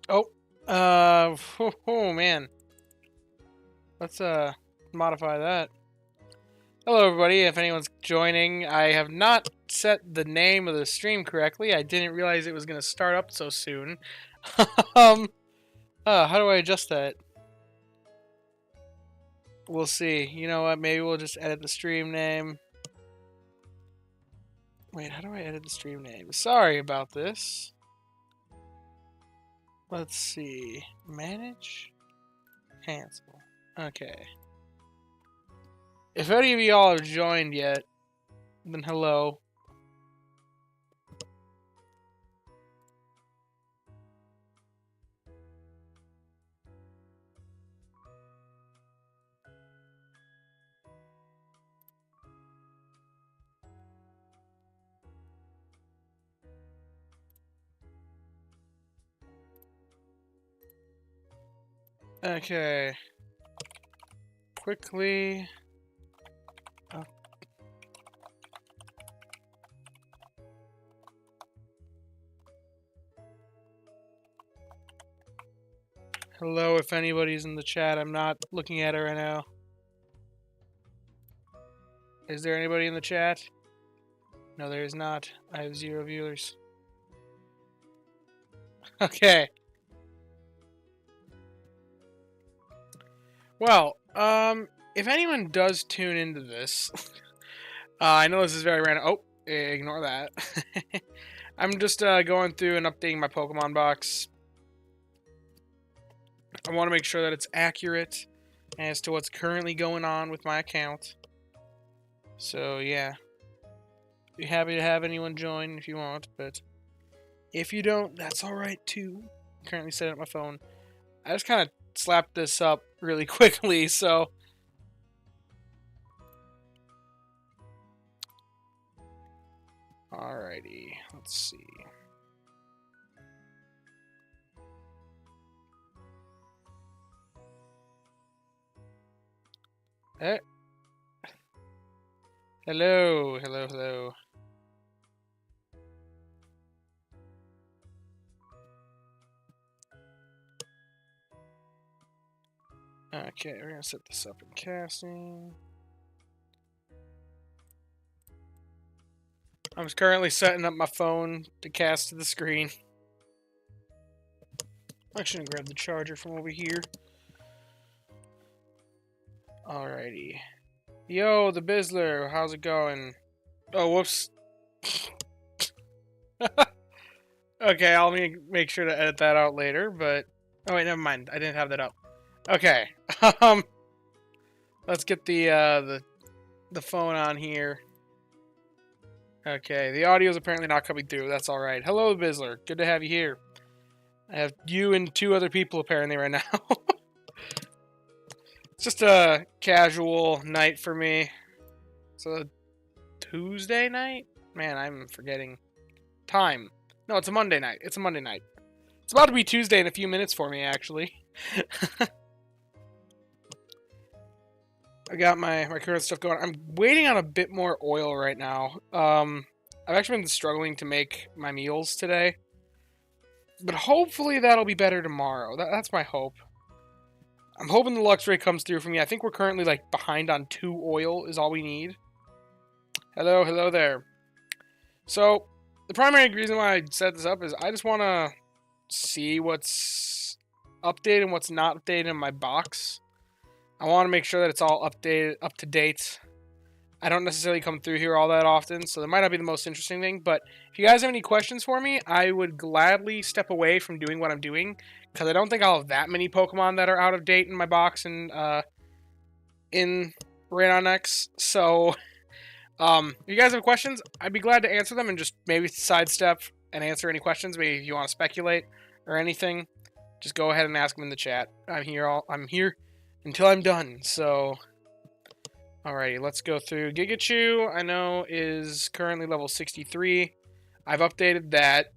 Oh, oh man. Let's modify that. Hello everybody, if anyone's joining, I have not set the name of the stream correctly. I didn't realize it was going to start up so soon. um, how do I adjust that? We'll see. You know what, maybe we'll just edit the stream name. Wait, how do I edit the stream name? Sorry about this. Let's see. Manage? Cancel. Okay. If any of y'all have joined yet, then hello. Okay. Quickly. Oh. Hello, if anybody's in the chat. I'm not looking at it right now. Is there anybody in the chat? No, there is not. I have 0 viewers. Okay. Well, if anyone does tune into this, I know this is very random. Oh, ignore that. I'm just going through and updating my Pokemon box. I want to make sure that it's accurate as to what's currently going on with my account. So, yeah. Be happy to have anyone join if you want, but if you don't, that's alright too. I'm currently setting up my phone. I just kind of slapped this up really quickly, so... Alrighty, let's see. Eh. Hello, hello, hello. Okay, we're gonna set this up in casting. I'm currently setting up my phone to cast to the screen. I shouldn't grab the charger from over here. Alrighty. Yo, the Bizzler, how's it going? Oh, whoops. Okay, I'll make sure to edit that out later, but... Oh, wait, never mind. I didn't have that up. Okay. Let's get the phone on here. Okay, the audio is apparently not coming through. That's alright. Hello, Bizzler. Good to have you here. I have you and 2 other people apparently right now. It's just a casual night for me. So, Tuesday night? Man, I'm forgetting time. No, it's a Monday night. It's a Monday night. It's about to be Tuesday in a few minutes for me, actually. I got my current stuff going. I'm waiting on a bit more oil right now. I've actually been struggling to make my meals today. But hopefully that'll be better tomorrow. That's my hope. I'm hoping the Luxray comes through for me. I think we're currently like behind on 2 oil is all we need. Hello, hello there. So, the primary reason why I set this up is I just want to see what's updated and what's not updated in my box. I want to make sure that it's all updated, up to date. I don't necessarily come through here all that often, so that might not be the most interesting thing. But if you guys have any questions for me, I would gladly step away from doing what I'm doing, because I don't think I'll have that many Pokemon that are out of date in my box and in Raenon X. So, if you guys have questions, I'd be glad to answer them and just maybe sidestep and answer any questions. Maybe if you want to speculate or anything, just go ahead and ask them in the chat. I'm here until I'm done. So, alrighty, let's go through. Gigachu, I know, is currently level 63. I've updated that.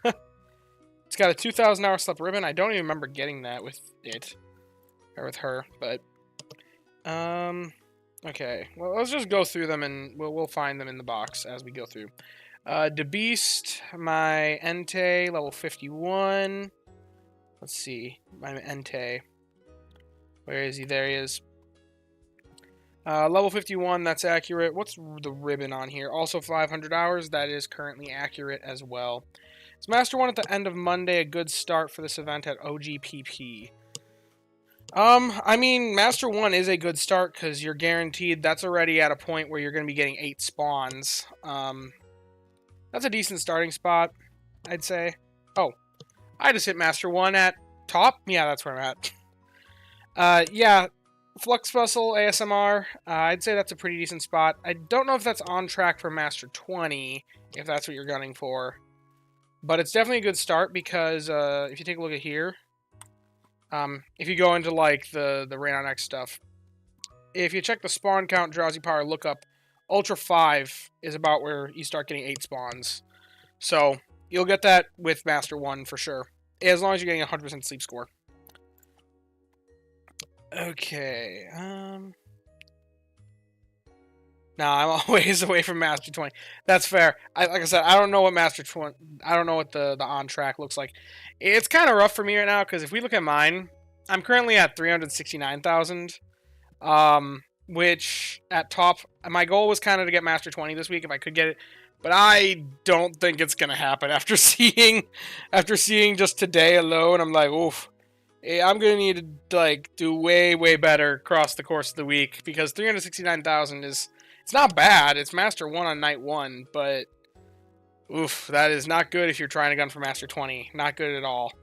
It's got a 2,000 hour slip ribbon. I don't even remember getting that with it. Or with her, but... Okay, well, let's just go through them and we'll find them in the box as we go through. DeBeast, my Entei, level 51. Let's see. My Entei. Where is he? There he is. Level 51, that's accurate. What's the ribbon on here? Also 500 hours. That is currently accurate as well. Is Master 1 at the end of Monday a good start for this event at OGPP? I mean, Master 1 is a good start because you're guaranteed that's already at a point where you're going to be getting 8 spawns. That's a decent starting spot, I'd say. Oh, I just hit Master 1 at top? Yeah, that's where I'm at. Yeah, Flux Bustle, ASMR, I'd say that's a pretty decent spot. I don't know if that's on track for Master 20, if that's what you're gunning for. But it's definitely a good start because if you take a look at here, if you go into like the Raenon X stuff, if you check the spawn count, drowsy power lookup, Ultra 5 is about where you start getting 8 spawns. So you'll get that with Master 1 for sure, as long as you're getting a 100% sleep score. Okay, nah, I'm always away from Master 20. That's fair. Like I said, I don't know what Master 20... I don't know what the on-track looks like. It's kind of rough for me right now, because if we look at mine, I'm currently at 369,000. Which, at top, my goal was kind of to get Master 20 this week, if I could get it. But I don't think it's going to happen after seeing just today alone. I'm like, oof. I'm going to need to, like, do way, way better across the course of the week, because 369,000 is... It's not bad. It's Master 1 on night 1, but... Oof, that is not good if you're trying to gun for Master 20. Not good at all.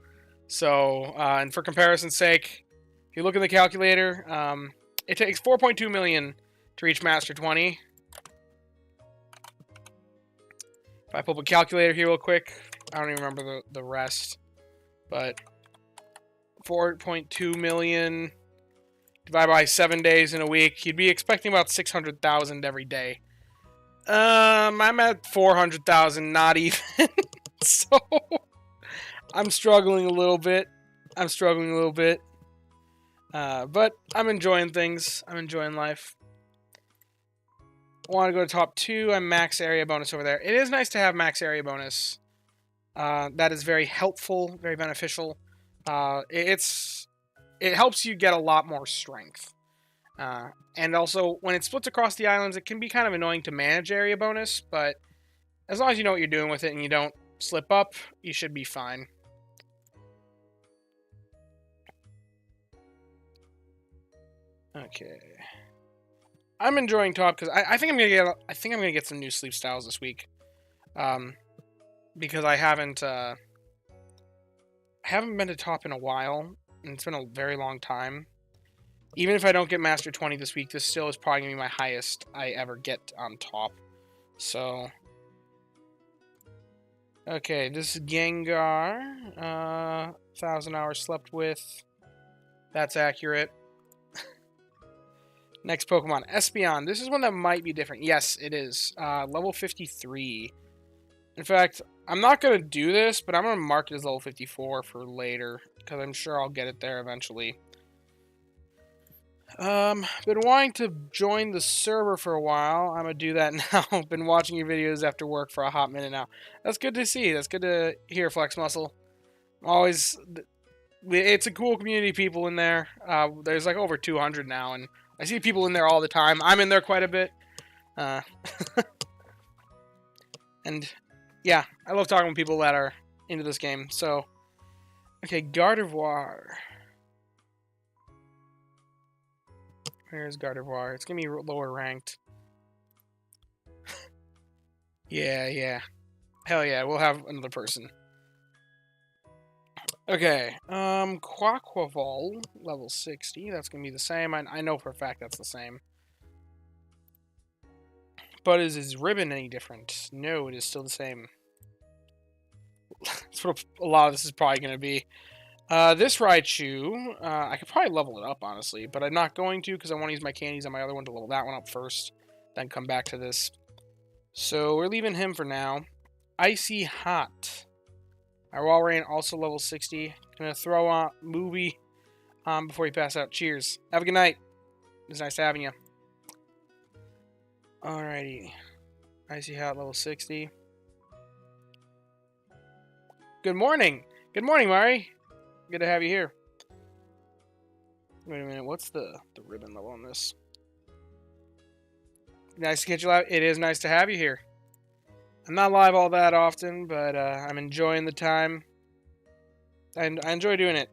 So, and for comparison's sake, if you look in the calculator, it takes 4.2 million to reach Master 20. If I pull up a calculator here real quick, I don't even remember the rest, but 4.2 million divided by 7 days in a week, you'd be expecting about 600,000 every day. I'm at 400,000, not even. So I'm struggling a little bit. But I'm enjoying things. I'm enjoying life. I want to go to top 2. I'm max area bonus over there. It is nice to have max area bonus. That is very helpful, very beneficial. It helps you get a lot more strength. And also, when it splits across the islands, it can be kind of annoying to manage area bonus, but as long as you know what you're doing with it and you don't slip up, you should be fine. Okay. I'm enjoying top because I think I'm gonna get some new sleep styles this week. Because I haven't been to top in a while, and it's been a very long time. Even if I don't get Master 20 this week, this still is probably going to be my highest I ever get on top. So... Okay, this is Gengar. 1,000 hours slept with. That's accurate. Next Pokemon, Espeon. This is one that might be different. Yes, it is. Level 53. In fact, I'm not going to do this, but I'm going to mark it as level 54 for later, because I'm sure I'll get it there eventually. Been wanting to join the server for a while. I'm gonna do that now. Been watching your videos after work for a hot minute now. That's good to see. That's good to hear, Flex Muscle. Always, it's a cool community of people in there. There's like over 200 now, and I see people in there all the time. I'm in there quite a bit. And yeah, I love talking with people that are into this game. So, okay, Gardevoir. Where's Gardevoir? It's gonna be lower ranked. Yeah. Hell yeah, we'll have another person. Okay, Quaquaval, level 60. That's gonna be the same. I know for a fact that's the same. But is his ribbon any different? No, it is still the same. That's what a lot of this is probably gonna be. This Raichu, I could probably level it up, honestly, but I'm not going to because I want to use my candies on my other one to level that one up first, then come back to this. So we're leaving him for now. Icy Hot. Our Walrein, also level 60. Gonna throw on movie before you pass out. Cheers. Have a good night. It's nice having you. Alrighty. Icy Hot, level 60. Good morning. Good morning, Mari. Good to have you here. Wait a minute, what's the ribbon level on this? Nice to get you live. It is nice to have you here. I'm not live all that often, but I'm enjoying the time. And I enjoy doing it.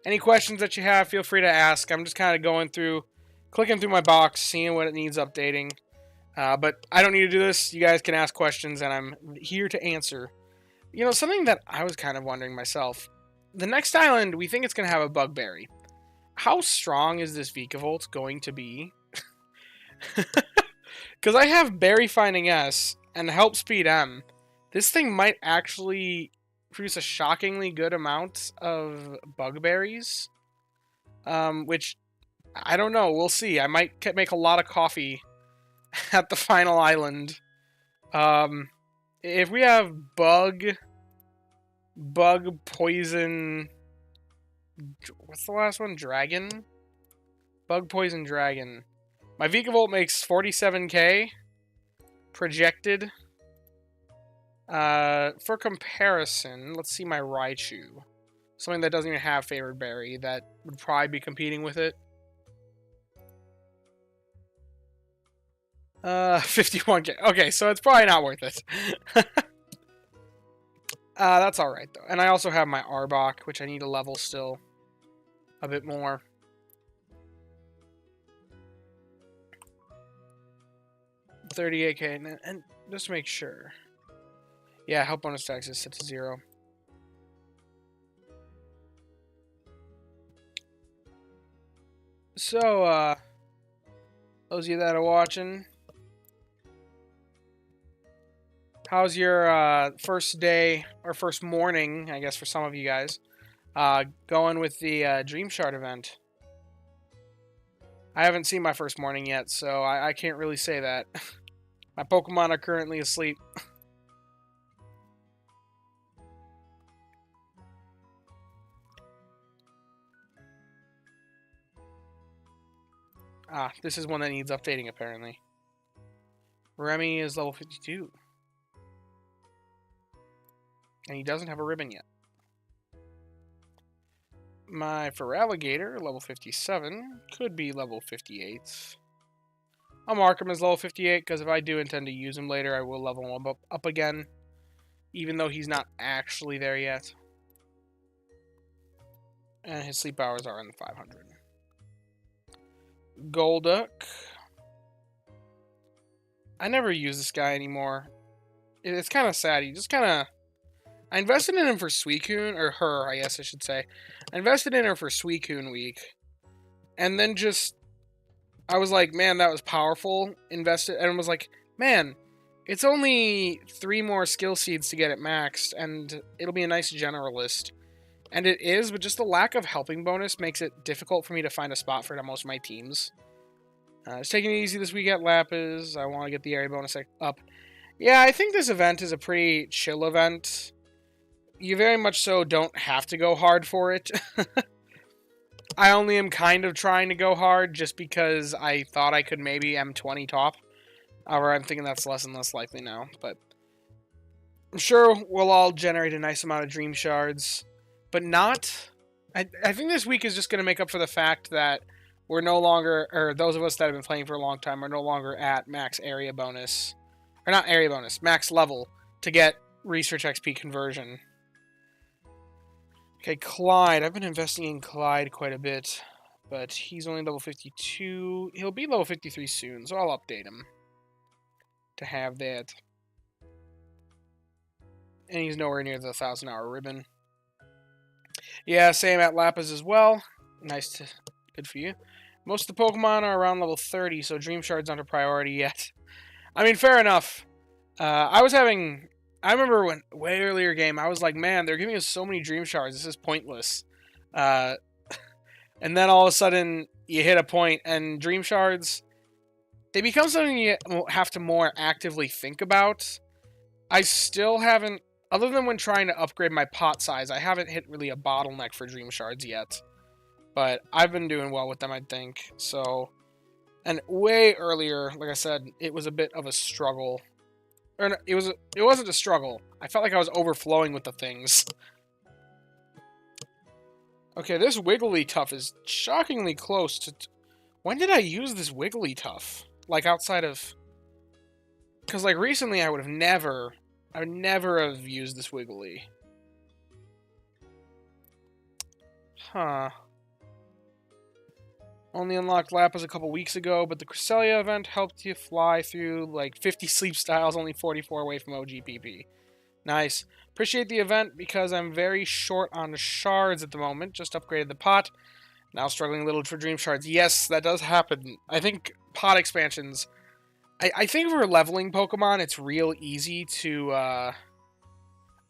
Any questions that you have, feel free to ask. I'm just kind of going through, clicking through my box, seeing what it needs updating. But I don't need to do this. You guys can ask questions, and I'm here to answer. You know, something that I was kind of wondering myself. The next island, we think it's going to have a bugberry. How strong is this Vikavolt going to be? Because I have Berry Finding S and Help Speed M. This thing might actually produce a shockingly good amount of bugberries. Which, I don't know. We'll see. I might make a lot of coffee at the final island. If we have bug, poison... What's the last one? Dragon? Bug, poison, dragon. My Vikavolt makes 47k projected. For comparison, let's see my Raichu. Something that doesn't even have favored berry that would probably be competing with it. 51k. Okay, so it's probably not worth it. That's alright, though. And I also have my Arbok, which I need to level still a bit more. $38k, and just to make sure. Yeah, help bonus tax is set to 0. So, those of you that are watching, how's your first day, or first morning, I guess for some of you guys, going with the Dream Shard event? I haven't seen my first morning yet, so I can't really say that. My Pokemon are currently asleep. This is one that needs updating, apparently. Remy is level 52. And he doesn't have a ribbon yet. My Feraligatr, level 57, could be level 58. I'll mark him as level 58, because if I do intend to use him later, I will level him up again. Even though he's not actually there yet. And his sleep hours are in the 500. Golduck. I never use this guy anymore. It's kind of sad. He just kind of... I invested in him for Suicune, or her, I guess I should say. I invested in her for Suicune week. And then just... I was like, man, that was powerful. Invested, and was like, man, it's only 3 more skill seeds to get it maxed, and it'll be a nice generalist. And it is, but just the lack of helping bonus makes it difficult for me to find a spot for it on most of my teams. Just taking it easy this week at Lapis. I want to get the area bonus up. Yeah, I think this event is a pretty chill event. You very much so don't have to go hard for it. I only am kind of trying to go hard just because I thought I could maybe M20 top. However, I'm thinking that's less and less likely now. But I'm sure we'll all generate a nice amount of Dream Shards. But not... I think this week is just going to make up for the fact that we're no longer... Or those of us that have been playing for a long time are no longer at max area bonus. Or not area bonus, max level to get Research XP conversion. Okay, Clyde. I've been investing in Clyde quite a bit. But he's only level 52. He'll be level 53 soon, so I'll update him. To have that. And he's nowhere near the 1,000-hour ribbon. Yeah, same at Lapis as well. Good for you. Most of the Pokemon are around level 30, so Dream Shards aren't a priority yet. I mean, fair enough. I remember when, way earlier game, I was like, man, they're giving us so many Dream Shards, this is pointless. And then all of a sudden, you hit a point, and Dream Shards, they become something you have to more actively think about. I still haven't, other than when trying to upgrade my pot size, I haven't hit really a bottleneck for Dream Shards yet. But I've been doing well with them, I think. So, and way earlier, like I said, it was a bit of a struggle. Or no, it wasn't a struggle. I felt like I was overflowing with the things. Okay, this Wigglytuff is shockingly close to... When did I use this Wigglytuff? Like, outside of... Because, like, recently I would never have used this Wiggly. Huh. Only unlocked Lapis a couple weeks ago, but the Cresselia event helped you fly through, like, 50 sleep styles, only 44 away from OGPP. Nice. Appreciate the event because I'm very short on shards at the moment. Just upgraded the pot. Now struggling a little for dream shards. Yes, that does happen. I think pot expansions... I think for leveling Pokemon, it's real easy to... I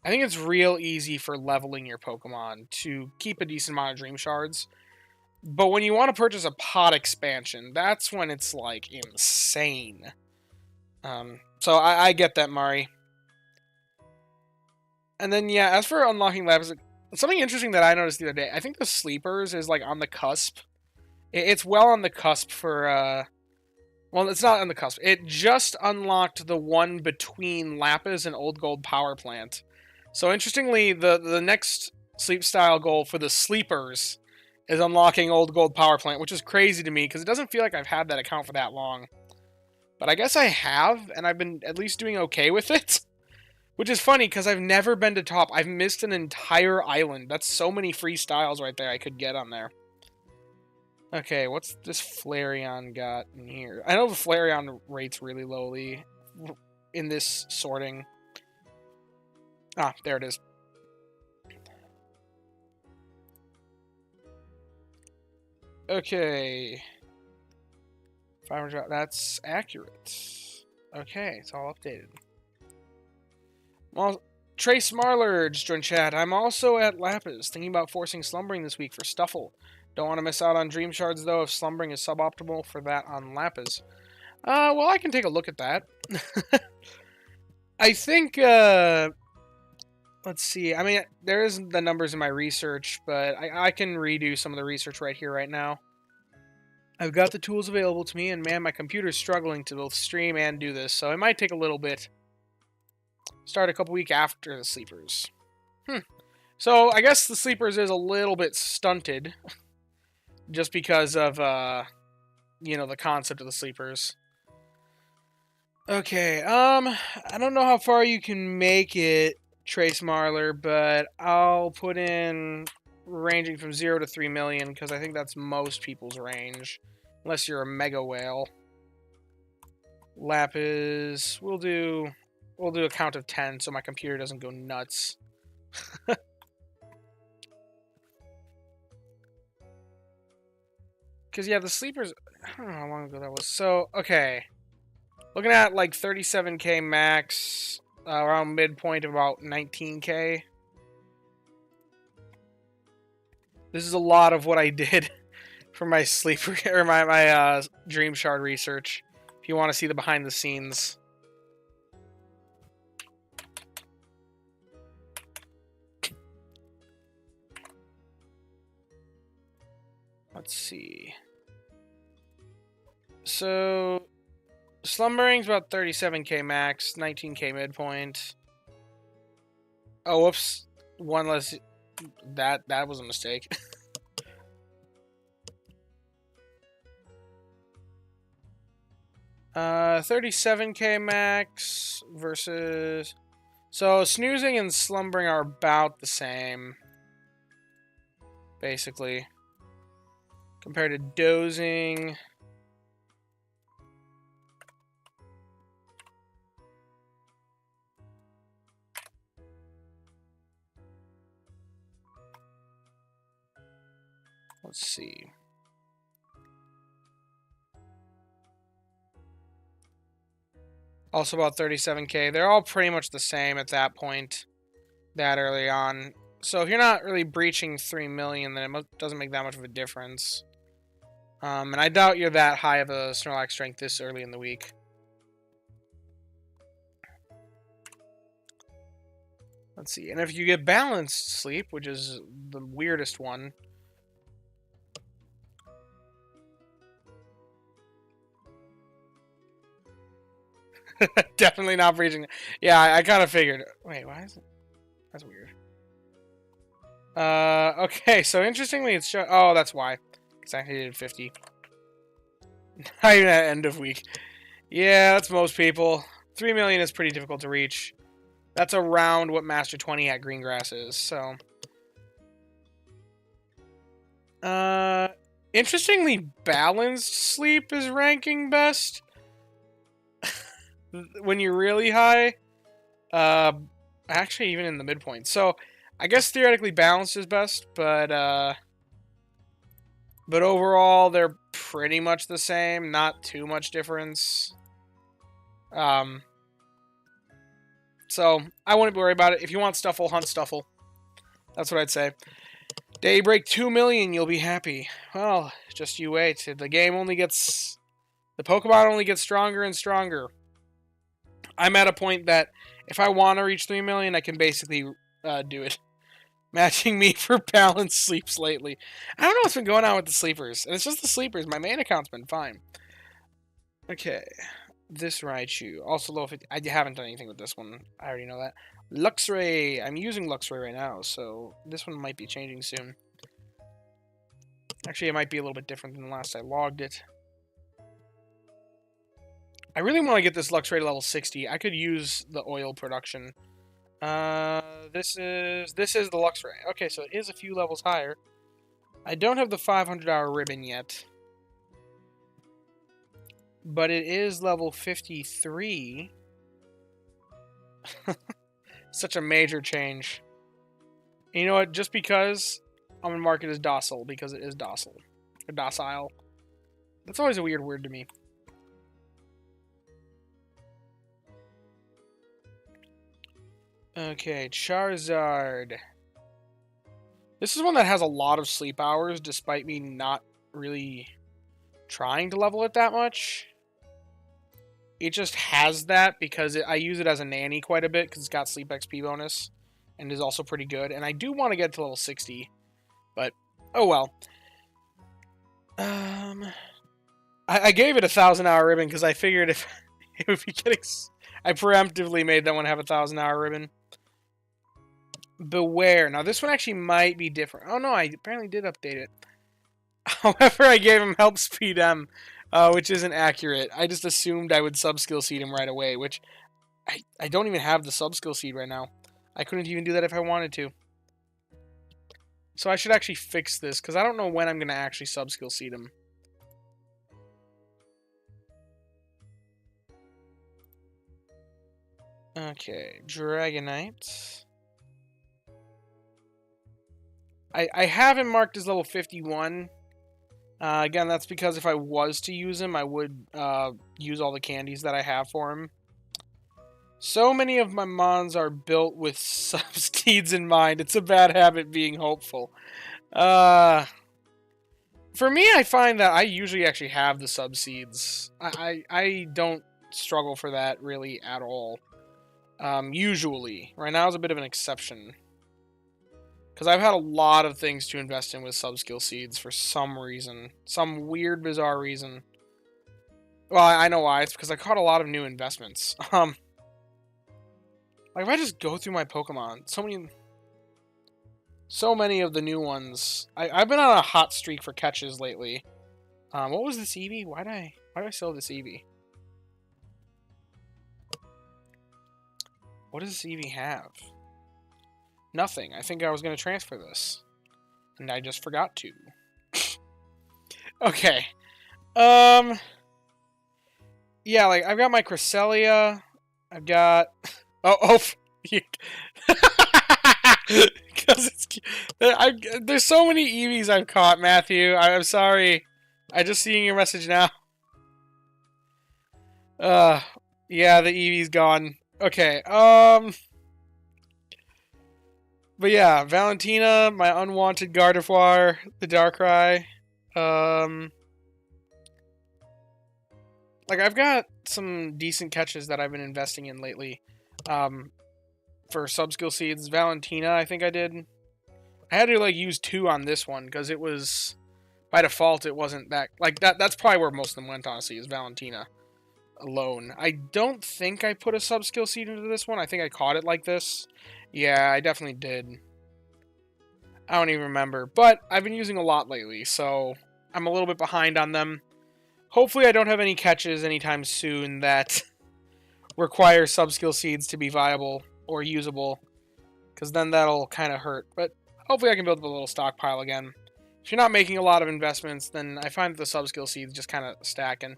think it's real easy for leveling your Pokemon to keep a decent amount of dream shards. But when you want to purchase a pot expansion, that's when it's, like, insane. So I get that, Mari. And then, yeah, as for unlocking Lapis, something interesting that I noticed the other day, I think the Sleepers is, like, on the cusp. It's well on the cusp for, well, it's not on the cusp. It just unlocked the one between Lapis and Old Gold Power Plant. So, interestingly, the next sleep style goal for the Sleepers is unlocking Old Gold Power Plant, which is crazy to me, because it doesn't feel like I've had that account for that long. But I guess I have, and I've been at least doing okay with it. Which is funny, because I've never been to top. I've missed an entire island. That's so many free styles right there I could get on there. Okay, what's this Flareon got in here? I know the Flareon rate's really lowly in this sorting. Ah, there it is. Okay. 500, that's accurate. Okay, it's all updated. Well, Trace Marler just joined chat. I'm also at Lapis, thinking about forcing Slumbering this week for Stuffle. Don't want to miss out on Dream Shards, though, if Slumbering is suboptimal for that on Lapis. Well, I can take a look at that. I think, let's see. I mean, there isn't the numbers in my research, but I can redo some of the research right here, right now. I've got the tools available to me, and man, my computer's struggling to both stream and do this, so it might take a little bit. Start a couple weeks after the Sleepers. So, I guess the Sleepers is a little bit stunted. Just because of, you know, the concept of the Sleepers. Okay, I don't know how far you can make it, Trace Marler, but I'll put in ranging from 0 to 3 million, because I think that's most people's range. Unless you're a Mega Whale. Lapis, we'll do a count of 10 so my computer doesn't go nuts. Because, yeah, the Sleepers... I don't know how long ago that was. So, okay. Looking at, like, 37k max, around midpoint of about 19k. This is a lot of what I did for my Sleeper... or my Dream Shard research. If you want to see the behind the scenes. Let's see. So, Slumbering's about 37k max, 19k midpoint. Oh, whoops. One less. That was a mistake. 37k max versus... So, Snoozing and Slumbering are about the same. Basically. Compared to Dozing. Let's see. Also about 37k. They're all pretty much the same at that point. That early on. So if you're not really breaching 3 million, then it doesn't make that much of a difference. And I doubt you're that high of a Snorlax strength this early in the week. Let's see. And if you get balanced sleep, which is the weirdest one. Definitely not breaching. Yeah, I kind of figured. Wait, why is it? That's weird. Okay, so interestingly, it's oh, that's why. Because I did 50. Not even at end of week. Yeah, that's most people. 3 million is pretty difficult to reach. That's around what Master 20 at Greengrass is, so. Interestingly, balanced sleep is ranking best. When you're really high. Actually, even in the midpoint. So, I guess theoretically balanced is best, but overall they're pretty much the same. Not too much difference. So I wouldn't worry about it. If you want Stuffle, hunt Stuffle. That's what I'd say. Day break 2 million, you'll be happy. Well, just you wait. The game only gets... The Pokemon only gets stronger and stronger. I'm at a point that if I want to reach 3 million, I can basically do it. Matching me for balanced sleeps lately. I don't know what's been going on with the sleepers. And it's just the sleepers. My main account's been fine. Okay. This Raichu. Also low 50. I haven't done anything with this one. I already know that. Luxray. I'm using Luxray right now, so this one might be changing soon. Actually, it might be a little bit different than the last I logged it. I really want to get this Luxray to level 60. I could use the oil production. This is the Luxray. Okay, so it is a few levels higher. I don't have the 500-hour ribbon yet. But it is level 53. Such a major change. And you know what? Just because I'm going to mark it as docile, because it is docile. Or docile. That's always a weird word to me. Okay, Charizard. This is one that has a lot of sleep hours, despite me not really trying to level it that much. It just has that because I use it as a nanny quite a bit because it's got sleep XP bonus and is also pretty good. And I do want to get to level 60, but oh well. I gave it a 1,000-hour ribbon because I figured if it would be getting... I preemptively made that one have a 1,000-hour ribbon. Beware. Now this one actually might be different. Oh no, I apparently did update it. However, I gave him help speed M. Which isn't accurate. I just assumed I would sub-skill seed him right away, which I don't even have the sub-skill seed right now. I couldn't even do that if I wanted to. So I should actually fix this, because I don't know when I'm going to actually sub-skill seed him. Okay, Dragonite. I have him marked as level 51. Again, that's because if I was to use him, I would use all the candies that I have for him. So many of my mons are built with sub-seeds in mind. It's a bad habit being hopeful. For me, I find that I usually actually have the sub-seeds. I don't struggle for that really at all. Usually. Right now is a bit of an exception. Because I've had a lot of things to invest in with sub-skill seeds for some reason. Some weird, bizarre reason. Well, I know why. It's because I caught a lot of new investments. Like, if I just go through my Pokemon, so many of the new ones. I've been on a hot streak for catches lately. What was this Eevee? Why do I still have this Eevee? What does this Eevee have? Nothing. I think I was going to transfer this. And I just forgot to. Okay. Yeah, like, I've got my Cresselia. I've got... Oh, because there's so many Eevees I've caught, Matthew. I'm sorry. I'm just seeing your message now. Yeah, the Eevee's gone. Okay, but yeah, Valentina, my unwanted Gardevoir, the Darkrai. Like, I've got some decent catches that I've been investing in lately. For sub-skill seeds, Valentina, I think I did. I had to, like, use 2 on this one, because it was... By default, it wasn't that... Like, that's probably where most of them went, honestly, is Valentina alone. I don't think I put a sub-skill seed into this one. I think I caught it like this. Yeah, I definitely did. I don't even remember. But I've been using a lot lately, so I'm a little bit behind on them. Hopefully I don't have any catches anytime soon that require sub-skill seeds to be viable or usable, because then that'll kind of hurt. But hopefully I can build up a little stockpile again. If you're not making a lot of investments, then I find that the sub-skill seeds just kind of stack. And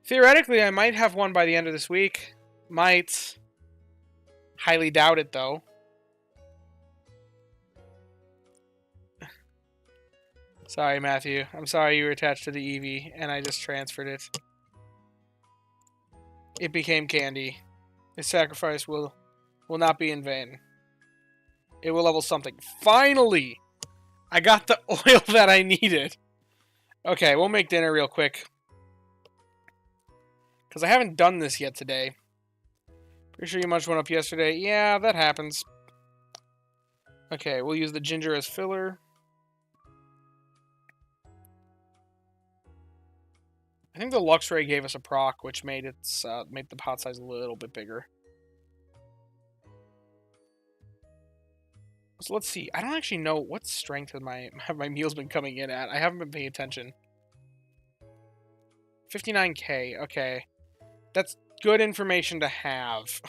theoretically, I might have one by the end of this week. Might. Highly doubt it, though. Sorry, Matthew. I'm sorry you were attached to the Eevee, and I just transferred it. It became candy. His sacrifice will not be in vain. It will level something. Finally! I got the oil that I needed. Okay, we'll make dinner real quick. Because I haven't done this yet today. Pretty sure you munched one up yesterday. Yeah, that happens. Okay, we'll use the ginger as filler. I think the Luxray gave us a proc, which made its made the pot size a little bit bigger. So let's see. I don't actually know what strength have my meals been coming in at. I haven't been paying attention. 59k. Okay, that's good information to have.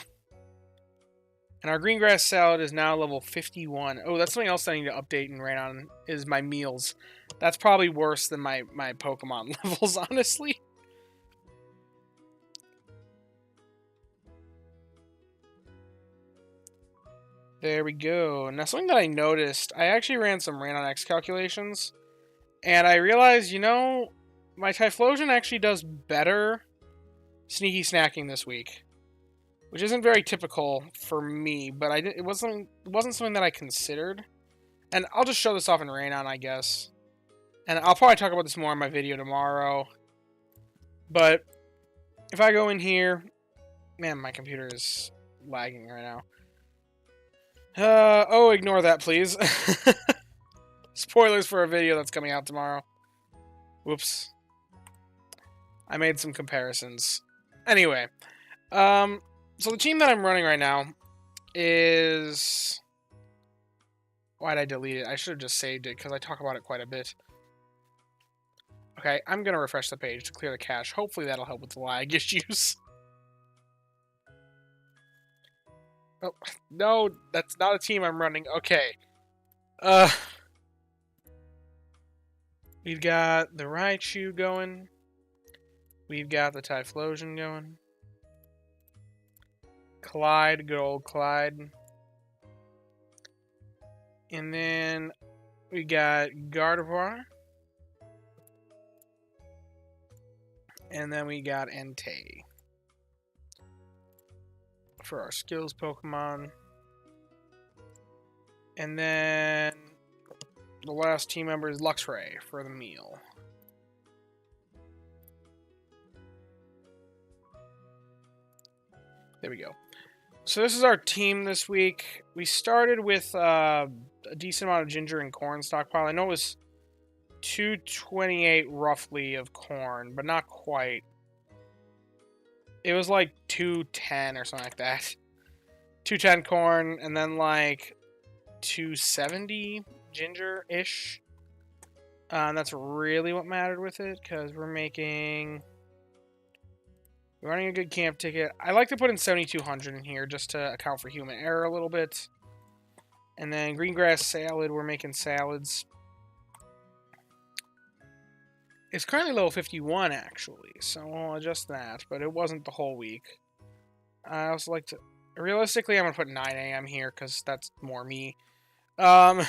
And our green grass salad is now level 51. Oh, that's something else I need to update in Raenon is my meals. That's probably worse than my Pokemon levels, honestly. There we go. Now, something that I noticed, I actually ran some Raenon X calculations, and I realized, you know, my Typhlosion actually does better sneaky snacking this week, which isn't very typical for me, but it wasn't something that I considered. And I'll just show this off in Raenon, I guess. And I'll probably talk about this more in my video tomorrow. But if I go in here, man, my computer is lagging right now. Oh, ignore that, please. Spoilers for a video that's coming out tomorrow. Whoops. I made some comparisons. Anyway, so the team that I'm running right now is... Why'd I delete it? I should have just saved it, because I talk about it quite a bit. Okay, I'm going to refresh the page to clear the cache. Hopefully that'll help with the lag issues. Oh, no, that's not a team I'm running. Okay. We've got the Raichu going. We've got the Typhlosion going. Clyde, good old Clyde. And then we got Gardevoir. And then we got Entei for our skills Pokemon. And then the last team member is Luxray for the meal. There we go. So this is our team this week. We started with a decent amount of ginger and corn stockpile. I know it was 228 roughly of corn, but not quite. It was like 210 or something like that. 210 corn, and then like 270 ginger-ish. And that's really what mattered with it, because we're running a good camp ticket. I like to put in 7,200 in here just to account for human error a little bit. And then green grass salad, we're making salads. It's currently level 51, actually, so I'll adjust that, but it wasn't the whole week. I also like to... Realistically, I'm going to put 9 a.m. here, because that's more me. Yeah,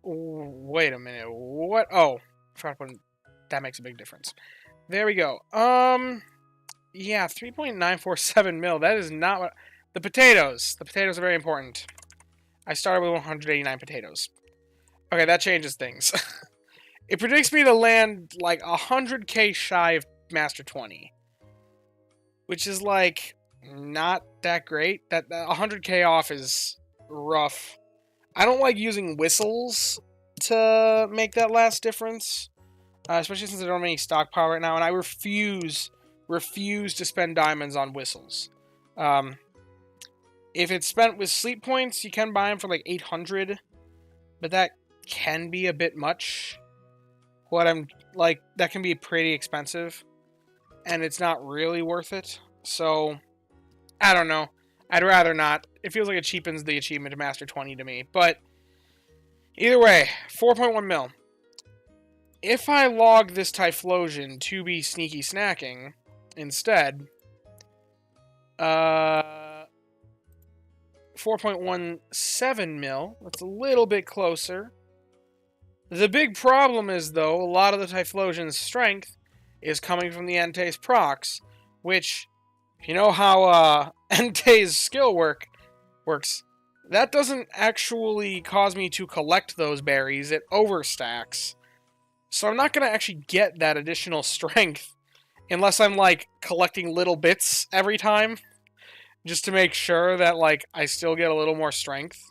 wait a minute. What? Oh, I forgot to put in... That makes a big difference. There we go. Yeah, 3.947 mil. That is not what... The potatoes. The potatoes are very important. I started with 189 potatoes. Okay, that changes things. It predicts me to land like 100k shy of Master 20. Which is like not that great. That 100k off is rough. I don't like using whistles to make that last difference. Especially since I don't have any stockpile right now. And I refuse to spend diamonds on whistles. If it's spent with sleep points, you can buy them for like 800. but that can be a bit much. What I'm like, that can be pretty expensive, and it's not really worth it. So, I don't know. I'd rather not. It feels like it cheapens the achievement to Master 20 to me. But either way, 4.1 mil. If I log this Typhlosion to be sneaky snacking instead, 4.17 mil. That's a little bit closer. The big problem is, though, a lot of the Typhlosion's strength is coming from the Entei's procs, which, if you know how Entei's skill works, that doesn't actually cause me to collect those berries. It overstacks. So I'm not going to actually get that additional strength unless I'm, like, collecting little bits every time, just to make sure that, like, I still get a little more strength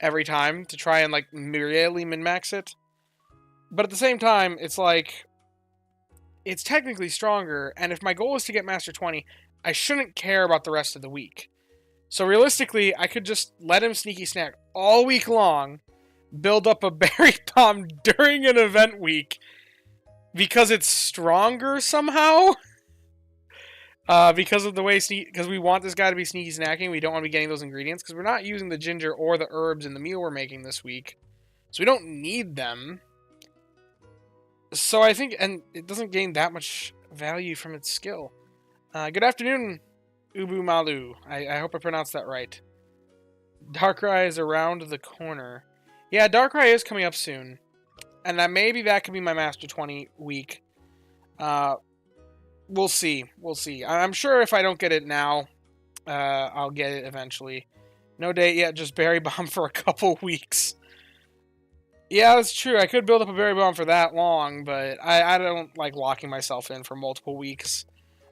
every time to try and, like, really min-max it. But at the same time, it's like, it's technically stronger, and if my goal is to get Master 20, I shouldn't care about the rest of the week. So realistically, I could just let him sneaky snack all week long, build up a berry bomb during an event week, because it's stronger somehow. Because of the way because we want this guy to be sneaky snacking, we don't want to be getting those ingredients, because we're not using the ginger or the herbs in the meal we're making this week. So we don't need them. So I think, and it doesn't gain that much value from its skill. Good afternoon, Ubu Malu. I hope I pronounced that right. Darkrai is around the corner. Yeah, Darkrai is coming up soon. And maybe that could be my Master 20 week. We'll see. We'll see. I'm sure if I don't get it now, I'll get it eventually. No date yet, just Berry Bomb for a couple weeks. Yeah, that's true. I could build up a Berry Bomb for that long, but I don't like locking myself in for multiple weeks.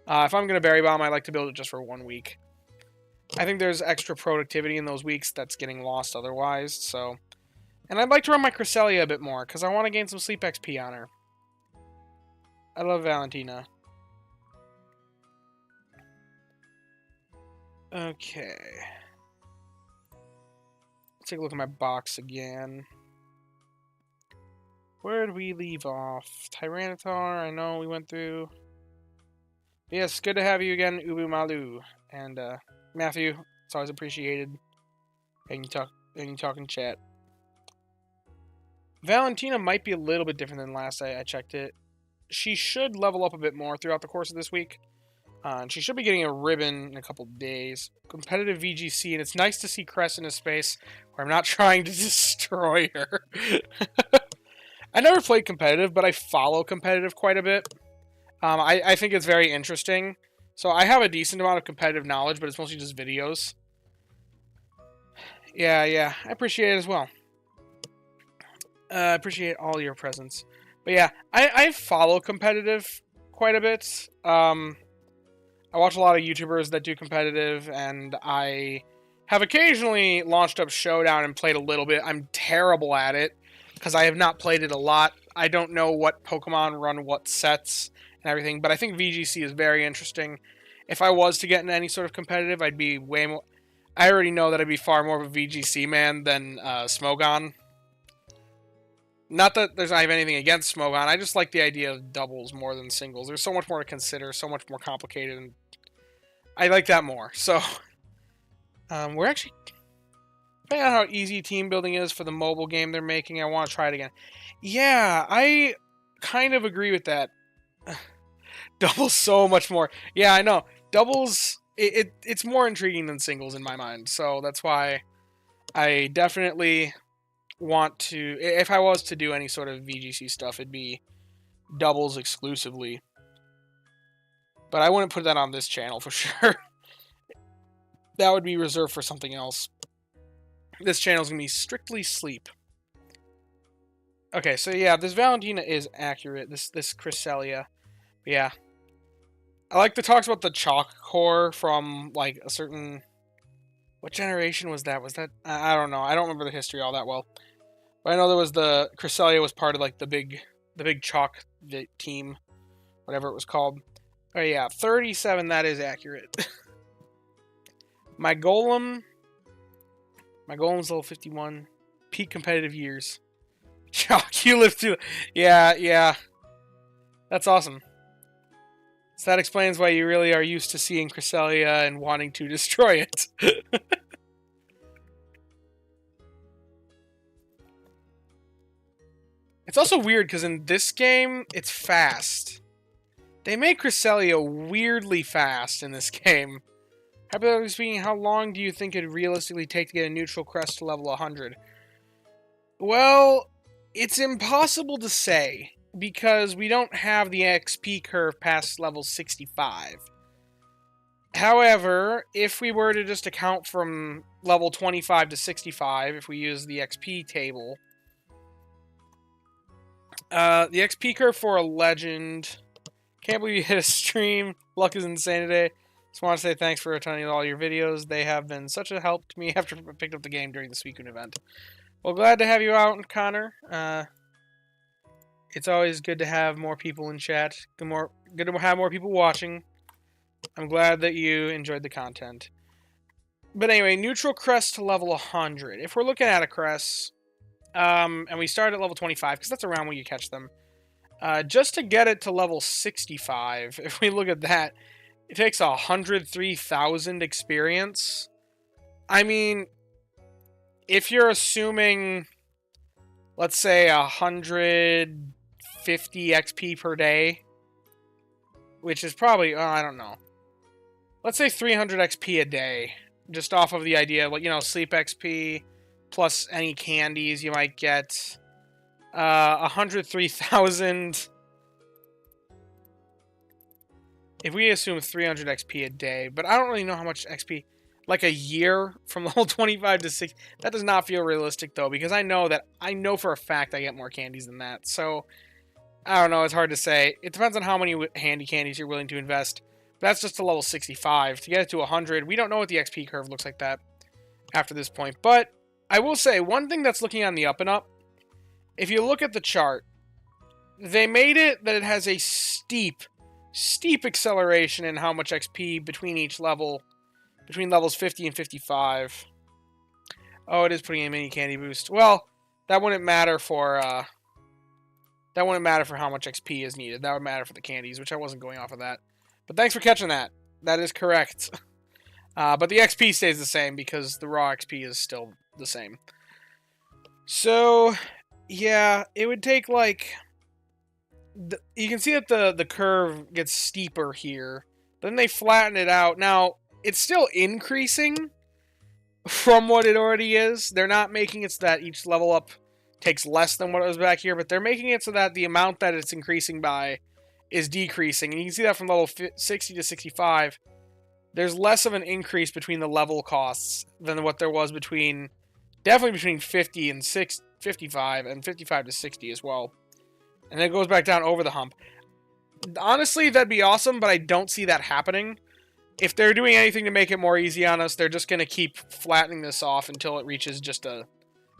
If I'm going to Berry Bomb, I like to build it just for 1 week. I think there's extra productivity in those weeks that's getting lost otherwise, so... And I'd like to run my Cresselia a bit more, because I want to gain some Sleep XP on her. I love Valentina. Okay. Let's take a look at my box again. Where did we leave off? Tyranitar, I know we went through. Yes, good to have you again, Ubu Malu. And, Matthew, it's always appreciated. And you talk in chat. Valentina might be a little bit different than last I checked it. She should level up a bit more throughout the course of this week. And she should be getting a ribbon in a couple days. Competitive VGC, and it's nice to see Cress in a space where I'm not trying to destroy her. I never played competitive, but I follow competitive quite a bit. I think it's very interesting. So I have a decent amount of competitive knowledge, but it's mostly just videos. Yeah, I appreciate it as well. I appreciate all your presence. But yeah, I follow competitive quite a bit. I watch a lot of YouTubers that do competitive, and I have occasionally launched up Showdown and played a little bit. I'm terrible at it, because I have not played it a lot. I don't know what Pokemon run what sets and everything, but I think VGC is very interesting. If I was to get into any sort of competitive, I'd be way more... I already know that I'd be far more of a VGC man than Smogon. Not that there's not even anything against Smogon, I just like the idea of doubles more than singles. There's so much more to consider, so much more complicated, and I like that more. So, we're actually... Depending on how easy team building is for the mobile game they're making, I want to try it again. Yeah, I kind of agree with that. Doubles so much more. Yeah, I know. Doubles, it's more intriguing than singles in my mind. So that's why I definitely want to... If I was to do any sort of VGC stuff, it'd be doubles exclusively. But I wouldn't put that on this channel for sure. That would be reserved for something else. This channel's going to be strictly sleep. Okay, so yeah, this Valentina is accurate. This Cresselia. Yeah. I like the talks about the chalk core from, like, a certain... What generation was that? Was that... I don't know. I don't remember the history all that well. But I know there was the... Cresselia was part of, like, the big chalk team. Whatever it was called. Oh, yeah. 37, that is accurate. My Golem's level 51. peak competitive years. Chalk, you lived through... Yeah. That's awesome. So that explains why you really are used to seeing Cresselia and wanting to destroy it. It's also weird, because in this game, it's fast. They make Cresselia weirdly fast in this game. Hypothetically speaking, how long do you think it'd realistically take to get a neutral crest to level 100? Well, it's impossible to say, because we don't have the XP curve past level 65. However, if we were to just account from level 25 to 65, if we use the XP table, the XP curve for a legend... Can't believe you hit a stream. Luck is insane today. Just want to say thanks for attending all your videos. They have been such a help to me after I picked up the game during the Suicune event. Well, glad to have you out, Connor. It's always good to have more people in chat. Good to have more people watching. I'm glad that you enjoyed the content. But anyway, neutral crest to level 100. If we're looking at a crest, and we start at level 25, because that's around when you catch them. Just to get it to level 65, if we look at that, it takes 103,000 experience. I mean, if you're assuming, let's say, 150 XP per day, which is probably, I don't know. Let's say 300 XP a day, just off of the idea, you know, sleep XP, plus any candies you might get. 103,000. If we assume 300 XP a day, but I don't really know how much XP, like a year from level 25 to 6. That does not feel realistic though, because I know for a fact I get more candies than that. So I don't know. It's hard to say. It depends on how many handy candies you're willing to invest. But that's just to level 65. To get it to 100, we don't know what the XP curve looks like that after this point. But I will say one thing that's looking on the up and up. If you look at the chart, they made it that it has a steep acceleration in how much XP between each level, between levels 50 and 55. Oh, it is putting in a mini candy boost. Well, that wouldn't matter for how much XP is needed. That would matter for the candies, which I wasn't going off of that. But thanks for catching that. That is correct. But the XP stays the same because the raw XP is still the same. So... yeah, it would take, like... you can see that the curve gets steeper here. Then they flatten it out. Now, it's still increasing from what it already is. They're not making it so that each level up takes less than what it was back here, but they're making it so that the amount that it's increasing by is decreasing. And you can see that from level 60 to 65. There's less of an increase between the level costs than what there was between... definitely between 50 and 55 and 55 to 60 as well. And then it goes back down over the hump. Honestly, that'd be awesome, but I don't see that happening. If they're doing anything to make it more easy on us, they're just going to keep flattening this off until it reaches just a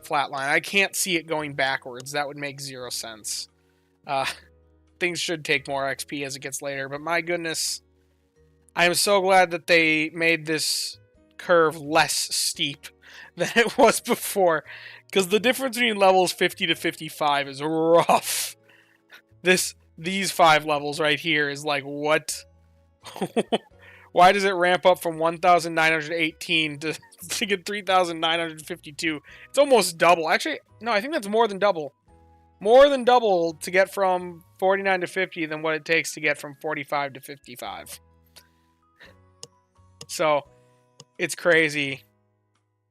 flat line. I can't see it going backwards. That would make zero sense. Things should take more XP as it gets later, but my goodness, I am so glad that they made this curve less steep than it was before, because the difference between levels 50 to 55 is rough. These 5 levels right here is like, what? Why does it ramp up from 1,918 to get 3,952? It's almost double. Actually, no, I think that's more than double. More than double to get from 49 to 50 than what it takes to get from 45 to 55. So, it's crazy.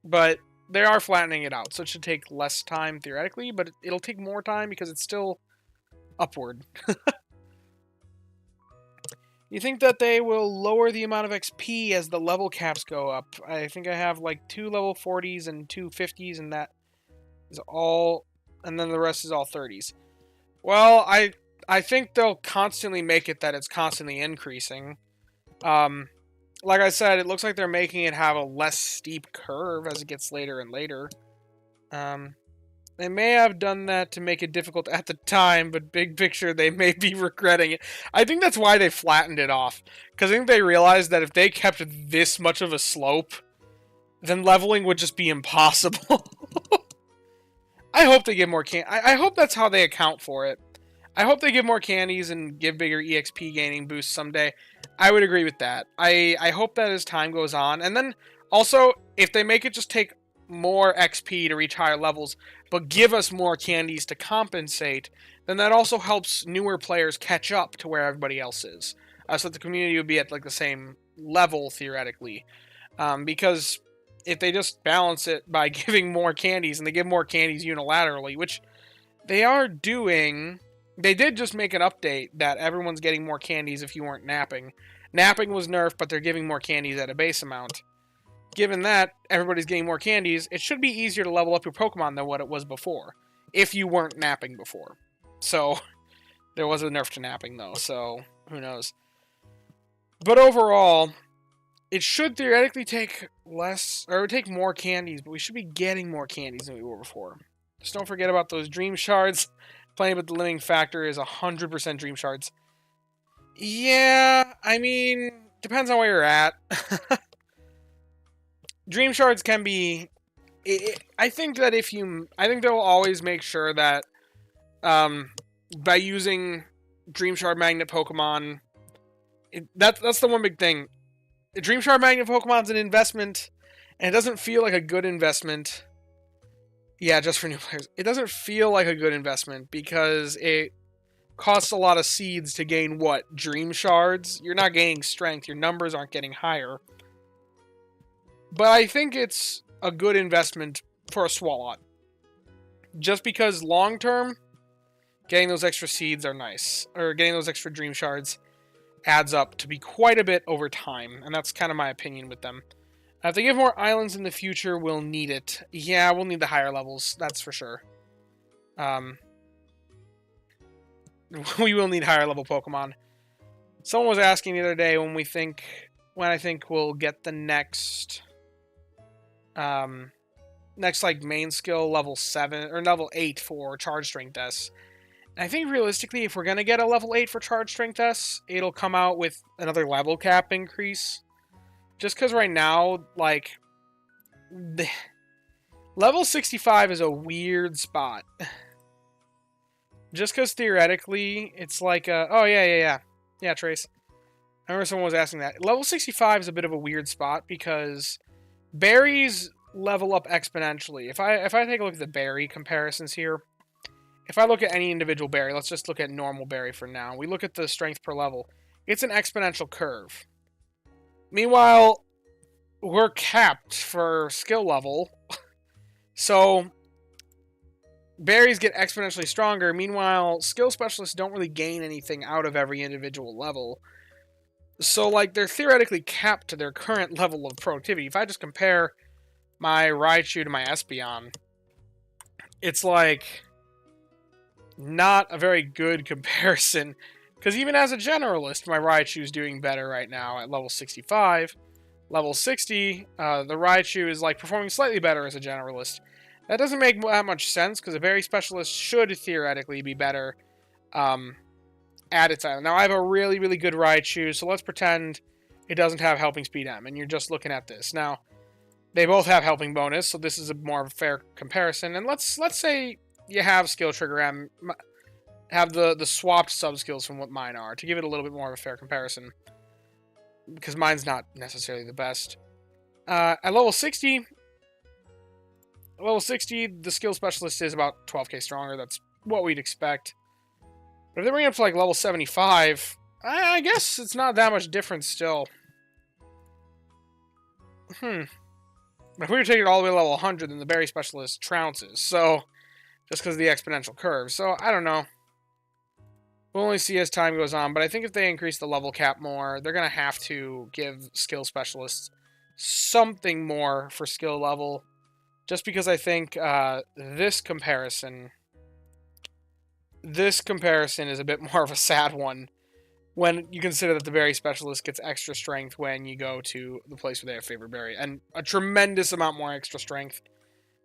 But they are flattening it out, so it should take less time theoretically, but it'll take more time because it's still upward. You think that they will lower the amount of XP as the level caps go up? I think I have like 2 level 40s and 2 50s, and that is all, and then the rest is all 30s. Well, I think they'll constantly make it that it's constantly increasing. Like I said, it looks like they're making it have a less steep curve as it gets later and later. They may have done that to make it difficult at the time, but big picture, they may be regretting it. I think that's why they flattened it off. Because I think they realized that if they kept this much of a slope, then leveling would just be impossible. I hope they give more I hope that's how they account for it. I hope they give more candies and give bigger EXP gaining boosts someday. I would agree with that. I hope that as time goes on. And then also, if they make it just take more XP to reach higher levels, but give us more candies to compensate, then that also helps newer players catch up to where everybody else is. So that the community would be at like the same level, theoretically. Because if they just balance it by giving more candies, and they give more candies unilaterally, which they are doing. They did just make an update that everyone's getting more candies if you weren't napping. Napping was nerfed, but they're giving more candies at a base amount. Given that everybody's getting more candies, it should be easier to level up your Pokemon than what it was before, if you weren't napping before. So, there was a nerf to napping, though, so who knows. But overall, it should theoretically take less, or take more candies, but we should be getting more candies than we were before. Just don't forget about those Dream Shards. Playing with the limiting factor is 100% Dream Shards. Yeah, I mean, depends on where you're at. Dream Shards can be... I think that if you... I think they'll always make sure that by using Dream Shard Magnet Pokemon... That's the one big thing. Dream Shard Magnet Pokemon's an investment, and it doesn't feel like a good investment. Yeah, just for new players. It doesn't feel like a good investment because it costs a lot of seeds to gain what? Dream Shards? You're not gaining strength. Your numbers aren't getting higher. But I think it's a good investment for a Swalot. Just because long term, getting those extra seeds are nice. Or getting those extra Dream Shards adds up to be quite a bit over time. And that's kind of my opinion with them. If they give more islands in the future, we'll need it. Yeah, we'll need the higher levels. That's for sure. We will need higher level Pokemon. Someone was asking the other day when I think we'll get the next like main skill level 7 or level 8 for Charge Strength S. And I think realistically, if we're gonna get a level 8 for Charge Strength S, it'll come out with another level cap increase. Just because right now, like, level 65 is a weird spot. Just because theoretically, it's like, oh, yeah, Trace. I remember someone was asking that. Level 65 is a bit of a weird spot because berries level up exponentially. If I take a look at the berry comparisons here, if I look at any individual berry, let's just look at normal berry for now. We look at the strength per level. It's an exponential curve. Meanwhile, we're capped for skill level. So, berries get exponentially stronger. Meanwhile, skill specialists don't really gain anything out of every individual level. So, like, they're theoretically capped to their current level of productivity. If I just compare my Raichu to my Espeon, it's, like, not a very good comparison. Because even as a generalist, my Raichu is doing better right now at level 65. Level 60, the Raichu is like performing slightly better as a generalist. That doesn't make that much sense because a berry specialist should theoretically be better at its island. Now I have a really, really good Raichu, so let's pretend it doesn't have Helping Speed M, and you're just looking at this. Now, they both have Helping Bonus, so this is a more of a fair comparison. And let's say you have Skill Trigger M, have the swapped sub-skills from what mine are, to give it a little bit more of a fair comparison. Because mine's not necessarily the best. At level 60, the skill specialist is about 12k stronger. That's what we'd expect. But if they bring it up to like level 75, I guess it's not that much difference still. But if we were taking it all the way to level 100, then the berry specialist trounces. So, just because of the exponential curve. So, I don't know. We'll only see as time goes on, but I think if they increase the level cap more, they're going to have to give skill specialists something more for skill level. Just because I think this comparison is a bit more of a sad one when you consider that the berry specialist gets extra strength when you go to the place where they have favorite berry, and a tremendous amount more extra strength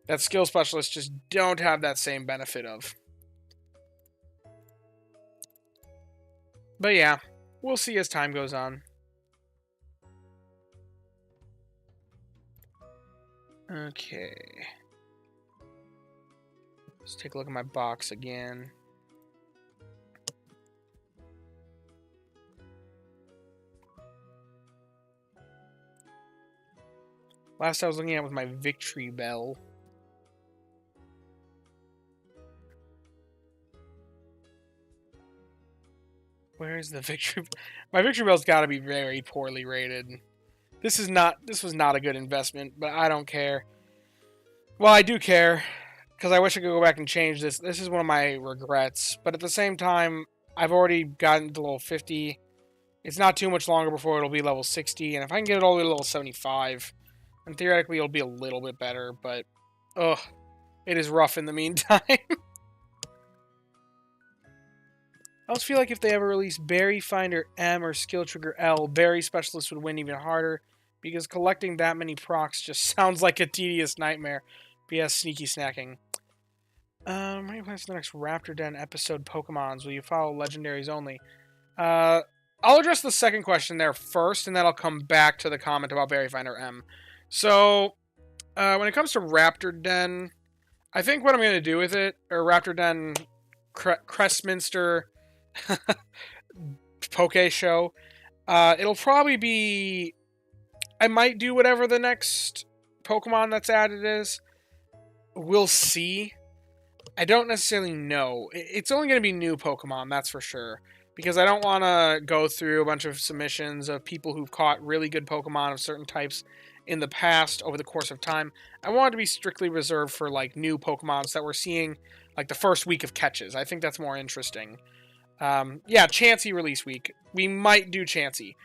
that skill specialists just don't have that same benefit of. But yeah, we'll see as time goes on. Okay. Let's take a look at my box again. Last I was looking at was my victory bell. Where's the victory? My victory bell's got to be very poorly rated. This was not a good investment, but I don't care. Well, I do care, because I wish I could go back and change this. This is one of my regrets, but at the same time, I've already gotten to level 50. It's not too much longer before it'll be level 60, and if I can get it all the way to level 75, then theoretically it'll be a little bit better, but, ugh, it is rough in the meantime. I also feel like if they ever release Berry Finder M or Skill Trigger L, Berry Specialist would win even harder, because collecting that many procs just sounds like a tedious nightmare. BS sneaky snacking. What are you planning for the next Raptor Den episode Pokemons? Will you follow legendaries only? I'll address the second question there first, and then I'll come back to the comment about Berry Finder M. So, when it comes to Raptor Den, I think what I'm going to do with it, or Raptor Den Crestminster Poke Show, it'll probably be... I might do whatever the next Pokemon that's added is. We'll see. I don't necessarily know. It's only going to be new Pokemon, that's for sure. Because I don't want to go through a bunch of submissions of people who've caught really good Pokemon of certain types in the past over the course of time. I want it to be strictly reserved for, like, new Pokemons that we're seeing, like, the first week of catches. I think that's more interesting. Yeah, Chansey release week. We might do Chansey.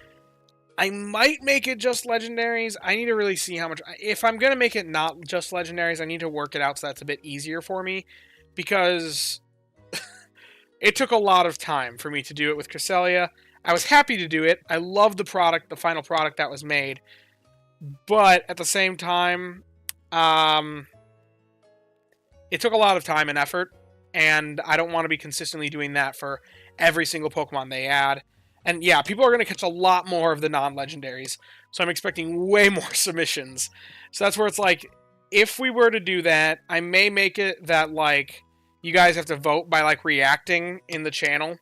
I might make it just legendaries. I need to really see how much... If I'm going to make it not just legendaries, I need to work it out so that's a bit easier for me. Because it took a lot of time for me to do it with Cresselia. I was happy to do it. I love the product, the final product that was made. But at the same time, it took a lot of time and effort. And I don't want to be consistently doing that for every single Pokemon they add. And yeah, people are going to catch a lot more of the non-legendaries. So I'm expecting way more submissions. So that's where it's like, if we were to do that, I may make it that, like, you guys have to vote by, like, reacting in the channel.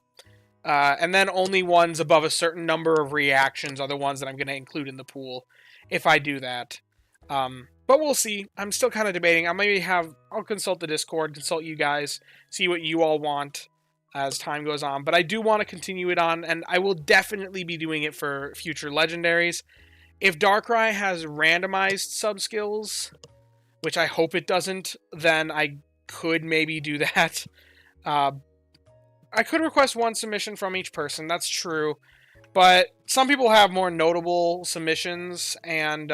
And then only ones above a certain number of reactions are the ones that I'm going to include in the pool, if I do that. But we'll see. I'm still kind of debating. I'll consult the Discord, consult you guys, see what you all want as time goes on. But I do want to continue it on, and I will definitely be doing it for future legendaries. If Darkrai has randomized sub-skills, which I hope it doesn't, then I could maybe do that. I could request one submission from each person, that's true. But some people have more notable submissions and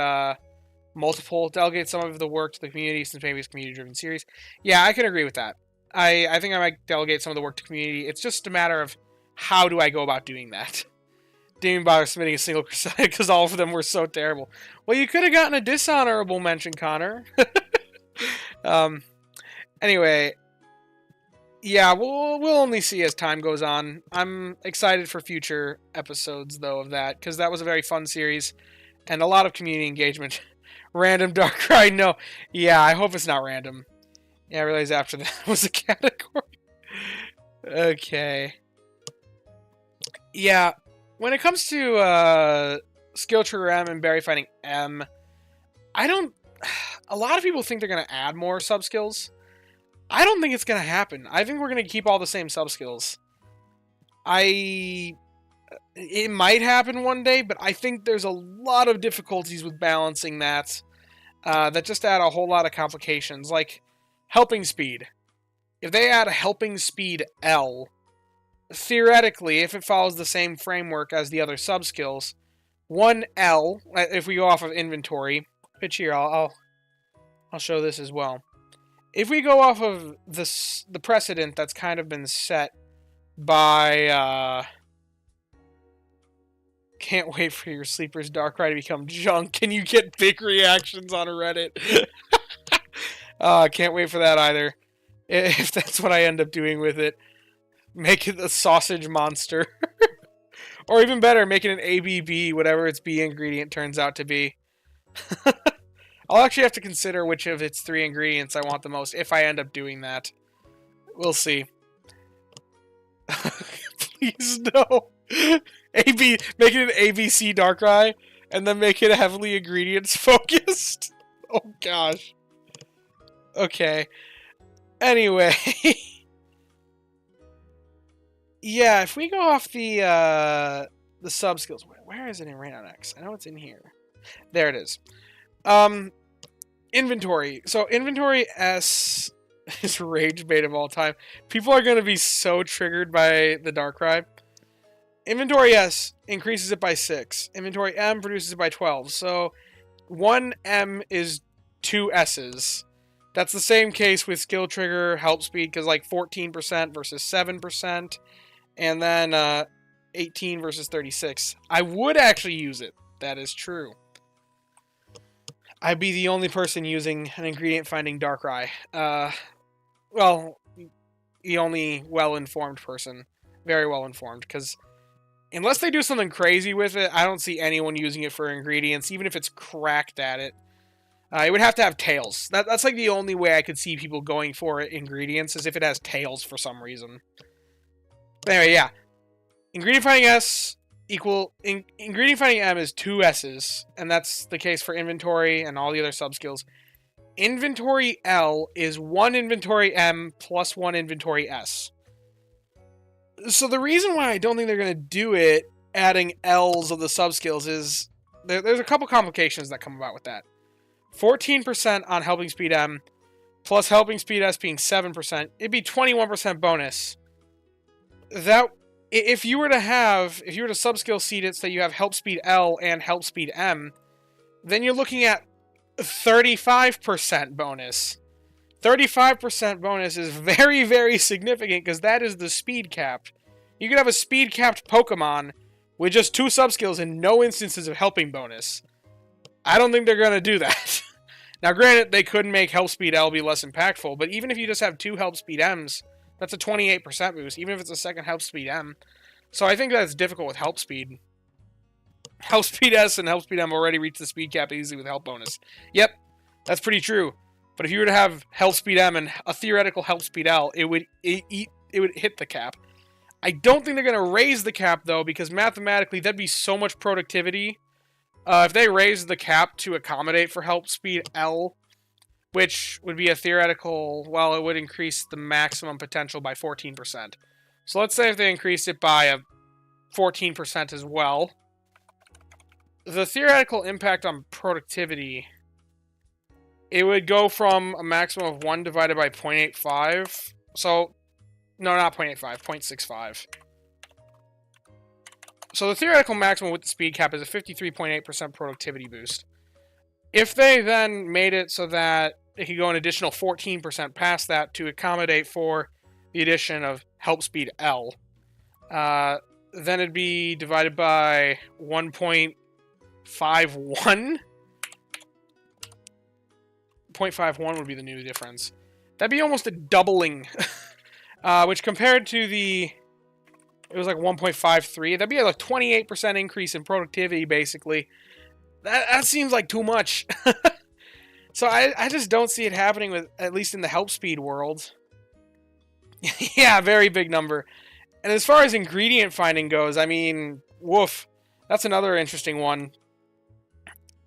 multiple. Delegate some of the work to the community since maybe it's a community-driven series. Yeah, I can agree with that. I think I might delegate some of the work to community. It's just a matter of how do I go about doing that. Didn't even bother submitting a single Cresselia because all of them were so terrible. Well, you could have gotten a dishonorable mention, Connor. Anyway, yeah, we'll only see as time goes on. I'm excited for future episodes, though, of that, because that was a very fun series, and a lot of community engagement. Random Darkrai, no. Yeah, I hope it's not random. Yeah, I realized after that was a category. Okay. Yeah, when it comes to Skill Trigger M and Berry Fighting M, a lot of people think they're going to add more sub-skills. I don't think it's going to happen. I think we're going to keep all the same sub-skills. It might happen one day, but I think there's a lot of difficulties with balancing that. That just add a whole lot of complications. Like, helping speed. If they add a helping speed L, theoretically, if it follows the same framework as the other sub-skills, one L, if we go off of inventory, which here, I'll show this as well. If we go off of the precedent that's kind of been set by, can't wait for your Sleeper's Darkrai to become junk. Can you get big reactions on Reddit? Can't wait for that either. If that's what I end up doing with it. Make it a sausage monster. Or even better, make it an ABB, whatever its B ingredient turns out to be. I'll actually have to consider which of its 3 ingredients I want the most if I end up doing that. We'll see. Please no. AB, make it an ABC Darkrai, and then make it heavily ingredients focused. Oh gosh. Okay. Anyway. Yeah, if we go off the sub skills, where is it in Raenon X? I know it's in here. There it is. Inventory. So inventory S is rage bait of all time. People are going to be so triggered by the Darkrai. Inventory S increases it by 6. Inventory M reduces it by 12. So 1 M is 2 S's. That's the same case with skill trigger, help speed, because like 14% versus 7. And then 18 versus 36. I would actually use it. That is true. I'd be the only person using an ingredient finding Darkrai. Well, the only well-informed person. Very well-informed, because unless they do something crazy with it, I don't see anyone using it for ingredients, even if it's cracked at it. It would have to have tails. That's like the only way I could see people going for it ingredients, is if it has tails for some reason. But anyway, yeah. Ingredient finding S ingredient finding M is 2 S's, and that's the case for inventory and all the other sub-skills. Inventory L is 1 inventory M plus 1 inventory S. So the reason why I don't think they're going to do it, adding L's of the sub-skills, is there's a couple complications that come about with that. 14% on helping speed M, plus helping speed S being 7%, it'd be 21% bonus. That, if you were to sub-skill seed it so you have help speed L and help speed M, then you're looking at 35% bonus. 35% bonus is very, very significant, because that is the speed cap. You could have a speed capped Pokemon with just 2 sub-skills and no instances of helping bonus. I don't think they're going to do that. Now, granted, they could make help speed L be less impactful, but even if you just have 2 help speed Ms, that's a 28% boost, even if it's a second help speed M. So I think that's difficult with help speed. Help speed S and help speed M already reach the speed cap easily with help bonus. Yep, that's pretty true. But if you were to have help speed M and a theoretical help speed L, it would hit the cap. I don't think they're going to raise the cap, though, because mathematically that'd be so much productivity. If they raise the cap to accommodate for help speed L, which would be a theoretical, well, it would increase the maximum potential by 14%. So let's say if they increased it by a 14% as well, the theoretical impact on productivity, it would go from a maximum of 1 divided by 0.85. So, no, not 0.85, 0.65. So the theoretical maximum with the speed cap is a 53.8% productivity boost. If they then made it so that it could go an additional 14% past that to accommodate for the addition of help speed L, then it'd be divided by 1.51. 0.51 would be the new difference. That'd be almost a doubling, which compared to it was like 1.53. That'd be like a 28% increase in productivity, basically. That seems like too much. So I just don't see it happening, with at least in the help speed world. Yeah, very big number. And as far as ingredient finding goes, I mean, woof. That's another interesting one.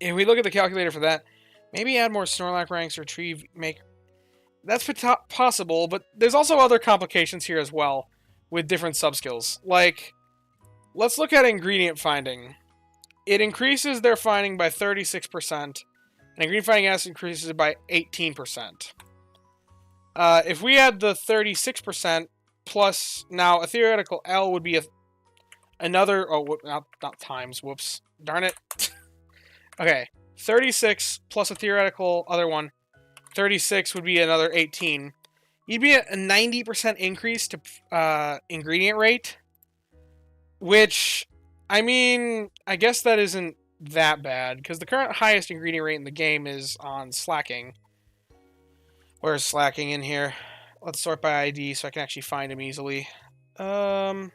If we look at the calculator for that, maybe add more Snorlax ranks or retrieve make. That's possible, but there's also other complications here as well with different subskills. Like, let's look at ingredient finding. It increases their finding by 36%, and ingredient finding S increases it by 18%. If we add the 36% plus, now a theoretical L would be another, oh, not times, whoops, darn it. Okay, 36 plus a theoretical other one, 36 would be another 18. You'd be at a 90% increase to ingredient rate, which, I mean, I guess that isn't that bad, because the current highest ingredient rate in the game is on Slacking. Where's Slacking in here? Let's sort by ID so I can actually find him easily. Forgot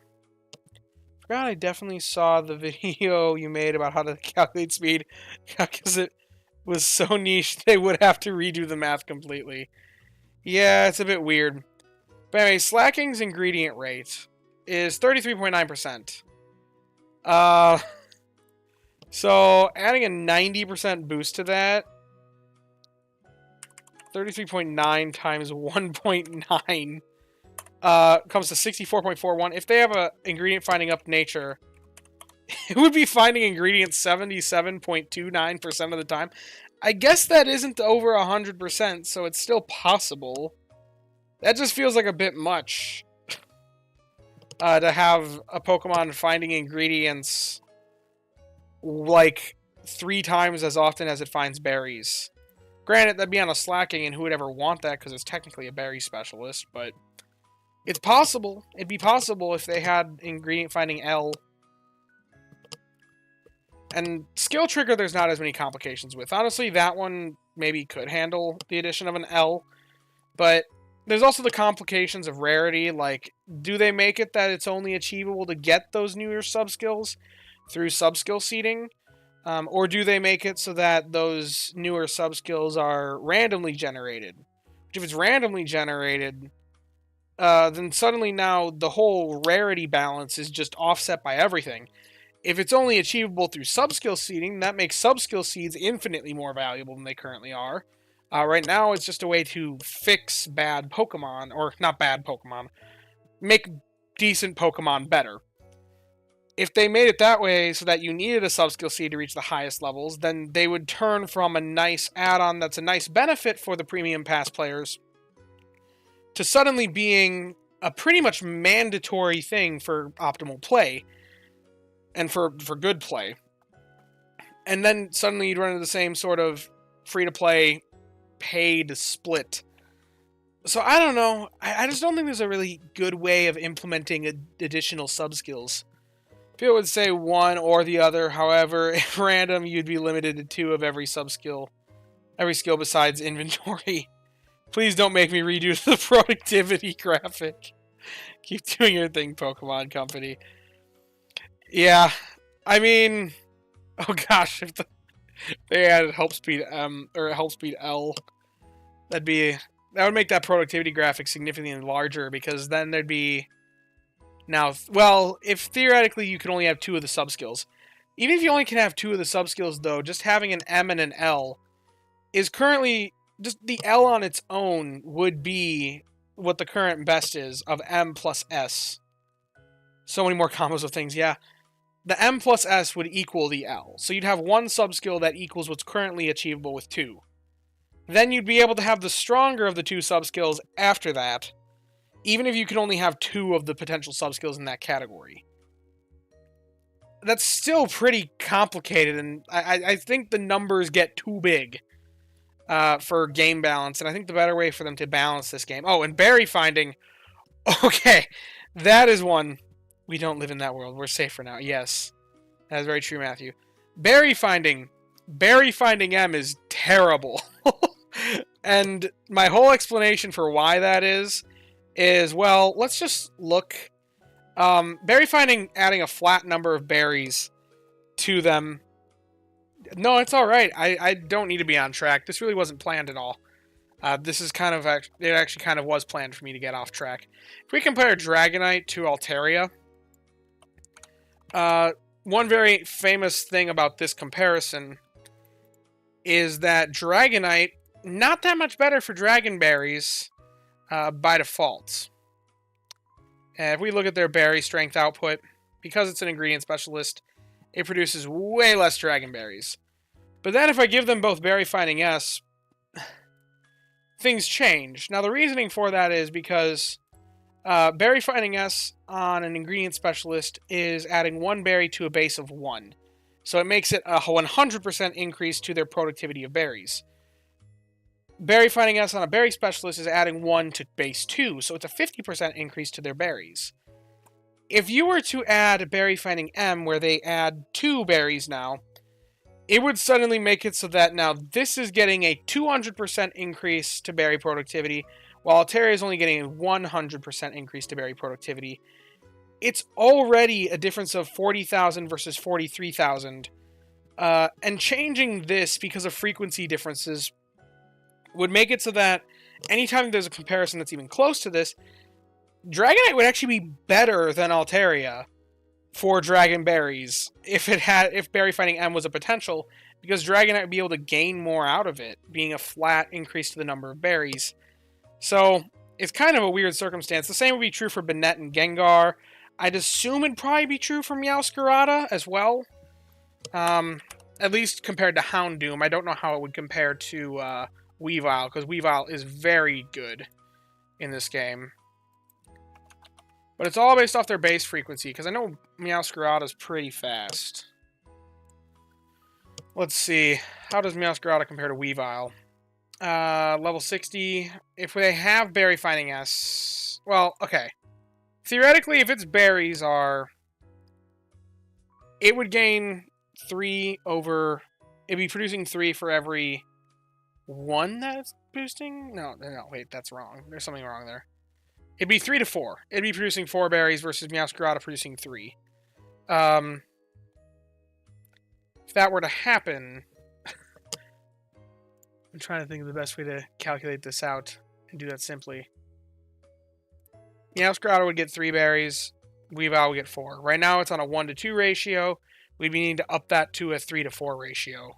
I definitely saw the video you made about how to calculate speed, because it was so niche they would have to redo the math completely. Yeah, it's a bit weird. But anyway, Slacking's ingredient rate is 33.9%. So adding a 90% boost to that, 33.9 times 1.9 comes to 64.41. If they have a ingredient finding up nature, it would be finding ingredients 77.29% of the time. I guess that isn't over 100%, so it's still possible. That just feels like a bit much to have a Pokemon finding ingredients like 3 times as often as it finds berries. Granted, that'd be on a Slacking, and who would ever want that because it's technically a berry specialist, but it's possible. It'd be possible if they had ingredient finding L. And Skill Trigger, there's not as many complications with. Honestly, that one maybe could handle the addition of an L, but there's also the complications of rarity, like, do they make it that it's only achievable to get those newer sub-skills through sub-skill seeding? Or do they make it so that those newer sub-skills are randomly generated? If it's randomly generated, then suddenly now the whole rarity balance is just offset by everything. If it's only achievable through sub-skill seeding, that makes sub-skill seeds infinitely more valuable than they currently are. Right now, it's just a way to fix bad Pokemon, or not bad Pokemon, make decent Pokemon better. If they made it that way so that you needed a sub-skill seed to reach the highest levels, then they would turn from a nice add-on that's a nice benefit for the Premium Pass players to suddenly being a pretty much mandatory thing for optimal play and for good play. And then suddenly you'd run into the same sort of free-to-play paid split. So I don't know. I just don't think there's a really good way of implementing additional sub-skills. People would say one or the other. However, if random, you'd be limited to 2 of every sub-skill. Every skill besides inventory. Please don't make me redo the productivity graphic. Keep doing your thing, Pokemon Company. Yeah, I mean, oh gosh, if they added help speed M or help speed L, that would make that productivity graphic significantly larger, because then there'd be now, well, if theoretically you could only have 2 of the sub skills, even if you only can have 2 of the sub skills though, just having an M and an L is currently just the L on its own would be what the current best is of M plus S. So many more combos of things, yeah. The M plus S would equal the L. So you'd have 1 sub-skill that equals what's currently achievable with 2. Then you'd be able to have the stronger of the 2 sub-skills after that, even if you could only have 2 of the potential sub-skills in that category. That's still pretty complicated, and I think the numbers get too big for game balance, and I think the better way for them to balance this game... Oh, and berry finding... Okay, that is one... We don't live in that world. We're safe for now. Yes. That is very true, Matthew. Berry finding M is terrible. And my whole explanation for why that is, well, let's just look. Berry finding, adding a flat number of berries to them. No, it's alright. I don't need to be on track. This really wasn't planned at all. This is kind of... It actually kind of was planned for me to get off track. If we compare Dragonite to Altaria... one very famous thing about this comparison is that Dragonite, not that much better for Dragon Berries by default. If we look at their berry strength output, because it's an ingredient specialist, it produces way less Dragon Berries. But then if I give them both Berry Finding S, things change. Now the reasoning for that is because Berry Finding S on an ingredient specialist is adding 1 berry to a base of 1. So it makes it a 100% increase to their productivity of berries. Berry Finding S on a berry specialist is adding 1 to base 2, so it's a 50% increase to their berries. If you were to add Berry Finding M, where they add 2 berries now, it would suddenly make it so that now this is getting a 200% increase to berry productivity, while Altaria is only getting a 100% increase to berry productivity. It's already a difference of 40,000 versus 43,000. And changing this because of frequency differences would make it so that anytime there's a comparison that's even close to this, Dragonite would actually be better than Altaria for Dragon Berries if Berry Fighting M was a potential, because Dragonite would be able to gain more out of it, being a flat increase to the number of berries. So it's kind of a weird circumstance. The same would be true for Banette and Gengar. I'd assume it'd probably be true for Meowscarada as well. At least compared to Houndoom. I don't know how it would compare to Weavile, because Weavile is very good in this game. But it's all based off their base frequency, because I know Meowscarada is pretty fast. Let's see. How does Meowscarada compare to Weavile? Level 60. If they have Berry Finding S... Well, okay. Theoretically, if its berries are... It would gain 3 over... It'd be producing 3 for every 1 that it's boosting? No, wait, that's wrong. There's something wrong there. It'd be 3 to 4. It'd be producing 4 berries versus Meowscarada producing 3. If that were to happen... I'm trying to think of the best way to calculate this out and do that simply. Meowscarada would get 3 berries. Weavile would get 4. Right now it's on a 1 to 2 ratio. We'd be needing to up that to a 3 to 4 ratio.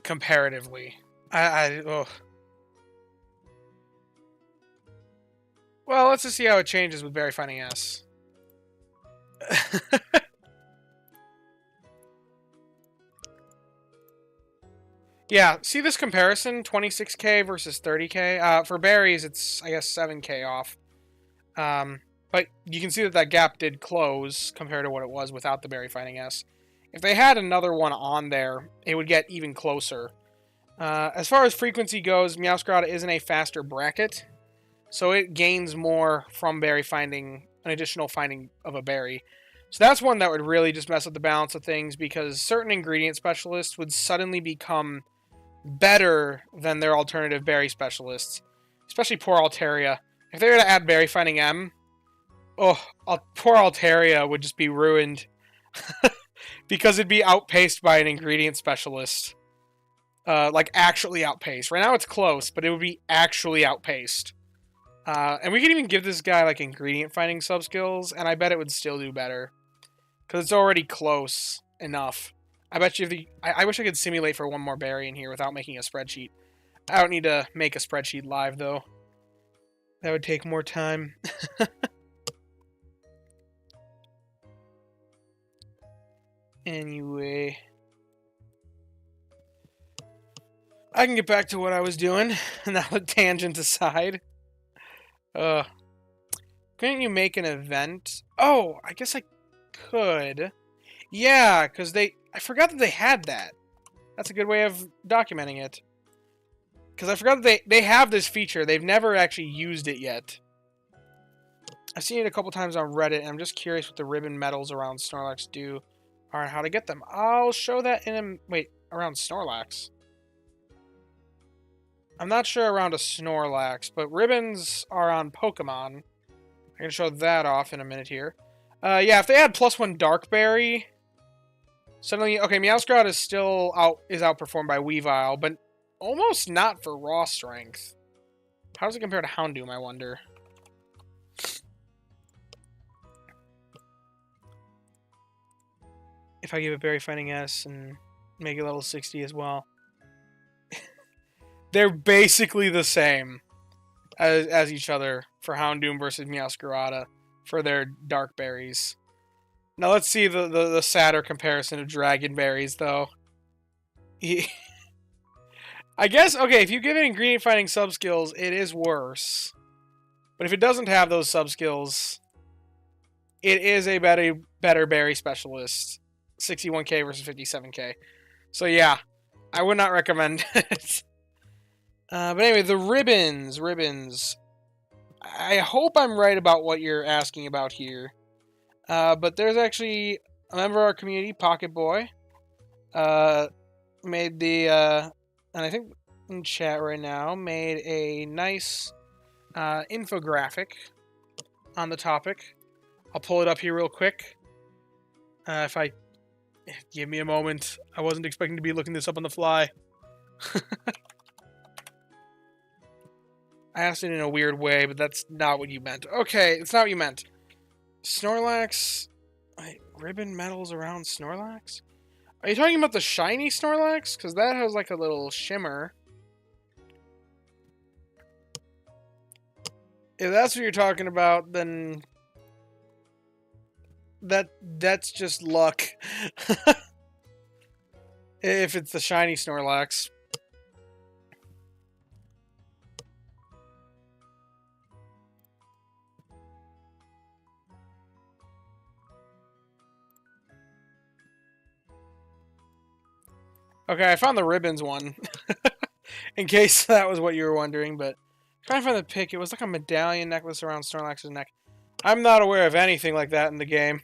Comparatively. Ugh. Well, let's just see how it changes with Berry Finding S. Yeah, see this comparison? 26k versus 30k? For berries, it's, I guess, 7k off. But you can see that that gap did close compared to what it was without the Berry Finding S. If they had another one on there, it would get even closer. As far as frequency goes, Meowscarada is in a faster bracket, so it gains more from berry finding, an additional finding of a berry. So that's one that would really just mess up the balance of things, because certain ingredient specialists would suddenly become better than their alternative berry specialists. Especially poor Altaria. If they were to add Berry Finding M, poor Altaria would just be ruined. Because it'd be outpaced by an ingredient specialist. Like, actually outpaced. Right now it's close, but it would be actually outpaced. And we could even give this guy, like, ingredient finding sub-skills, and I bet it would still do better. Because it's already close enough. I bet you I wish I could simulate for one more berry in here without making a spreadsheet. I don't need to make a spreadsheet live, though. That would take more time. Anyway. I can get back to what I was doing. Now the tangent aside. Couldn't you make an event? Oh, I guess I could. Yeah, because I forgot that they had that. That's a good way of documenting it. Because I forgot that they have this feature. They've never actually used it yet. I've seen it a couple times on Reddit, and I'm just curious what the ribbon medals around Snorlax do, or how to get them. I'll show that in a... Wait, around Snorlax? I'm not sure around a Snorlax, but ribbons are on Pokemon. I can show that off in a minute here. Yeah, if they add +1 Darkberry... Suddenly, okay, Meowscarada is still outperformed by Weavile, but almost not for raw strength. How does it compare to Houndoom, I wonder? If I give it Berry Finding S and make it level 60 as well. They're basically the same as each other for Houndoom versus Meowscarada for their dark berries. Now let's see the sadder comparison of Dragon Berries, though. I guess, okay, if you give it ingredient finding sub-skills, it is worse. But if it doesn't have those sub-skills, it is a better berry specialist. 61k versus 57k. So yeah, I would not recommend it. But anyway, the ribbons. I hope I'm right about what you're asking about here. But there's actually a member of our community, Pocket Boy, made the, and I think in chat right now, made a nice infographic on the topic. I'll pull it up here real quick. If I give me a moment, I wasn't expecting to be looking this up on the fly. I asked it in a weird way, but that's not what you meant. Okay, it's not what you meant. Snorlax... Wait, ribbon metals around Snorlax? Are you talking about the shiny Snorlax? Because that has like a little shimmer. If that's what you're talking about, then... That's just luck. If it's the shiny Snorlax. Okay, I found the ribbons one. In case that was what you were wondering, but... Trying to find the pic, it was like a medallion necklace around Snorlax's neck. I'm not aware of anything like that in the game.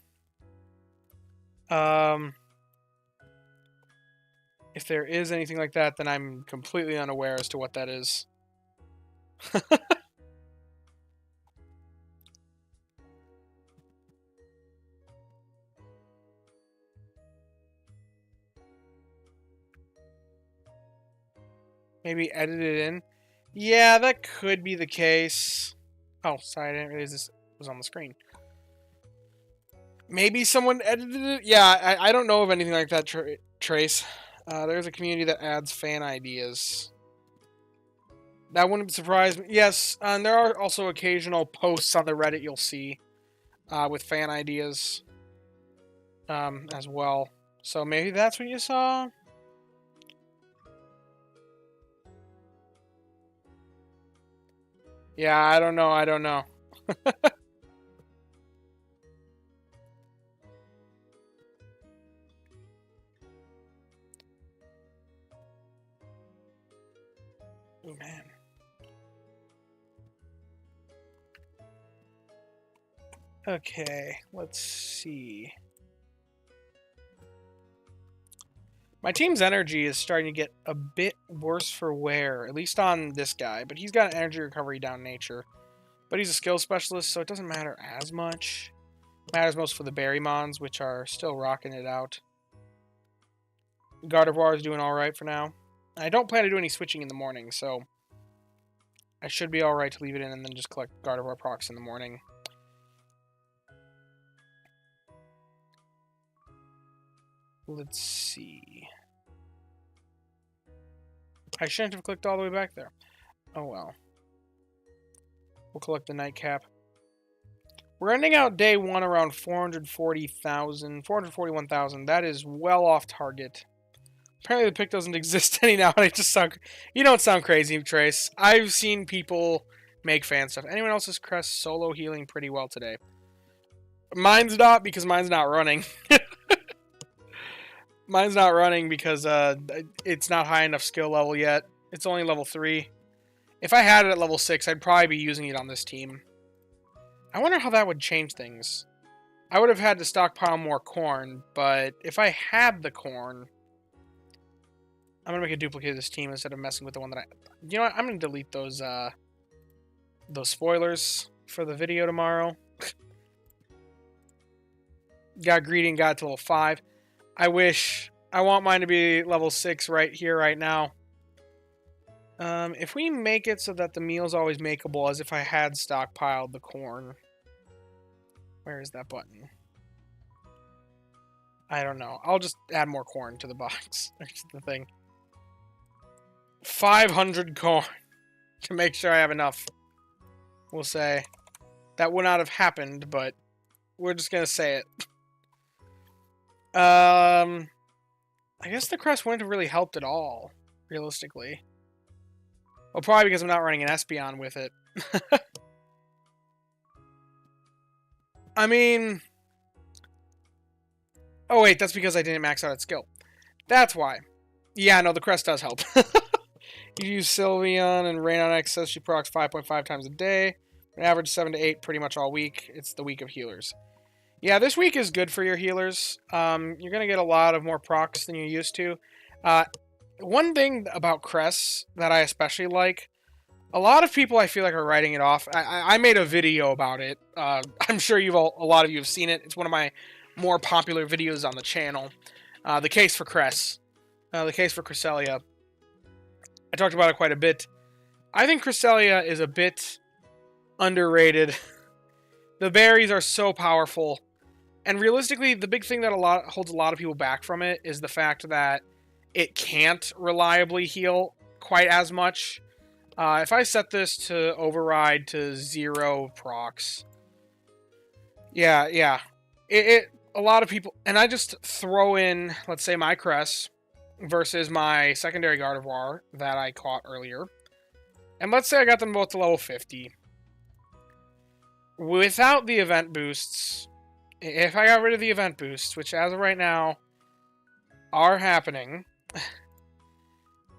If there is anything like that, then I'm completely unaware as to what that is. Maybe edit it in. Yeah, that could be the case. Oh, sorry, I didn't realize this was on the screen. Maybe someone edited it? Yeah, I don't know of anything like that, Trace. There's a community that adds fan ideas. That wouldn't surprise me. Yes, and there are also occasional posts on the Reddit you'll see with fan ideas as well. So maybe that's what you saw? Yeah, I don't know. Oh, man. Okay, let's see. My team's energy is starting to get a bit worse for wear, at least on this guy. But he's got an energy recovery down nature. But he's a skill specialist, so it doesn't matter as much. It matters most for the Berrymons, which are still rocking it out. Gardevoir is doing alright for now. I don't plan to do any switching in the morning, so... I should be alright to leave it in and then just collect Gardevoir procs in the morning. Let's see. I shouldn't have clicked all the way back there. Oh well. We'll collect the nightcap. We're ending out day one around 440,000, 441,000. That is well off target. Apparently the pick doesn't exist any now. I just sound... You don't sound crazy, Trace. I've seen people make fan stuff. Anyone else's crest solo healing pretty well today? Mine's not, because mine's not running. Mine's not running because it's not high enough skill level yet. It's only level 3. If I had it at level 6, I'd probably be using it on this team. I wonder how that would change things. I would have had to stockpile more corn, but if I had the corn... I'm going to make a duplicate of this team instead of messing with the one that I... You know what? I'm going to delete those spoilers for the video tomorrow. Got greedy and got to level 5. I want mine to be level 6 right here, right now. If we make it so that the meal's always makeable, as if I had stockpiled the corn. Where is that button? I don't know. I'll just add more corn to the box. That's the thing. 500 corn to make sure I have enough. We'll say. That would not have happened, but we're just going to say it. I guess the crest wouldn't have really helped at all, realistically. Well, probably because I'm not running an Espeon with it. I mean... Oh, wait, that's because I didn't max out its skill. That's why. Yeah, no, the crest does help. You use Sylveon and Raenon X says she procs 5.5 times a day. An average 7 to 8 pretty much all week. It's the week of healers. Yeah, this week is good for your healers. You're going to get a lot of more procs than you're used to. One thing about crests that I especially like, a lot of people I feel like are writing it off. I made a video about it. I'm sure a lot of you have seen it. It's one of my more popular videos on the channel. The case for crests. The case for Cresselia. I talked about it quite a bit. I think Cresselia is a bit underrated. The berries are so powerful. And realistically, the big thing that holds a lot of people back from it is the fact that it can't reliably heal quite as much. If I set this to override to 0 procs, yeah, a lot of people, and I just throw in, let's say, my Cress versus my secondary Gardevoir that I caught earlier, and let's say I got them both to level 50. Without the event boosts, if I got rid of the event boosts, which as of right now are happening,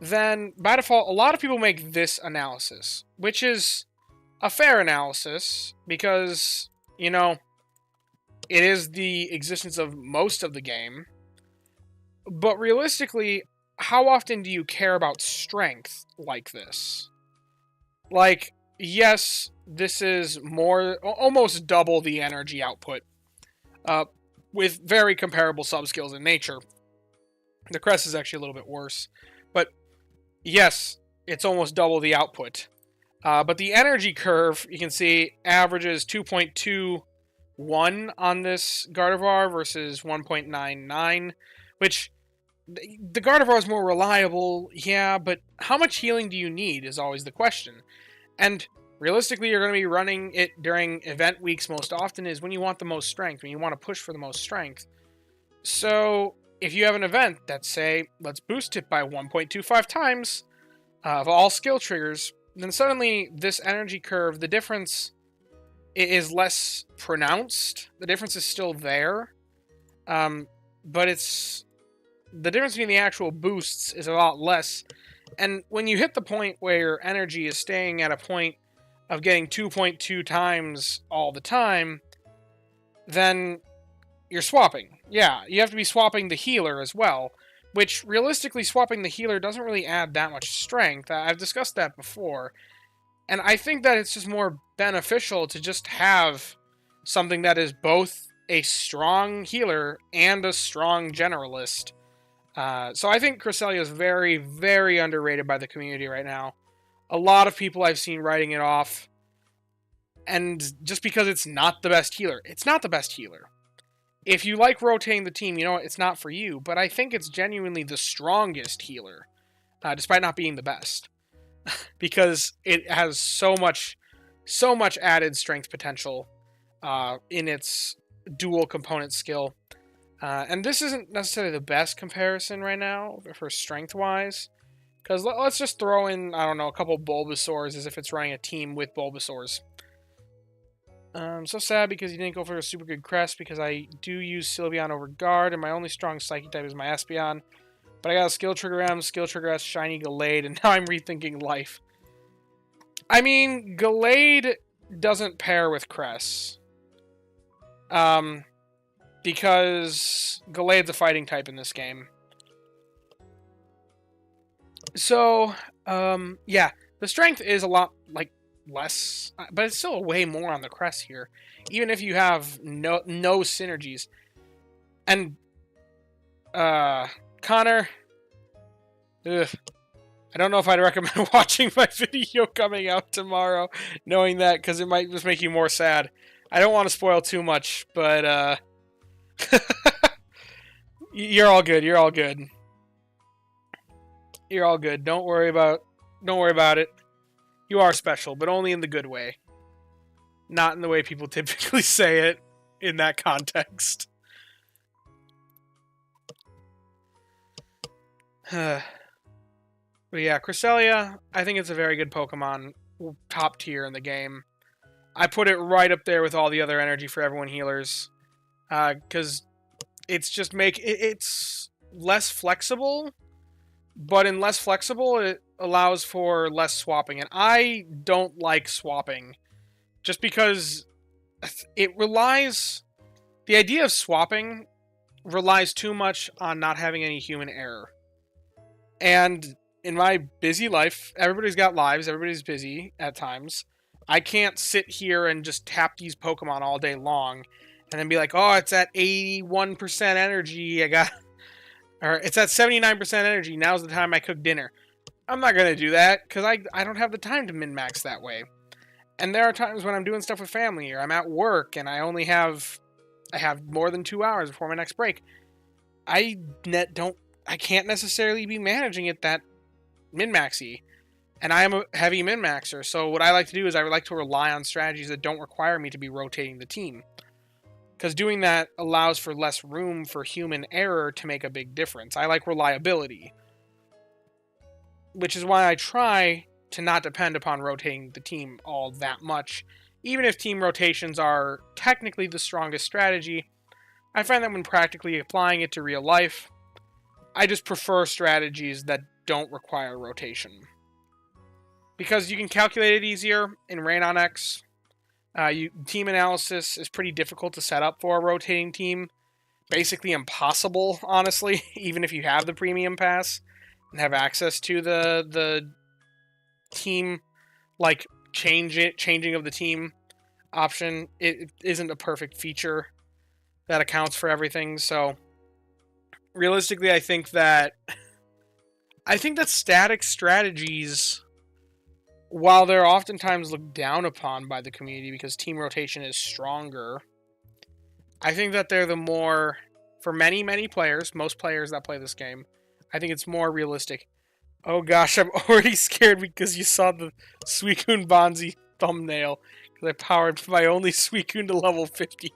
then by default, a lot of people make this analysis, which is a fair analysis because, you know, it is the existence of most of the game. But realistically, how often do you care about strength like this? Like, yes, this is almost double the energy output, with very comparable sub-skills in nature. The Crest is actually a little bit worse. But, yes, it's almost double the output. But the energy curve, you can see, averages 2.21 on this Gardevoir versus 1.99, which the Gardevoir is more reliable, yeah, but how much healing do you need is always the question. And realistically, you're going to be running it during event weeks most often is when you want the most strength, when you want to push for the most strength. So if you have an event that, say, let's boost it by 1.25 times of all skill triggers, then suddenly this energy curve, the difference is less pronounced. The difference is still there, but it's the difference between the actual boosts is a lot less. And when you hit the point where your energy is staying at a point of getting 2.2 times all the time, then you're swapping. Yeah, you have to be swapping the healer as well, which realistically swapping the healer doesn't really add that much strength. I've discussed that before. And I think that it's just more beneficial to just have something that is both a strong healer and a strong generalist. So I think Cresselia is very, very underrated by the community right now. A lot of people I've seen writing it off. And just because it's not the best healer. It's not the best healer. If you like rotating the team, you know what? It's not for you. But I think it's genuinely the strongest healer. Despite not being the best. Because it has so much added strength potential in its dual component skill. And this isn't necessarily the best comparison right now for strength-wise. Because let's just throw in, I don't know, a couple Bulbasaurs as if it's running a team with Bulbasaurs. I'm so sad because you didn't go for a super good Crest because I do use Sylveon over Guard, and my only strong Psychic type is my Espeon. But I got a Skill Trigger M, Skill Trigger S, Shiny Gallade, and now I'm rethinking life. I mean, Gallade doesn't pair with Crest. Because Gallade's a fighting type in this game. So, yeah, the strength is a lot, like, less, but it's still way more on the Crest here, even if you have no synergies. And, Connor, I don't know if I'd recommend watching my video coming out tomorrow, knowing that, because it might just make you more sad. I don't want to spoil too much, but, you're all good. You're all good. You're all good. Don't worry about it. You are special, but only in the good way. Not in the way people typically say it in that context. But yeah, Cresselia, I think it's a very good Pokemon. Top tier in the game. I put it right up there with all the other energy for everyone healers. Because it's just it's less flexible, but in less flexible, it allows for less swapping. And I don't like swapping, just because it relies... The idea of swapping relies too much on not having any human error. And in my busy life, everybody's got lives, everybody's busy at times. I can't sit here and just tap these Pokemon all day long and then be like, oh, it's at 81% energy, or it's at 79% energy, now's the time I cook dinner. I'm not going to do that because I don't have the time to min-max that way. And there are times when I'm doing stuff with family or I'm at work and I have more than 2 hours before my next break. I can't necessarily be managing it that min-maxy. And I am a heavy min-maxer, so what I like to do is I would like to rely on strategies that don't require me to be rotating the team. Because doing that allows for less room for human error to make a big difference. I like reliability. Which is why I try to not depend upon rotating the team all that much. Even if team rotations are technically the strongest strategy, I find that when practically applying it to real life, I just prefer strategies that don't require rotation. Because you can calculate it easier in Raenon X. Team analysis is pretty difficult to set up for a rotating team. Basically impossible, honestly, even if you have the premium pass and have access to the team, like changing of the team option. It isn't a perfect feature that accounts for everything. So realistically, I think that static strategies, while they're oftentimes looked down upon by the community because team rotation is stronger, I think that they're the more, for many, many players, most players that play this game, I think it's more realistic. Oh gosh, I'm already scared because you saw the Suicune Bonzi thumbnail. Because I powered my only Suicune to level 50.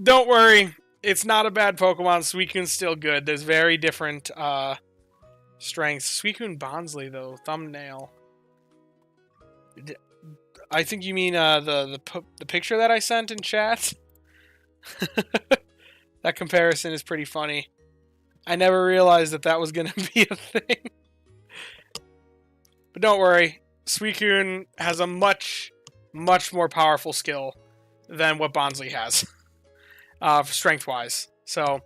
Don't worry, it's not a bad Pokemon. Suicune's still good. There's very different strengths. Suicune Bonsley, though, thumbnail. I think you mean the picture that I sent in chat. That comparison is pretty funny. I never realized that was going to be a thing. But don't worry, Suicune has a much, much more powerful skill than what Bonsley has, strength-wise. So,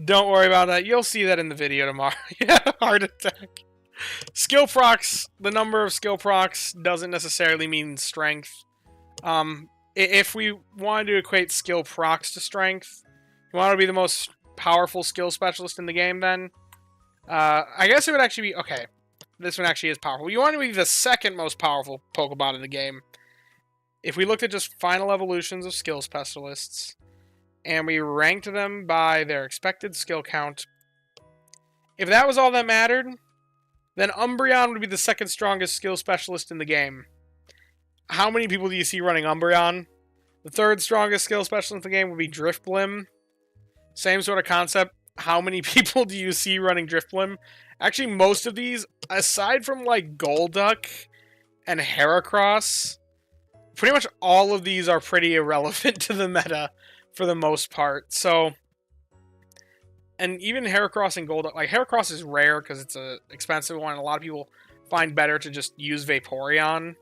don't worry about that. You'll see that in the video tomorrow. Yeah, heart attack. Skill procs, the number of skill procs doesn't necessarily mean strength. If we wanted to equate skill procs to strength, you want to be the most powerful skill specialist in the game, then I guess it would actually be, okay, this one actually is powerful. You want to be the second most powerful Pokemon in the game. If we looked at just final evolutions of skill specialists, and we ranked them by their expected skill count, if that was all that mattered, then Umbreon would be the second strongest skill specialist in the game. How many people do you see running Umbreon? The third strongest skill specialist in the game would be Drifblim. Same sort of concept. How many people do you see running Drifblim? Actually, most of these, aside from like Golduck and Heracross, pretty much all of these are pretty irrelevant to the meta for the most part. So, and even Heracross and Golduck, like Heracross is rare because it's an expensive one. A lot of people find better to just use Vaporeon.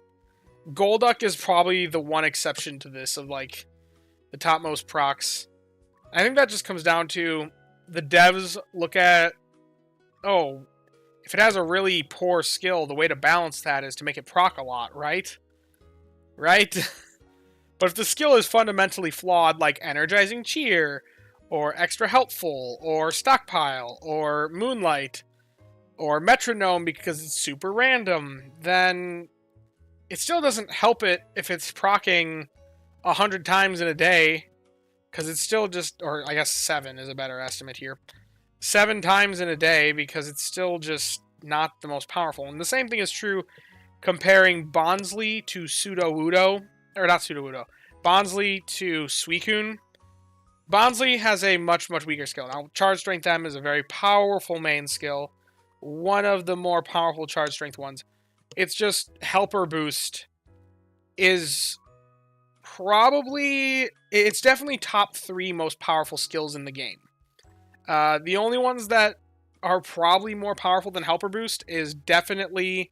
Golduck is probably the one exception to this of like the topmost procs. I think that just comes down to the devs look at, oh, if it has a really poor skill, the way to balance that is to make it proc a lot, right? Right? But if the skill is fundamentally flawed, like Energizing Cheer, or Extra Helpful, or Stockpile, or Moonlight, or Metronome because it's super random, then it still doesn't help it if it's proccing 100 times in a day, because it's still just, or I guess 7 is a better estimate here, 7 times in a day, because it's still just not the most powerful. And the same thing is true comparing Bonsley to Sudowoodo, or not Sudowoodo, Bonsley to Suicune. Bonsley has a much, much weaker skill. Now, Charge Strength M is a very powerful main skill, one of the more powerful Charge Strength ones. It's just Helper Boost is probably, it's definitely top 3 most powerful skills in the game. The only ones that are probably more powerful than Helper Boost is definitely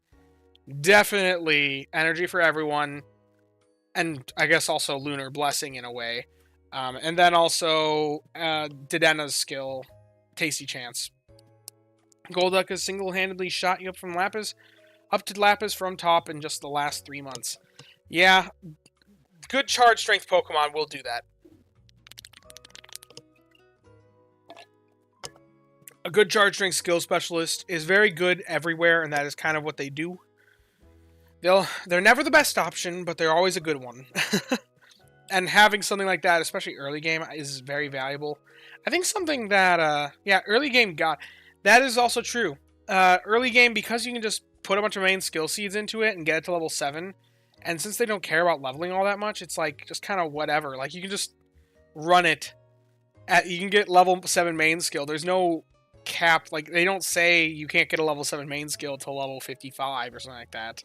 Energy for Everyone, and I guess also Lunar Blessing in a way. And then also Dedena's skill, Tasty Chance. Golduck has single-handedly shot you up to Lapis from top in just the last 3 months. Yeah, good charge strength Pokemon will do that. A good charge strength skill specialist is very good everywhere, and that is kind of what they do. They're never the best option, but they're always a good one. And having something like that, especially early game, is very valuable. I think something that, early game that is also true. Early game, because you can just put a bunch of main skill seeds into it and get it to level 7, and since they don't care about leveling all that much, it's like just kind of whatever. Like, you can just run it. You can get level 7 main skill. There's no cap. Like, they don't say you can't get a level 7 main skill till level 55 or something like that.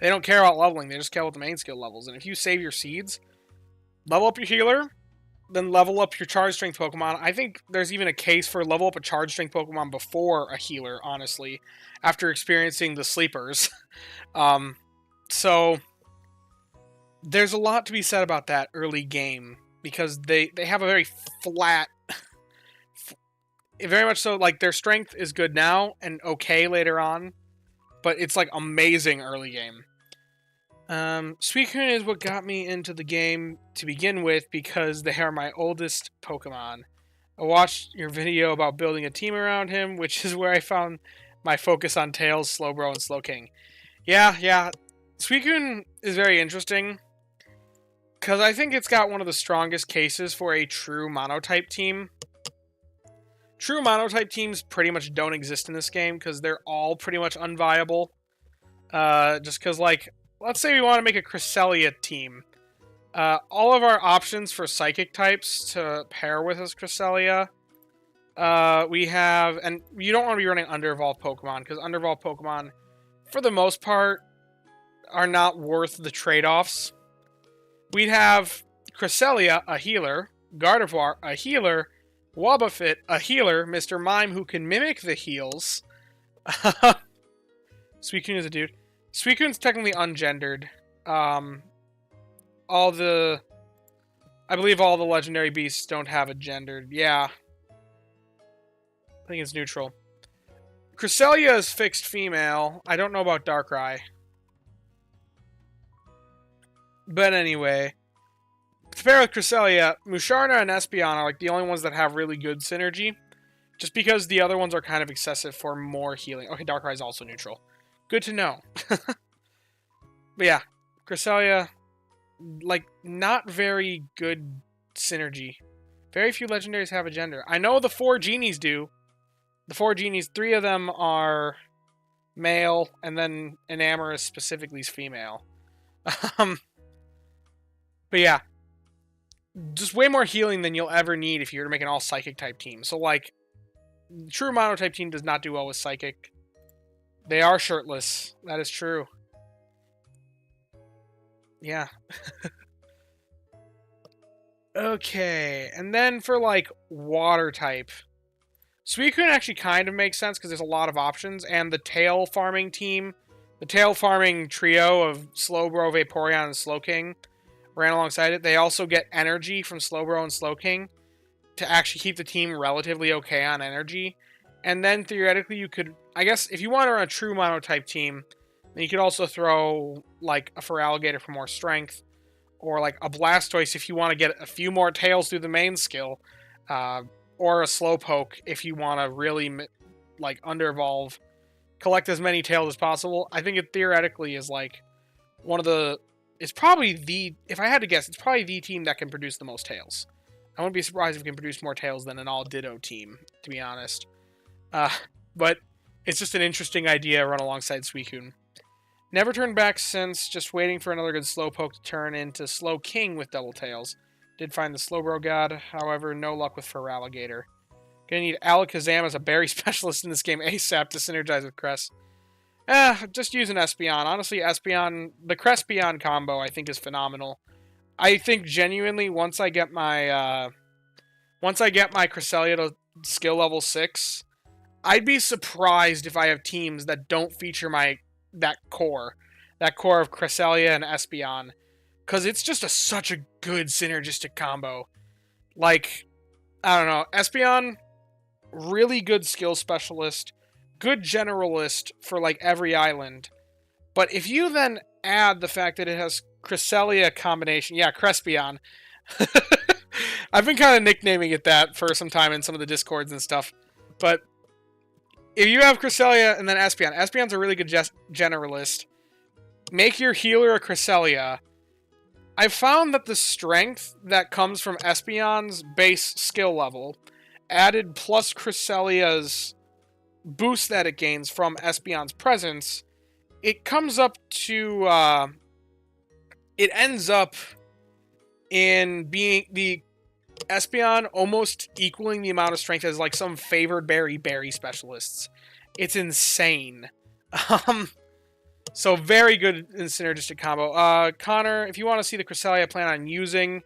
They don't care about leveling. They just care about the main skill levels. And if you save your seeds, level up your healer, then level up your charge strength Pokemon. I think there's even a case for level up a charge strength Pokemon before a healer, honestly, after experiencing the sleepers. So there's a lot to be said about that early game, because they have a very flat, very much so, like, their strength is good now and okay later on, but it's like amazing early game. Suicune is what got me into the game to begin with, because they are my oldest Pokemon. I watched your video about building a team around him, which is where I found my focus on Tails, Slowbro, and Slowking. Yeah. Suicune is very interesting, because I think it's got one of the strongest cases for a true monotype team. True monotype teams pretty much don't exist in this game, because they're all pretty much unviable. Just because, like, let's say we want to make a Cresselia team. All of our options for Psychic types to pair with this Cresselia, we have... And you don't want to be running Under-Evolved Pokemon, because Under-Evolved Pokemon, for the most part, are not worth the trade-offs. We'd have Cresselia, a healer, Gardevoir, a healer, Wobbuffet, a healer, Mr. Mime, who can mimic the heals. Suicune is a dude. Suicune's technically ungendered. I believe all the legendary beasts don't have a gendered. Yeah. I think it's neutral. Cresselia is fixed female. I don't know about Darkrai. But anyway, to pair with Cresselia, Musharna and Espeon are like the only ones that have really good synergy. Just because the other ones are kind of excessive for more healing. Okay, Darkrai is also neutral. Good to know. But yeah, Cresselia, like, not very good synergy. Very few legendaries have a gender. I know the 4 genies do. The 4 genies, 3 of them are male, and then Enamorous specifically is female. But yeah, just way more healing than you'll ever need if you were to make an all-psychic type team. So, like, true monotype team does not do well with psychic. They are shirtless. That is true. Yeah. Okay, and then for, like, water type, Suicune actually kind of makes sense because there's a lot of options, and the tail farming team, the tail farming trio of Slowbro, Vaporeon, and Slowking ran alongside it. They also get energy from Slowbro and Slowking to actually keep the team relatively okay on energy. And then theoretically you could, I guess, if you want to run a true monotype team, then you could also throw like a Feraligatr for more strength, or like a Blastoise if you want to get a few more tails through the main skill, or a Slowpoke if you want to really like under-evolve, collect as many tails as possible. I think it theoretically is like one of the, it's probably the, if I had to guess, it's probably the team that can produce the most tails. I wouldn't be surprised if it can produce more tails than an all-Ditto team, to be honest. But it's just an interesting idea run alongside Suicune. Never turned back since, just waiting for another good Slowpoke to turn into Slowking with double tails. Did find the Slowbro God, however, no luck with Feraligatr. Gonna need Alakazam as a berry specialist in this game ASAP to synergize with Cress. Just use an Espeon. Honestly, Espeon, the Crespeon combo, I think is phenomenal. I think genuinely, once I get my Cresselia to skill level 6, I'd be surprised if I have teams that don't feature that core of Cresselia and Espeon, because it's just such a good synergistic combo. Like, I don't know, Espeon, really good skill specialist, good generalist for like every island. But if you then add the fact that it has Cresselia combination, yeah, Crespeon. I've been kind of nicknaming it that for some time in some of the Discords and stuff. But if you have Cresselia and then Espeon, Espeon's a really good generalist. Make your healer a Cresselia. I found that the strength that comes from Espeon's base skill level, added plus Cresselia's boost that it gains from Espeon's presence, it comes up to, it ends up in being the Espeon almost equaling the amount of strength as like some favored berry specialists. It's insane. So very good in synergistic combo. Connor, if you want to see the Cresselia I plan on using,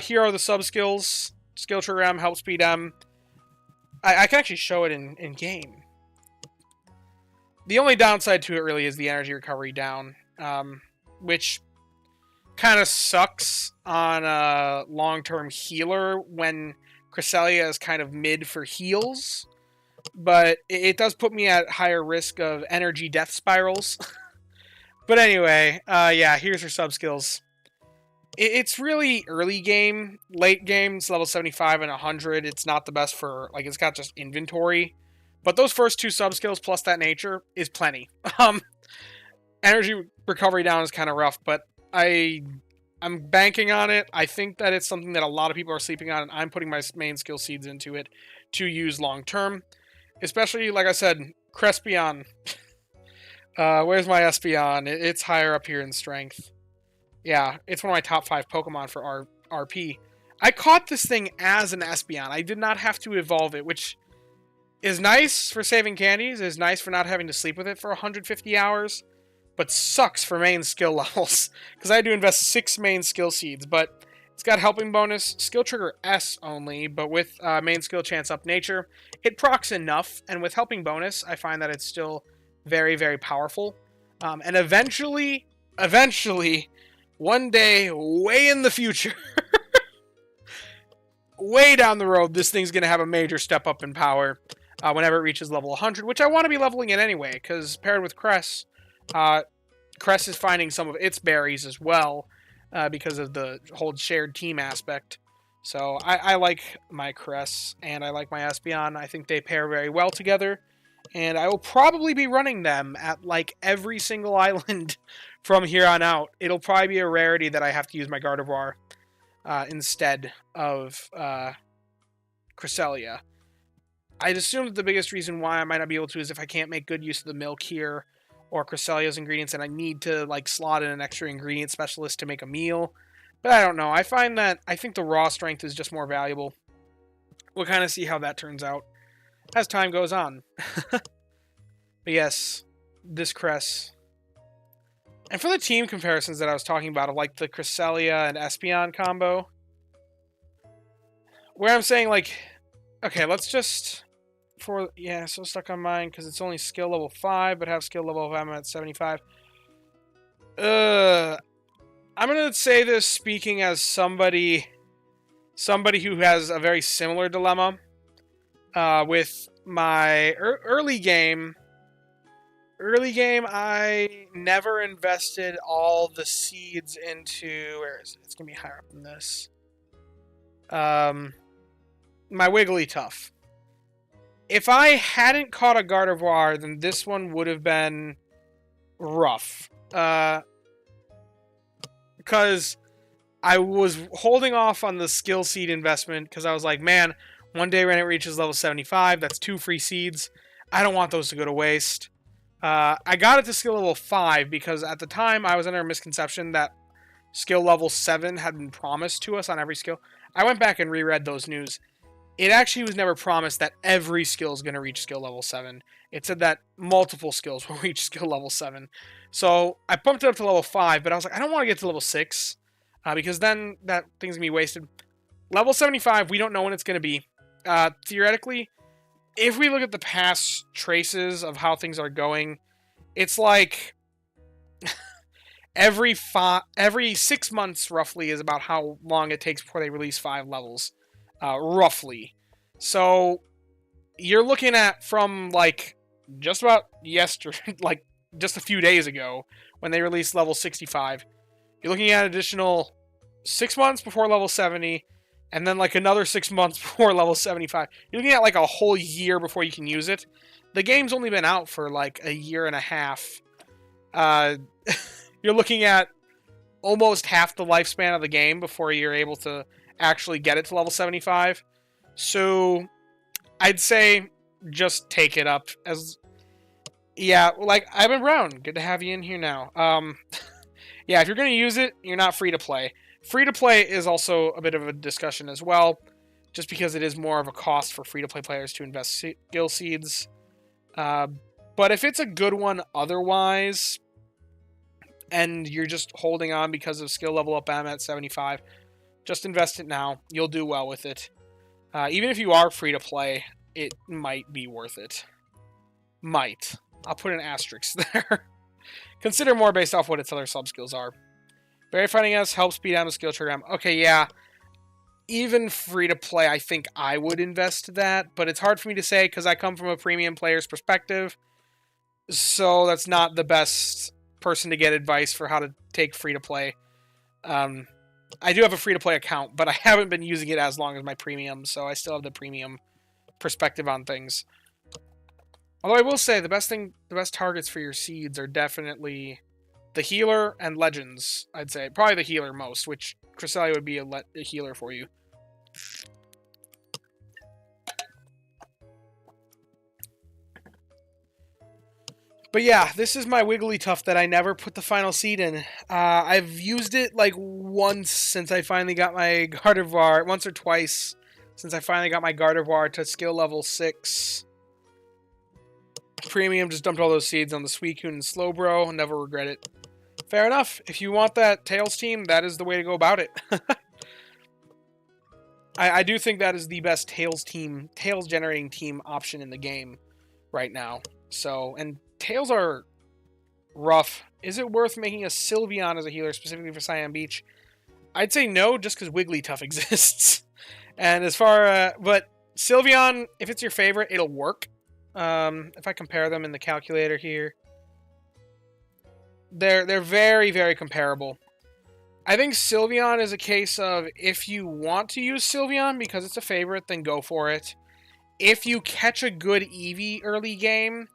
here are the sub skills. Skill trigger M, help speed M. I can actually show it in game. The only downside to it really is the energy recovery down, which kind of sucks on a long-term healer when Cresselia is kind of mid for heals. But it does put me at higher risk of energy death spirals. But anyway, yeah, here's your sub skills. It's really early game. Late games, level 75 and 100, it's not the best for, like, it's got just inventory. But those first two sub skills plus that nature is plenty. Energy recovery down is kind of rough, but I'm banking on it. I think that it's something that a lot of people are sleeping on, and I'm putting my main skill seeds into it to use long term. Especially, like I said, Crespeon. Where's my Espeon? It's higher up here in strength. Yeah, it's one of my top 5 Pokemon for RP. I caught this thing as an Espeon. I did not have to evolve it, which is nice for saving candies. Is nice for not having to sleep with it for 150 hours. But sucks for main skill levels. Because I had to invest 6 main skill seeds. But it's got helping bonus, skill trigger S only, but with main skill chance up nature. It procs enough, and with helping bonus, I find that it's still very, very powerful. And eventually, one day, way in the future, way down the road, this thing's going to have a major step up in power whenever it reaches level 100, which I want to be leveling it anyway, because paired with Cress, Cress is finding some of its berries as well, because of the whole shared team aspect. So I like my Cress, and I like my Espeon. I think they pair very well together. And I will probably be running them at, like, every single island from here on out. It'll probably be a rarity that I have to use my Gardevoir instead of Cresselia. I'd assume that the biggest reason why I might not be able to is if I can't make good use of the milk here or Cresselia's ingredients, and I need to, like, slot in an extra ingredient specialist to make a meal. But I don't know. I think the raw strength is just more valuable. We'll kind of see how that turns out as time goes on. But yes, this Cress. And for the team comparisons that I was talking about, of like the Cresselia and Espeon combo, where I'm saying, like, okay, let's just, so stuck on mine because it's only skill level 5, but have skill level of M at 75. I'm gonna say this speaking as somebody who has a very similar dilemma. With my early game, I never invested all the seeds into, where is it? It's going to be higher up than this. My Wigglytuff. If I hadn't caught a Gardevoir, then this one would have been rough. Because I was holding off on the skill seed investment, because I was like, man, one day when it reaches level 75, that's 2 free seeds. I don't want those to go to waste. I got it to skill level 5 because at the time I was under a misconception that skill level 7 had been promised to us on every skill. I went back and reread those news. It actually was never promised that every skill is going to reach skill level 7. It said that multiple skills will reach skill level 7. So I bumped it up to level 5, but I was like, I don't want to get to level 6 because then that thing's going to be wasted. Level 75, we don't know when it's going to be. Theoretically, if we look at the past traces of how things are going, it's like every 6 months roughly is about how long it takes before they release 5 levels, roughly. So you're looking at from like just about yesterday, like just a few days ago when they released level 65. You're looking at additional 6 months before level 70. and then like another 6 months before level 75. You're looking at like a whole year before you can use it. The game's only been out for like a year and a half. You're looking at almost half the lifespan of the game before you're able to actually get it to level 75. So I'd say just take it up as... Yeah, like, I've been Brown. Good to have you in here now. Yeah, if you're going to use it, you're not free to play. Free to play is also a bit of a discussion as well, just because it is more of a cost for free to play players to invest skill seeds. But if it's a good one otherwise, and you're just holding on because of skill level up M at 75, just invest it now. You'll do well with it. Even if you are free to play, it might be worth it. Might. I'll put an asterisk there. Consider more based off what its other sub-skills are. Berry Finding S helps speed down the skill trigger. Okay, yeah. Even free to play, I think I would invest that, but it's hard for me to say because I come from a premium player's perspective. So that's not the best person to get advice for how to take free to play. I do have a free to play account, but I haven't been using it as long as my premium, so I still have the premium perspective on things. Although I will say the best targets for your seeds are definitely the healer and legends. I'd say probably the healer most, which Cresselia would be a healer for you. But yeah, this is my Wigglytuff that I never put the final seed in. I've used it like once since I finally got my Gardevoir, once or twice since I finally got my Gardevoir to skill level 6. Premium, just dumped all those seeds on the Suicune and Slowbro, never regret it. Fair enough. If you want that Tails team, that is the way to go about it. I do think that is the best Tails generating team option in the game right now. So, and Tails are rough. Is it worth making a Sylveon as a healer specifically for Cyan Beach? I'd say no, just because Wigglytuff exists. And as far, but Sylveon, if it's your favorite, it'll work. If I compare them in the calculator here, they're very, very comparable. I think Sylveon is a case of if you want to use Sylveon because it's a favorite, then go for it. If you catch a good Eevee early game,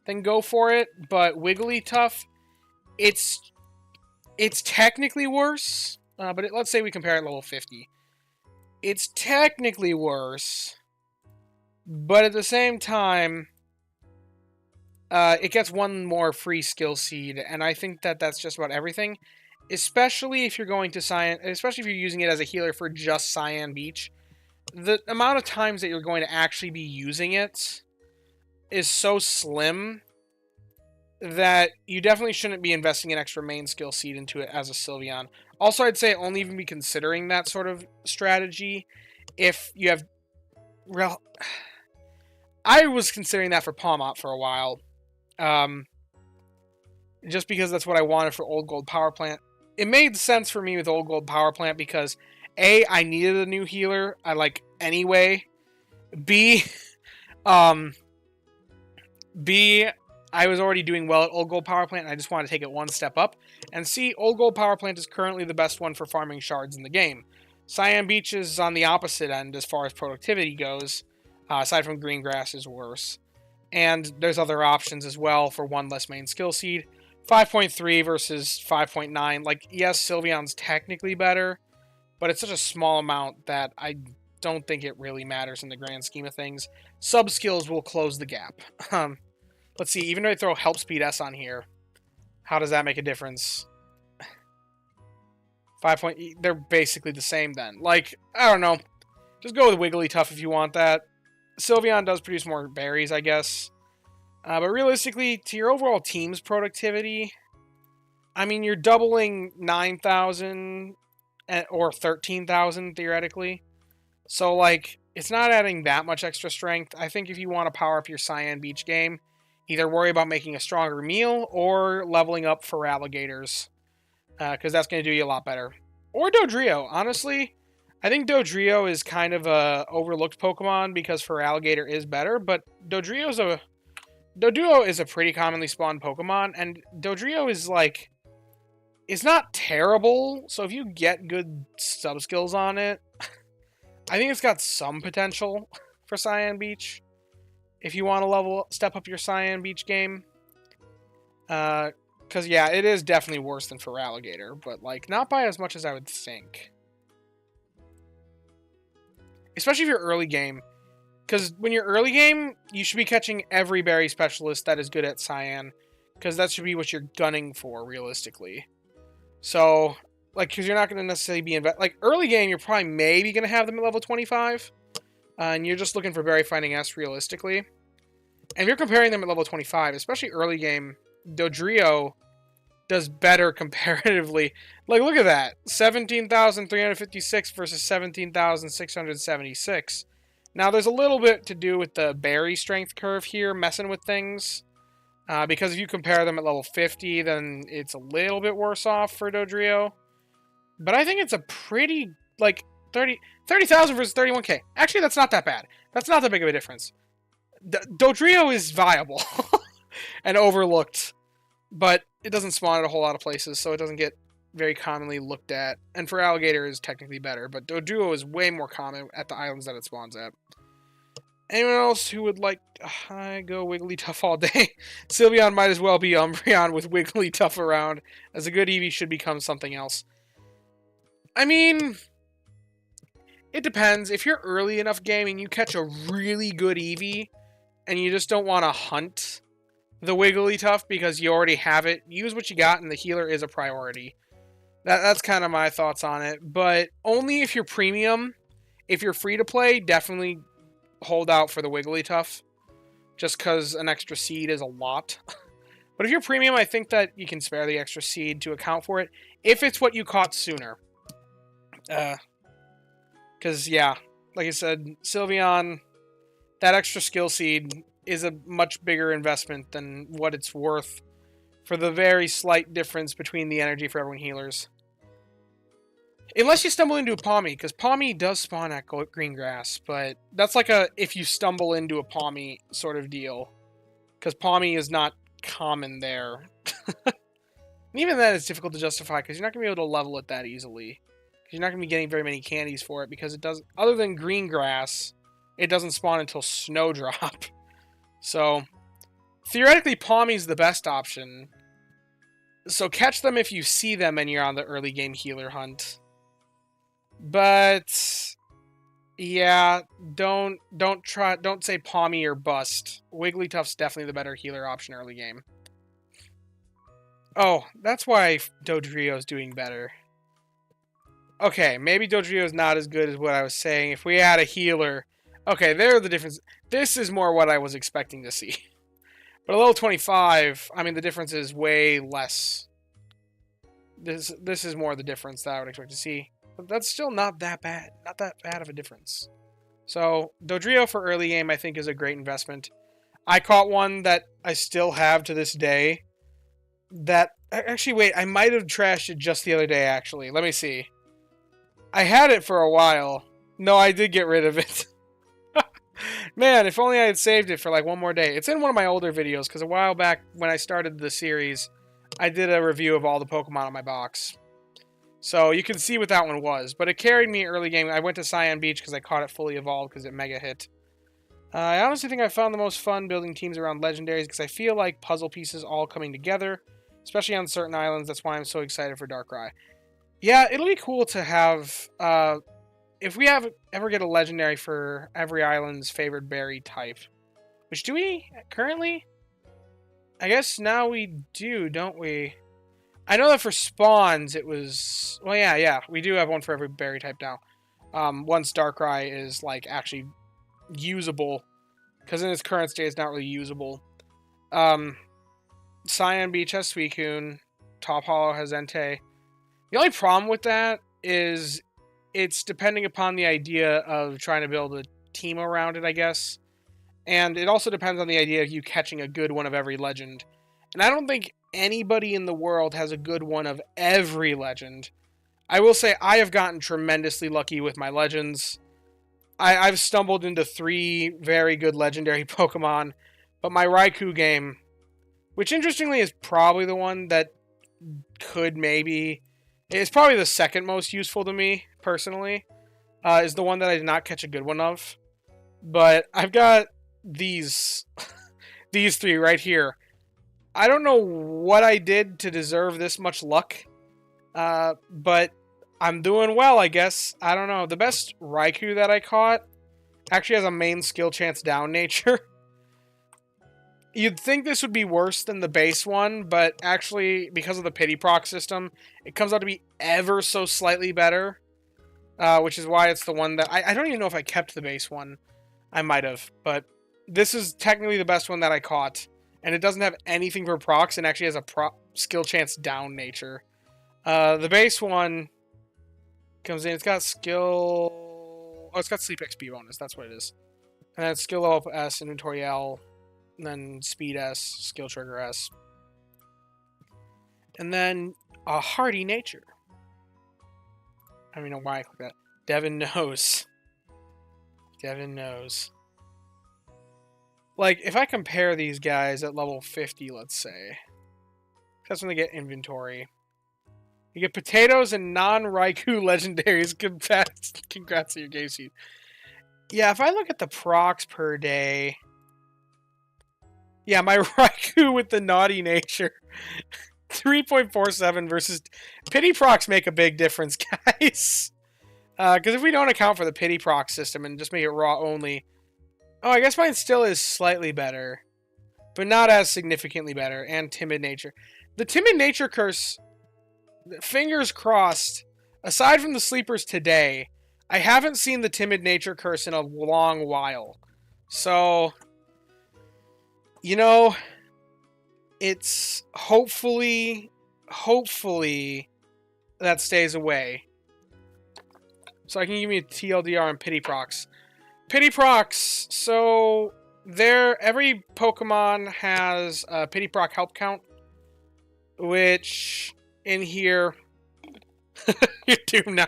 then go for it. But Wigglytuff, it's technically worse. But let's say we compare it at level 50. It's technically worse. But at the same time, it gets one more free skill seed, and I think that that's just about everything. Especially if you're going to especially if you're using it as a healer for just Cyan Beach. The amount of times that you're going to actually be using it is so slim that you definitely shouldn't be investing an extra main skill seed into it as a Sylveon. Also, I'd say only even be considering that sort of strategy if you have... I was considering that for Palmot for a while. Just because that's what I wanted for Old Gold Power Plant. It made sense for me with Old Gold Power Plant because A, I needed a new healer. Anyway. B, I was already doing well at Old Gold Power Plant and I just wanted to take it one step up. And C, Old Gold Power Plant is currently the best one for farming shards in the game. Cyan Beach is on the opposite end as far as productivity goes. Aside from Green Grass is worse. And there's other options as well for one less main skill seed. 5.3 versus 5.9. Yes, Sylveon's technically better, but it's such a small amount that I don't think it really matters in the grand scheme of things. Sub-skills will close the gap. Let's see, even if I throw Help Speed S on here, how does that make a difference? 5 point... They're basically the same then. I don't know. Just go with Wigglytuff if you want that. Sylveon does produce more berries, I guess. But realistically, to your overall team's productivity, I mean, you're doubling 9,000 or 13,000, theoretically. So, it's not adding that much extra strength. I think if you want to power up your Cyan Beach game, either worry about making a stronger meal or leveling up for alligators. Because that's going to do you a lot better. Or Dodrio, honestly. I think Dodrio is kind of a overlooked Pokemon because Feraligatr is better, but Dodrio is a pretty commonly spawned Pokemon, and Dodrio is it's not terrible, so if you get good sub-skills on it, I think it's got some potential for Cyan Beach if you want to step up your Cyan Beach game. Because, yeah, it is definitely worse than Feraligatr, but, like, not by as much as I would think. Especially if you're early game. Because when you're early game, you should be catching every berry specialist that is good at Cyan. Because that should be what you're gunning for, realistically. So, like, because you're not going to necessarily be... like, early game, you're probably maybe going to have them at level 25. And you're just looking for berry finding S, realistically. And if you're comparing them at level 25, especially early game, Dodrio does better comparatively. Like, look at that. 17,356 versus 17,676. Now, there's a little bit to do with the berry strength curve here, messing with things. Because if you compare them at level 50, then it's a little bit worse off for Dodrio. But I think it's a pretty, like, 30,000 versus 31k. Actually, that's not that bad. That's not that big of a difference. Dodrio is viable and overlooked, but it doesn't spawn at a whole lot of places, so it doesn't get very commonly looked at. And Feraligatr is technically better, but Dodrio is way more common at the islands that it spawns at. Anyone else who would like... I go Wigglytuff all day. Sylveon might as well be Umbreon with Wigglytuff around, as a good Eevee should become something else. I mean... it depends. If you're early enough game and you catch a really good Eevee, and you just don't want to hunt the Wigglytuff because you already have it, use what you got, and the healer is a priority. That's kind of my thoughts on it. But only if you're premium. If you're free to play, definitely hold out for the Wigglytuff. Just because an extra seed is a lot. But if you're premium, I think that you can spare the extra seed to account for it. If it's what you caught sooner. Because, yeah, like I said, Sylveon, that extra skill seed is a much bigger investment than what it's worth for the very slight difference between the energy for everyone healers. Unless you stumble into a Pawmi, because Pawmi does spawn at green grass, but that's like a if you stumble into a Pawmi sort of deal. Because Pawmi is not common there. And even that is difficult to justify, because you're not going to be able to level it that easily. You're not going to be getting very many candies for it, because it doesn't, other than green grass, it doesn't spawn until Snowdrop. So, theoretically, Pawmi's the best option. So catch them if you see them and you're on the early game healer hunt. But yeah, don't say Pawmi or bust. Wigglytuff's definitely the better healer option early game. Oh, that's why Dodrio's doing better. Okay, maybe Dodrio's not as good as what I was saying. If we had a healer... okay, there's the difference. This is more what I was expecting to see. But at level 25, I mean, the difference is way less. This is more the difference that I would expect to see. But that's still not that bad. Not that bad of a difference. So, Dodrio for early game, I think, is a great investment. I caught one that I still have to this day. That... actually, wait, I might have trashed it just the other day, actually. Let me see. I had it for a while. No, I did get rid of it. Man, if only I had saved it for like one more day. It's in one of my older videos, because a while back when I started the series, I did a review of all the Pokemon on my box. So you can see what that one was. But it carried me early game. I went to Cyan Beach because I caught it fully evolved because it mega hit. I honestly think I found the most fun building teams around legendaries because I feel like puzzle pieces all coming together, especially on certain islands. That's why I'm so excited for Darkrai. Yeah, it'll be cool to have... if we ever get a legendary for every island's favored berry type, which do we currently? I guess now we do, don't we? I know that for spawns it was... well, yeah, we do have one for every berry type now. Once Darkrai is, like, actually usable, because in its current state it's not really usable. Cyan Beach has Suicune, Top Hollow has Entei. The only problem with that is it's depending upon the idea of trying to build a team around it, I guess. And it also depends on the idea of you catching a good one of every legend. And I don't think anybody in the world has a good one of every legend. I will say I have gotten tremendously lucky with my legends. I've stumbled into 3 very good legendary Pokemon. But my Raikou game, which interestingly is probably the one that could maybe... it's probably the second most useful to me, personally. is the one that I did not catch a good one of. But I've got these these three right here. I don't know what I did to deserve this much luck, but I'm doing well, I guess. I don't know. The best Raikou that I caught actually has a main skill chance down nature. You'd think this would be worse than the base one, but actually, because of the pity proc system, it comes out to be ever so slightly better, which is why it's the one that... I don't even know if I kept the base one. I might have, but this is technically the best one that I caught, and it doesn't have anything for procs, and actually has a skill chance down nature. The base one comes in, it's got skill... Oh, it's got sleep XP bonus, that's what it is. And then skill level up S, inventory L, and then speed S, skill trigger S. And then a hardy nature. I don't even know why I clicked that. Devin knows. Devin knows. Like, if I compare these guys at level 50, let's say. That's when they get inventory. You get potatoes and non-Raikou legendaries. Congrats to your game seed. Yeah, if I look at the procs per day... Yeah, my Raikou with the naughty nature. 3.47 versus... Pity procs make a big difference, guys. Because if we don't account for the pity proc system and just make it raw only... Oh, I guess mine still is slightly better. But not as significantly better. And timid nature. The timid nature curse... Fingers crossed. Aside from the sleepers today, I haven't seen the timid nature curse in a long while. So... You know... It's hopefully that stays away. So I can give you a TLDR on pity procs. Pity procs, so every Pokemon has a pity proc help count, which in here you're doomed now.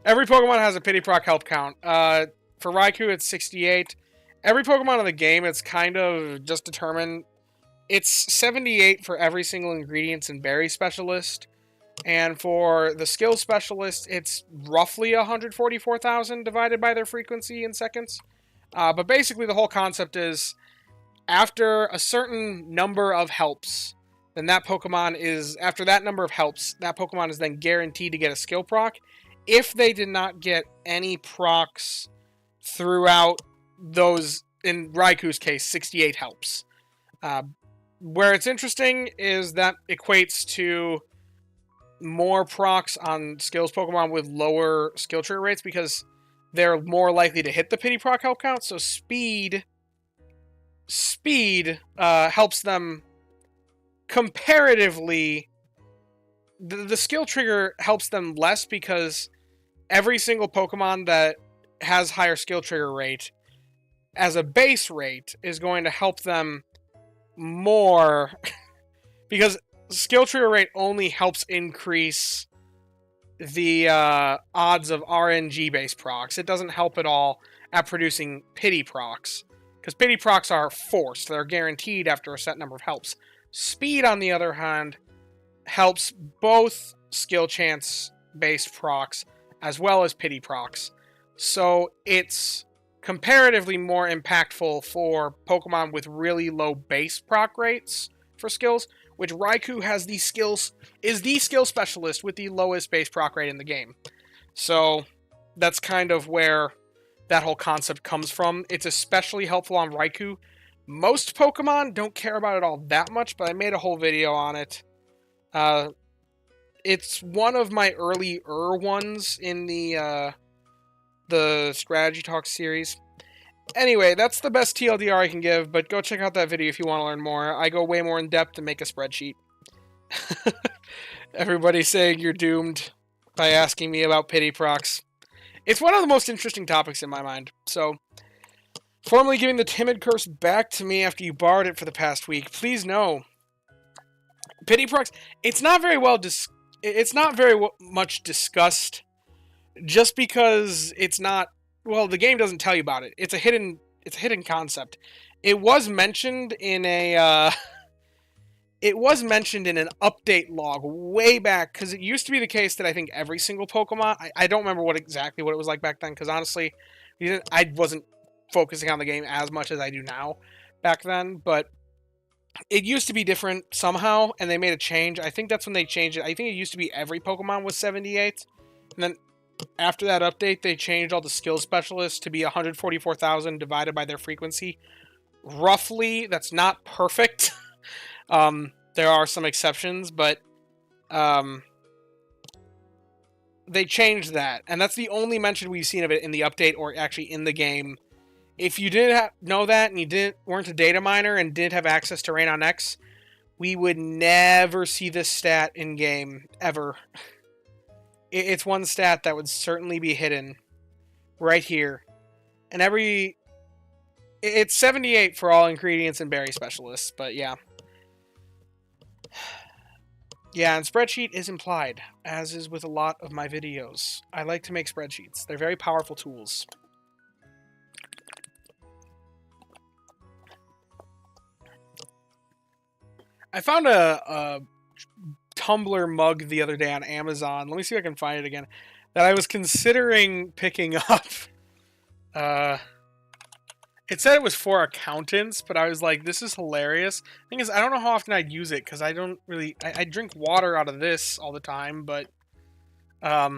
Every Pokemon has a pity proc help count. For Raikou, it's 68. Every Pokemon in the game, it's kind of just determined. It's 78 for every single ingredients and berry specialist. And for the skill specialist, it's roughly 144,000 divided by their frequency in seconds. But basically the whole concept is, after a certain number of helps, then that Pokemon is, after that number of helps, that Pokemon is then guaranteed to get a skill proc. If they did not get any procs throughout those, in Raikou's case, 68 helps. Where it's interesting is that equates to more procs on skills Pokemon with lower skill trigger rates because they're more likely to hit the pity proc help count. So speed helps them comparatively. The skill trigger helps them less because every single Pokemon that has higher skill trigger rate as a base rate is going to help them more because skill trigger rate only helps increase the odds of RNG based procs. It doesn't help at all at producing pity procs because pity procs are forced. They're guaranteed after a set number of helps. Speed, on the other hand, helps both skill chance based procs as well as pity procs. So it's comparatively more impactful for Pokemon with really low base proc rates for skills, which Raikou has the skills, is the skill specialist with the lowest base proc rate in the game. So that's kind of where that whole concept comes from. It's especially helpful on Raikou. Most Pokemon don't care about it all that much, but I made a whole video on it. It's one of my earlier ones in the Strategy Talk series. Anyway, that's the best TLDR I can give, but go check out that video if you want to learn more. I go way more in depth and make a spreadsheet. Everybody's saying you're doomed by asking me about pity procs. It's one of the most interesting topics in my mind. So, formally giving the timid curse back to me after you borrowed it for the past week. Please know, pity procs. It's not very much discussed. Just because it's not, well, the game doesn't tell you about it. It's a hidden concept. It was mentioned in a it was mentioned in an update log way back, because it used to be the case that I think every single Pokemon, I don't remember exactly what it was like back then, because honestly, I wasn't focusing on the game as much as I do now back then, but it used to be different somehow, and they made a change. I think that's when they changed it. I think it used to be every Pokemon was 78, and then after that update, they changed all the skill specialists to be 144,000 divided by their frequency. Roughly, that's not perfect. There are some exceptions, but they changed that, and that's the only mention we've seen of it in the update or actually in the game. If you didn't know that and you weren't a data miner and didn't have access to Raenon X, we would never see this stat in game ever. It's one stat that would certainly be hidden right here, and it's 78 for all ingredients and berry specialists, but yeah. Yeah, and spreadsheet is implied, as is with a lot of my videos. I like to make spreadsheets. They're very powerful tools. I found a tumbler mug the other day on Amazon. Let me see if I can find it again. That I was considering picking up. It said it was for accountants, but I was like, this is hilarious. Thing is, I don't know how often I'd use it, because I don't really... I drink water out of this all the time, but... I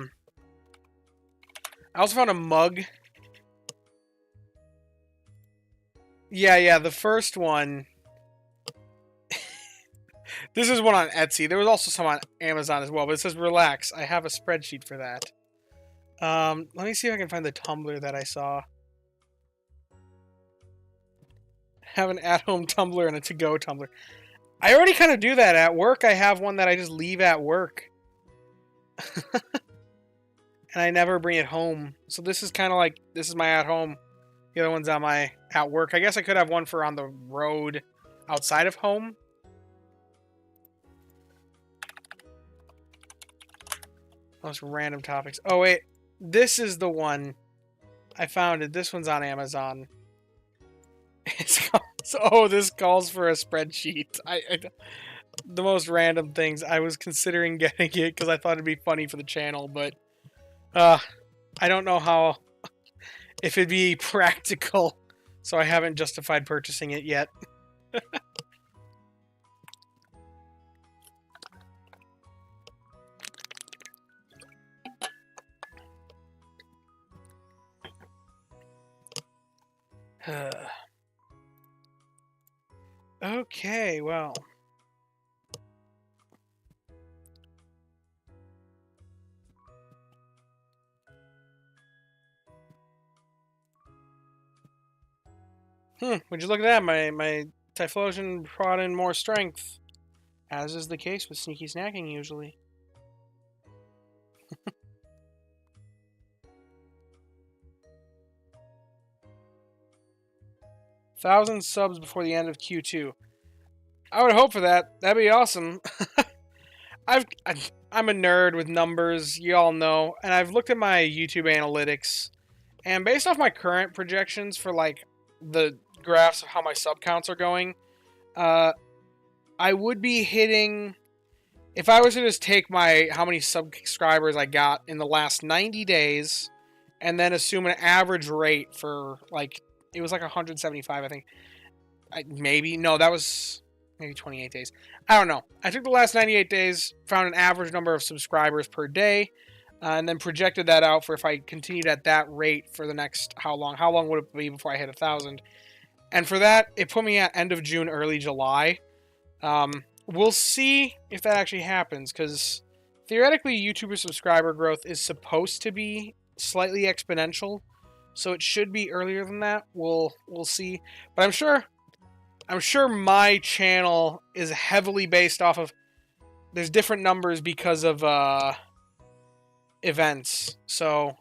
also found a mug. Yeah, the first one... This is one on Etsy. There was also some on Amazon as well, but it says, relax, I have a spreadsheet for that. Let me see if I can find the tumbler that I saw. Have an at-home tumbler and a to-go tumbler. I already kind of do that at work. I have one that I just leave at work. And I never bring it home. So this is kind of like, this is my at-home. The other one's on my at work. I guess I could have one for on the road outside of home. Most random topics. Oh, wait. This is the one. I found it. This one's on Amazon. This calls for a spreadsheet. The most random things. I was considering getting it because I thought it'd be funny for the channel, but I don't know how, if it'd be practical, so I haven't justified purchasing it yet. Okay, well. Would you look at that? My Typhlosion brought in more strength. As is the case with sneaky snacking, usually. 1,000 subs before the end of Q2. I would hope for that. That'd be awesome. I'm a nerd with numbers, you all know, and I've looked at my YouTube analytics, and based off my current projections for like the graphs of how my sub counts are going, I would be hitting, if I was to just take how many subscribers I got in the last 90 days, and then assume an average rate for like, it was like 175, I think. That was maybe 28 days. I don't know. I took the last 98 days, found an average number of subscribers per day, and then projected that out for if I continued at that rate for the next how long. How long would it be before I hit 1,000? And for that, it put me at end of June, early July. We'll see if that actually happens, because theoretically, YouTuber subscriber growth is supposed to be slightly exponential, so it should be earlier than that. We'll see, but I'm sure my channel is heavily based off of, there's different numbers because of events. So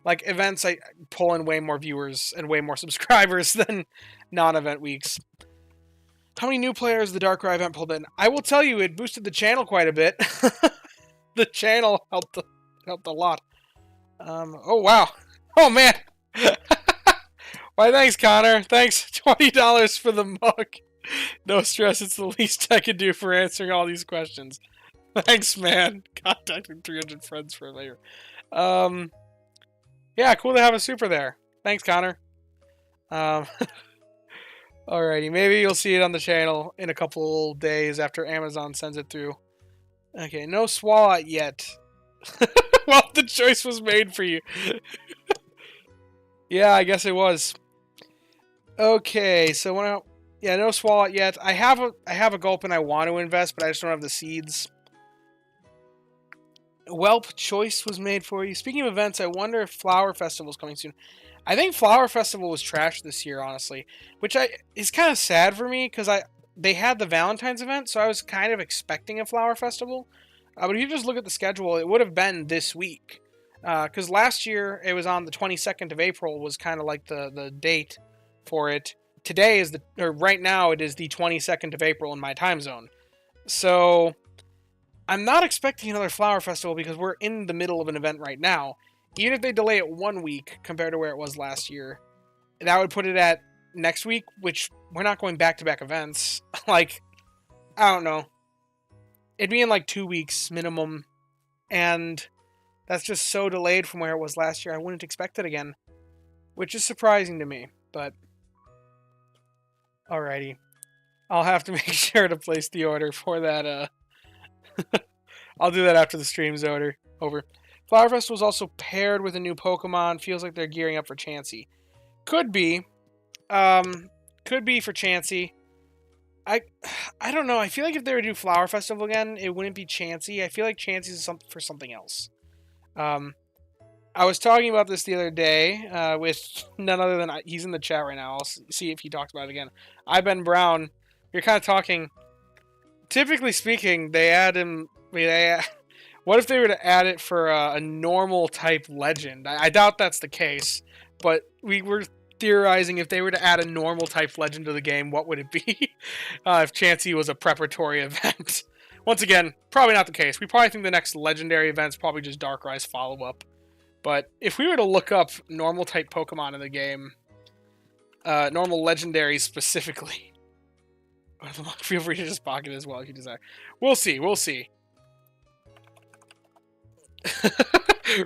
like events, I pull in way more viewers and way more subscribers than non-event weeks. How many new players the Darkrai event pulled in? I will tell you, it boosted the channel quite a bit. The channel helped a lot. Oh wow. Oh man. Why, thanks, Connor. Thanks, $20 for the mug. No stress, it's the least I can do for answering all these questions. Thanks, man. Contacting 300 friends for a later. Yeah, cool to have a super there. Thanks, Connor. Alrighty, maybe you'll see it on the channel in a couple days after Amazon sends it through. Okay, no Swalot yet. Well, the choice was made for you. Yeah, I guess it was. Okay, so when I... Yeah, no Swalot yet. I have a gulp and I want to invest, but I just don't have the seeds. Whelp, choice was made for you. Speaking of events, I wonder if Flower Festival is coming soon. I think Flower Festival was trash this year, honestly, which is kind of sad for me because they had the Valentine's event, so I was kind of expecting a Flower Festival. But if you just look at the schedule, it would have been this week. Because last year it was on the 22nd of April was kind of like the date for it. Today is right now it is the 22nd of April in my time zone. So I'm not expecting another Flower Festival because we're in the middle of an event right now. Even if they delay it 1 week compared to where it was last year, that would put it at next week, which we're not going back-to-back events. Like, I don't know. It'd be in like 2 weeks minimum, and that's just so delayed from where it was last year. I wouldn't expect it again, which is surprising to me, but alrighty. I'll have to make sure to place the order for that. I'll do that after the stream's over. Flower Festival was also paired with a new Pokemon. Feels like they're gearing up for Chansey. Could be. Could be for Chansey. I don't know. I feel like if they were to do Flower Festival again, it wouldn't be Chansey. I feel like Chansey is for something else. I was talking about this the other day with none other than... He's in the chat right now. I'll see if he talks about it again. Ben Brown. You're kind of talking... Typically speaking, they add him... What if they were to add it for a normal type legend? I doubt that's the case, but we were theorizing if they were to add a normal type legend to the game, what would it be? If Chansey was a preparatory event. Once again, probably not the case. We probably think the next legendary event's probably just Darkrai's follow-up. But if we were to look up normal type Pokemon in the game, normal legendaries specifically, feel free to just pocket as well if you desire. We'll see.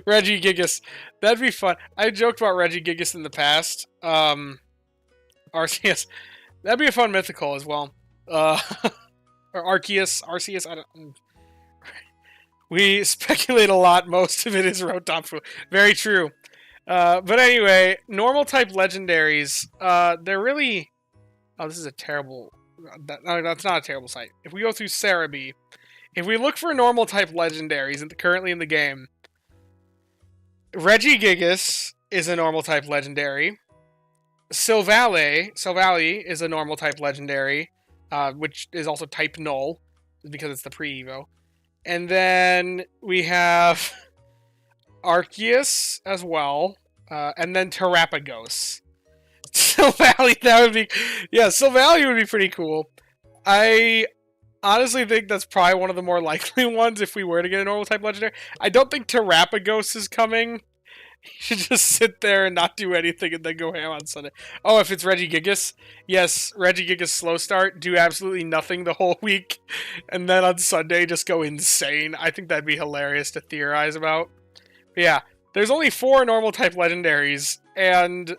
Regigigas. That'd be fun. I joked about Regigigas in the past. Arceus. That'd be a fun mythical as well. Or Arceus. I don't... We speculate a lot. Most of it is Rotopu. Very true. But anyway, normal type legendaries. They're really... Oh, this is a terrible... No, that's not a terrible site. If we go through Cerebi, if we look for normal type legendaries currently in the game, Regigigas is a normal type legendary. Silvally is a normal type legendary, which is also type null because it's the pre-evo. And then we have Arceus as well, and then Terrapagos. Silvally, Silvally would be pretty cool. I honestly think that's probably one of the more likely ones if we were to get a normal type legendary. I don't think Terrapagos is coming. You should just sit there and not do anything and then go ham on Sunday. Oh, if it's Regigigas, yes, Regigigas slow start, do absolutely nothing the whole week, and then on Sunday just go insane. I think that'd be hilarious to theorize about. But yeah, there's only 4 normal type legendaries, and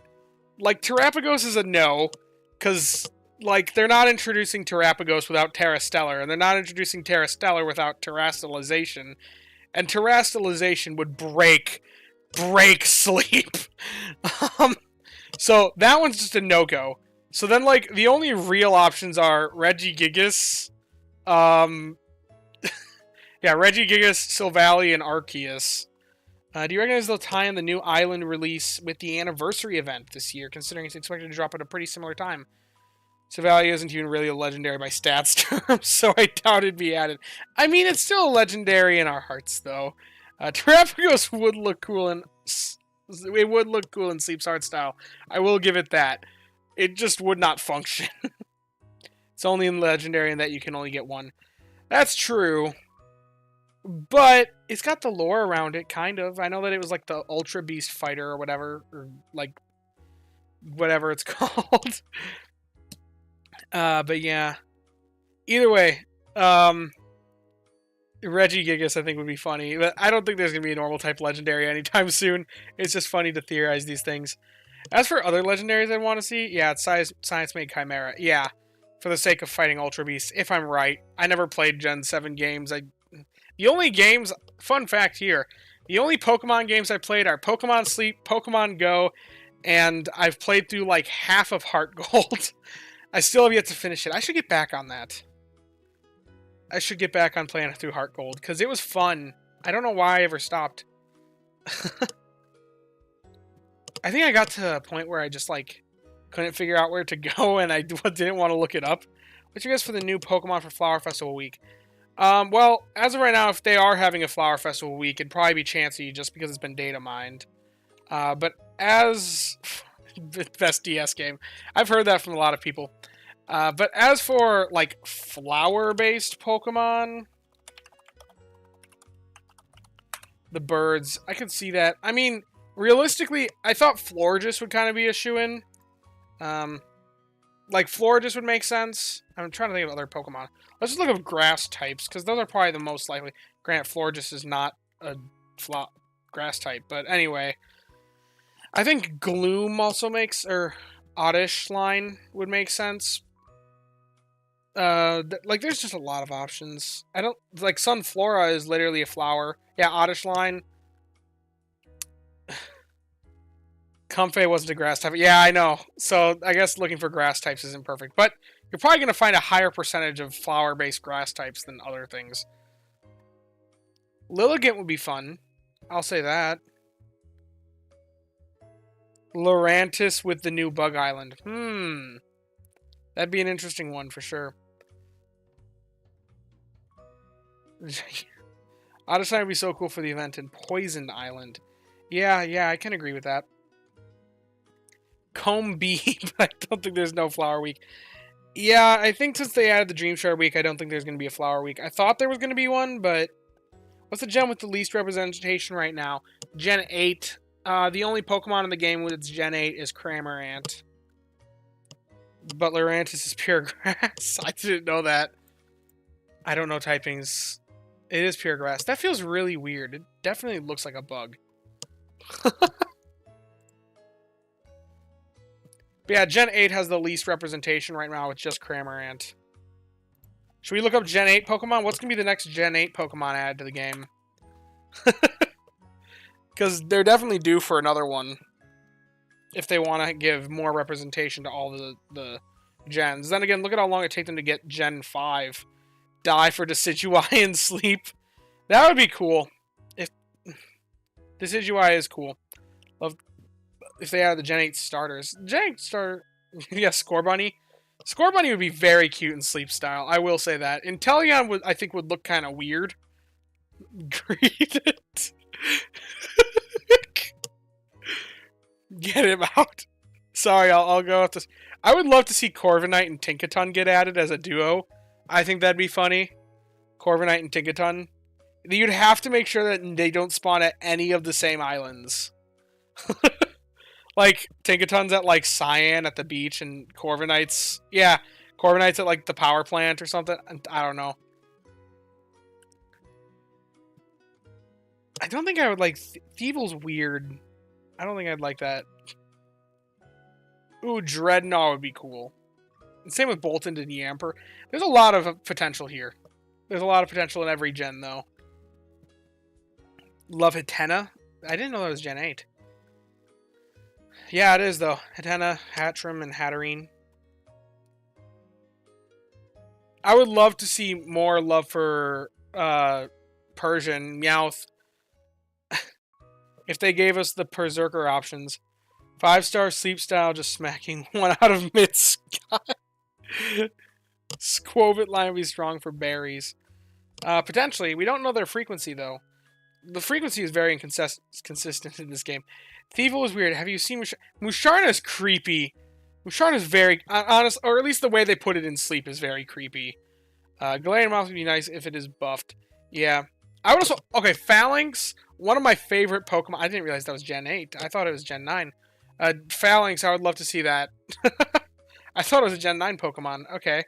like Terrapagos is a no, because like they're not introducing Terrapagos without Terrastellar, and they're not introducing Terrastellar without Terrastallization, and Terrastallization would break sleep. So that one's just a no-go. So then, like, the only real options are Regigigas, Regigigas, Silvally, and Arceus. Do you recognize they'll tie in the new island release with the anniversary event this year, considering it's expected to drop at a pretty similar time? Silvally isn't even really a legendary by stats terms, so I doubt it'd be added. I mean, it's still a legendary in our hearts, though. Terrapagos would look cool in... It would look cool in Sleep's art style. I will give it that. It just would not function. It's only in Legendary in that you can only get one. That's true. But it's got the lore around it, kind of. I know that it was like the Ultra Beast Fighter or whatever. Or like... whatever it's called. But yeah. Either way, um, Regigigas I think would be funny, but I don't think there's gonna be a normal type legendary anytime soon. It's just funny to theorize these things. As for other legendaries I want to see, yeah, it's Science Made Chimera. Yeah, for the sake of fighting Ultra Beasts, if I'm right. I never played Gen 7 games. The only games, fun fact here, the only Pokemon games I played are Pokemon Sleep, Pokemon Go, and I've played through like half of Heart Gold. I still have yet to finish it. I should get back on that. I should get back on playing through Heart Gold, because it was fun. I don't know why I ever stopped. I think I got to a point where I just, like, couldn't figure out where to go, and I didn't want to look it up. What's your guess for the new Pokemon for Flower Festival week? Well, as of right now, if they are having a Flower Festival week, it'd probably be Chansey, just because it's been data mined. But as... best DS game. I've heard that from a lot of people. But as for, like, flower-based Pokemon... The birds, I could see that. I mean... Realistically, I thought Florges would kind of be a shoo-in. Like, Florges would make sense. I'm trying to think of other Pokemon. Let's just look up grass types, because those are probably the most likely. Granted, Florges is not a grass type, but anyway. I think Gloom also makes, or Oddish line would make sense. Like, there's just a lot of options. I don't, like, Sunflora is literally a flower. Yeah, Oddish line. Comfey wasn't a grass type. Yeah, I know. So I guess looking for grass types isn't perfect. But you're probably going to find a higher percentage of flower-based grass types than other things. Lilligant would be fun. I'll say that. Lurantis with the new Bug Island. That'd be an interesting one for sure. Odyssey would be so cool for the event. And Poisoned Island. Yeah, I can agree with that. Comb Bee, but I don't think there's no Flower Week. Yeah, I think since they added the Dream Shard Week, I don't think there's going to be a Flower Week. I thought there was going to be one, but... What's the gem with the least representation right now? Gen 8. The only Pokemon in the game with its Gen 8 is Cramorant. But Lurantis is pure grass. I didn't know that. I don't know typings. It is pure grass. That feels really weird. It definitely looks like a bug. But yeah, Gen 8 has the least representation right now with just Cramorant. Should we look up Gen 8 Pokemon? What's going to be the next Gen 8 Pokemon added to the game? Because they're definitely due for another one. If they want to give more representation to all the gens. Then again, look at how long it takes them to get Gen 5. Die for Decidueye and Sleep. That would be cool. If Decidueye is cool. Love if they added the Gen 8 starters. Gen 8 starter... yeah, Scorbunny. Scorbunny would be very cute in Sleep style. I will say that. Inteleon would, I think, would look kind of weird. Greet it. Get him out. Sorry, I'll go with this. I would love to see Corviknight and Tinkaton get added as a duo. I think that'd be funny. Corviknight and Tinkaton. You'd have to make sure that they don't spawn at any of the same islands. Like, Tinkaton's at, like, Cyan at the beach, and Corviknight's... yeah, Corviknight's at, like, the power plant or something. I don't know. I don't think I would like... Thievul's weird. I don't think I'd like that. Ooh, Dreadnought would be cool. And same with Boltund and Yamper. There's a lot of potential here. There's a lot of potential in every gen, though. Love Hatena. I didn't know that was Gen 8. Yeah, it is, though. Hatena, Hatterene, and Hatterene. I would love to see more love for Persian, Meowth. If they gave us the Berserker options. 5-star Sleep Style, just smacking one out of mid-sky. Squovit line would be strong for berries. Potentially. We don't know their frequency, though. The frequency is very inconsistent in this game. Thievul is weird. Have you seen Musharna is creepy. Musharna is very honest, or at least the way they put it in Sleep is very creepy. Galarian Mouse would be nice if it is buffed. Yeah. I would also... okay, Phalanx, one of my favorite Pokemon. I didn't realize that was Gen 8. I thought it was Gen 9. Phalanx, I would love to see that. I thought it was a Gen 9 Pokemon. Okay.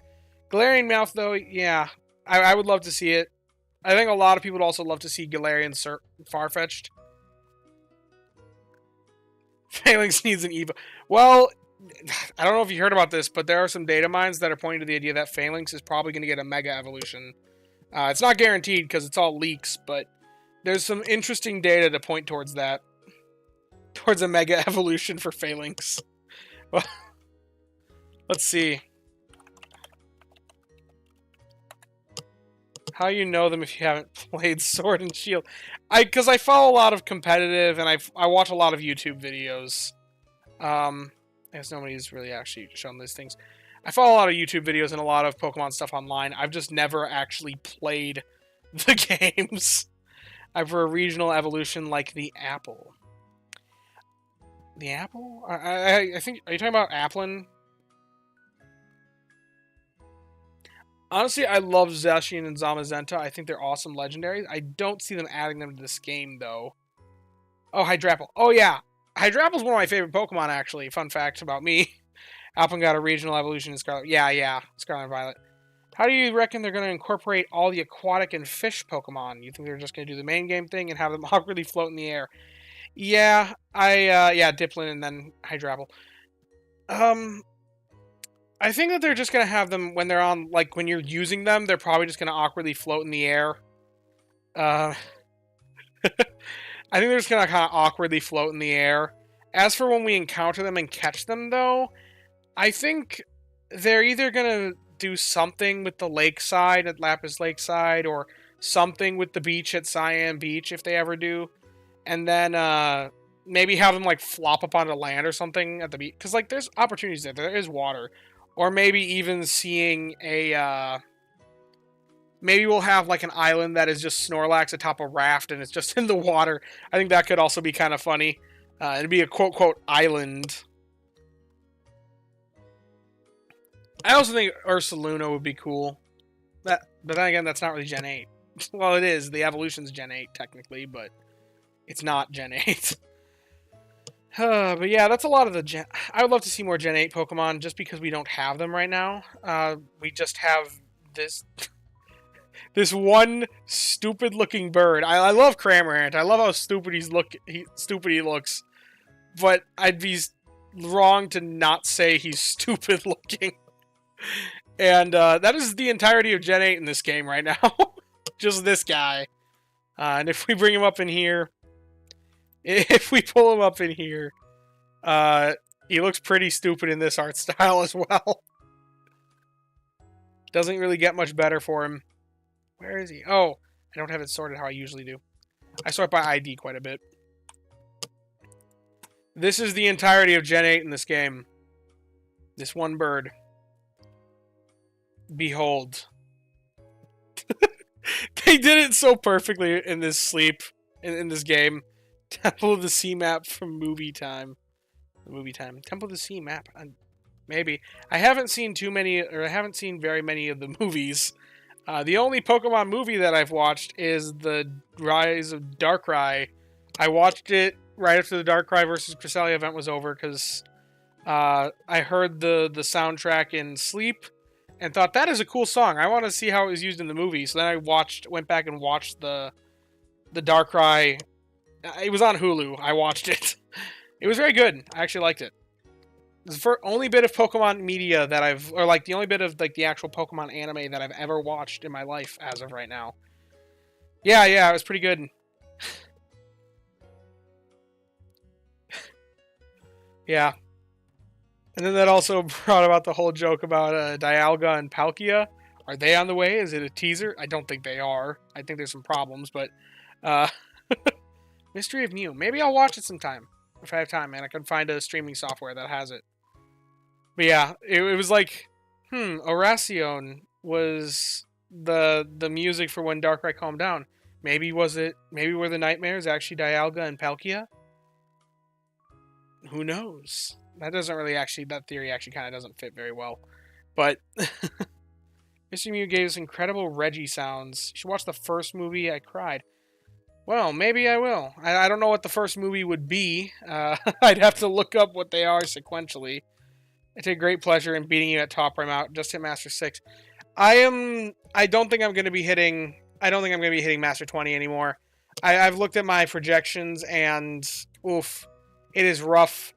Galarian Meowth, though, yeah. I would love to see it. I think a lot of people would also love to see Galarian Farfetch'd. Phalanx needs an Evo. Well, I don't know if you heard about this, but there are some data mines that are pointing to the idea that Phalanx is probably going to get a Mega Evolution. It's not guaranteed because it's all leaks, but there's some interesting data to point towards that. Towards a Mega Evolution for Phalanx. Well, let's see. How you know them if you haven't played Sword and Shield? Because I follow a lot of competitive, and I watch a lot of YouTube videos. I guess nobody's really actually shown these things. I follow a lot of YouTube videos and a lot of Pokemon stuff online. I've just never actually played the games. I've for a regional evolution like the apple. The apple? I think... Are you talking about Applin? Honestly, I love Zacian and Zamazenta. I think they're awesome legendaries. I don't see them adding them to this game, though. Oh, Hydrapple. Oh, yeah. Hydrapple's one of my favorite Pokemon, actually. Fun fact about me. Applin got a regional evolution in Scarlet. Yeah. Scarlet and Violet. How do you reckon they're going to incorporate all the aquatic and fish Pokemon? You think they're just going to do the main game thing and have them awkwardly float in the air? Yeah, Diplin and then Hydrapple. I think that they're just going to have them when they're on, like, when you're using them, they're probably just going to awkwardly float in the air. I think they're just going to kind of awkwardly float in the air. As for when we encounter them and catch them, though, I think they're either going to do something with the lakeside at Lapis Lakeside or something with the beach at Cyan Beach, if they ever do. And then maybe have them, like, flop up onto land or something at the beach. Because, like, there's opportunities there. There is water. Or maybe even seeing a, maybe we'll have like an island that is just Snorlax atop a raft and it's just in the water. I think that could also be kind of funny. It'd be a quote-quote island. I also think Ursaluna would be cool. But then again, that's not really Gen 8. Well, it is. The evolution's Gen 8, technically, but it's not Gen 8. But yeah, that's a lot of the Gen... I would love to see more Gen 8 Pokemon just because we don't have them right now. We just have this... this one stupid-looking bird. I love Cramorant. I love how stupid he looks. But I'd be wrong to not say he's stupid-looking. And that is the entirety of Gen 8 in this game right now. Just this guy. And if we bring him up in here... If we pull him up in here, he looks pretty stupid in this art style as well. Doesn't really get much better for him. Where is he? Oh, I don't have it sorted how I usually do. I sort by ID quite a bit. This is the entirety of Gen 8 in this game. This one bird. Behold. They did it so perfectly in this in this game. Temple of the Sea map from Movie Time. Temple of the Sea map. Maybe. I haven't seen I haven't seen very many of the movies. The only Pokemon movie that I've watched is the Rise of Darkrai. I watched it right after the Darkrai versus Cresselia event was over because I heard the soundtrack in sleep and thought that is a cool song. I want to see how it was used in the movie. So then I went back and watched the Darkrai. It was on Hulu. I watched it. It was very good. I actually liked it. It's the only bit of Pokemon media that the only bit of like the actual Pokemon anime that I've ever watched in my life as of right now. Yeah, it was pretty good. Yeah. And then that also brought about the whole joke about Dialga and Palkia. Are they on the way? Is it a teaser? I don't think they are. I think there's some problems, but... Mystery of Mew. Maybe I'll watch it sometime. If I have time, and I can find a streaming software that has it. But yeah, it was like... Oracion was the music for when Darkrai calmed down. Maybe were the nightmares actually Dialga and Palkia? Who knows? That theory actually kind of doesn't fit very well. But Mr. Mew gave us incredible Reggie sounds. You should watch the first movie. I cried. Well, maybe I will. I don't know what the first movie would be. I'd have to look up what they are sequentially. I take great pleasure in beating you at top right now. Just hit Master 6. I don't think I'm going to be hitting... I don't think I'm going to be hitting Master 20 anymore. I've looked at my projections, and... Oof. It is rough.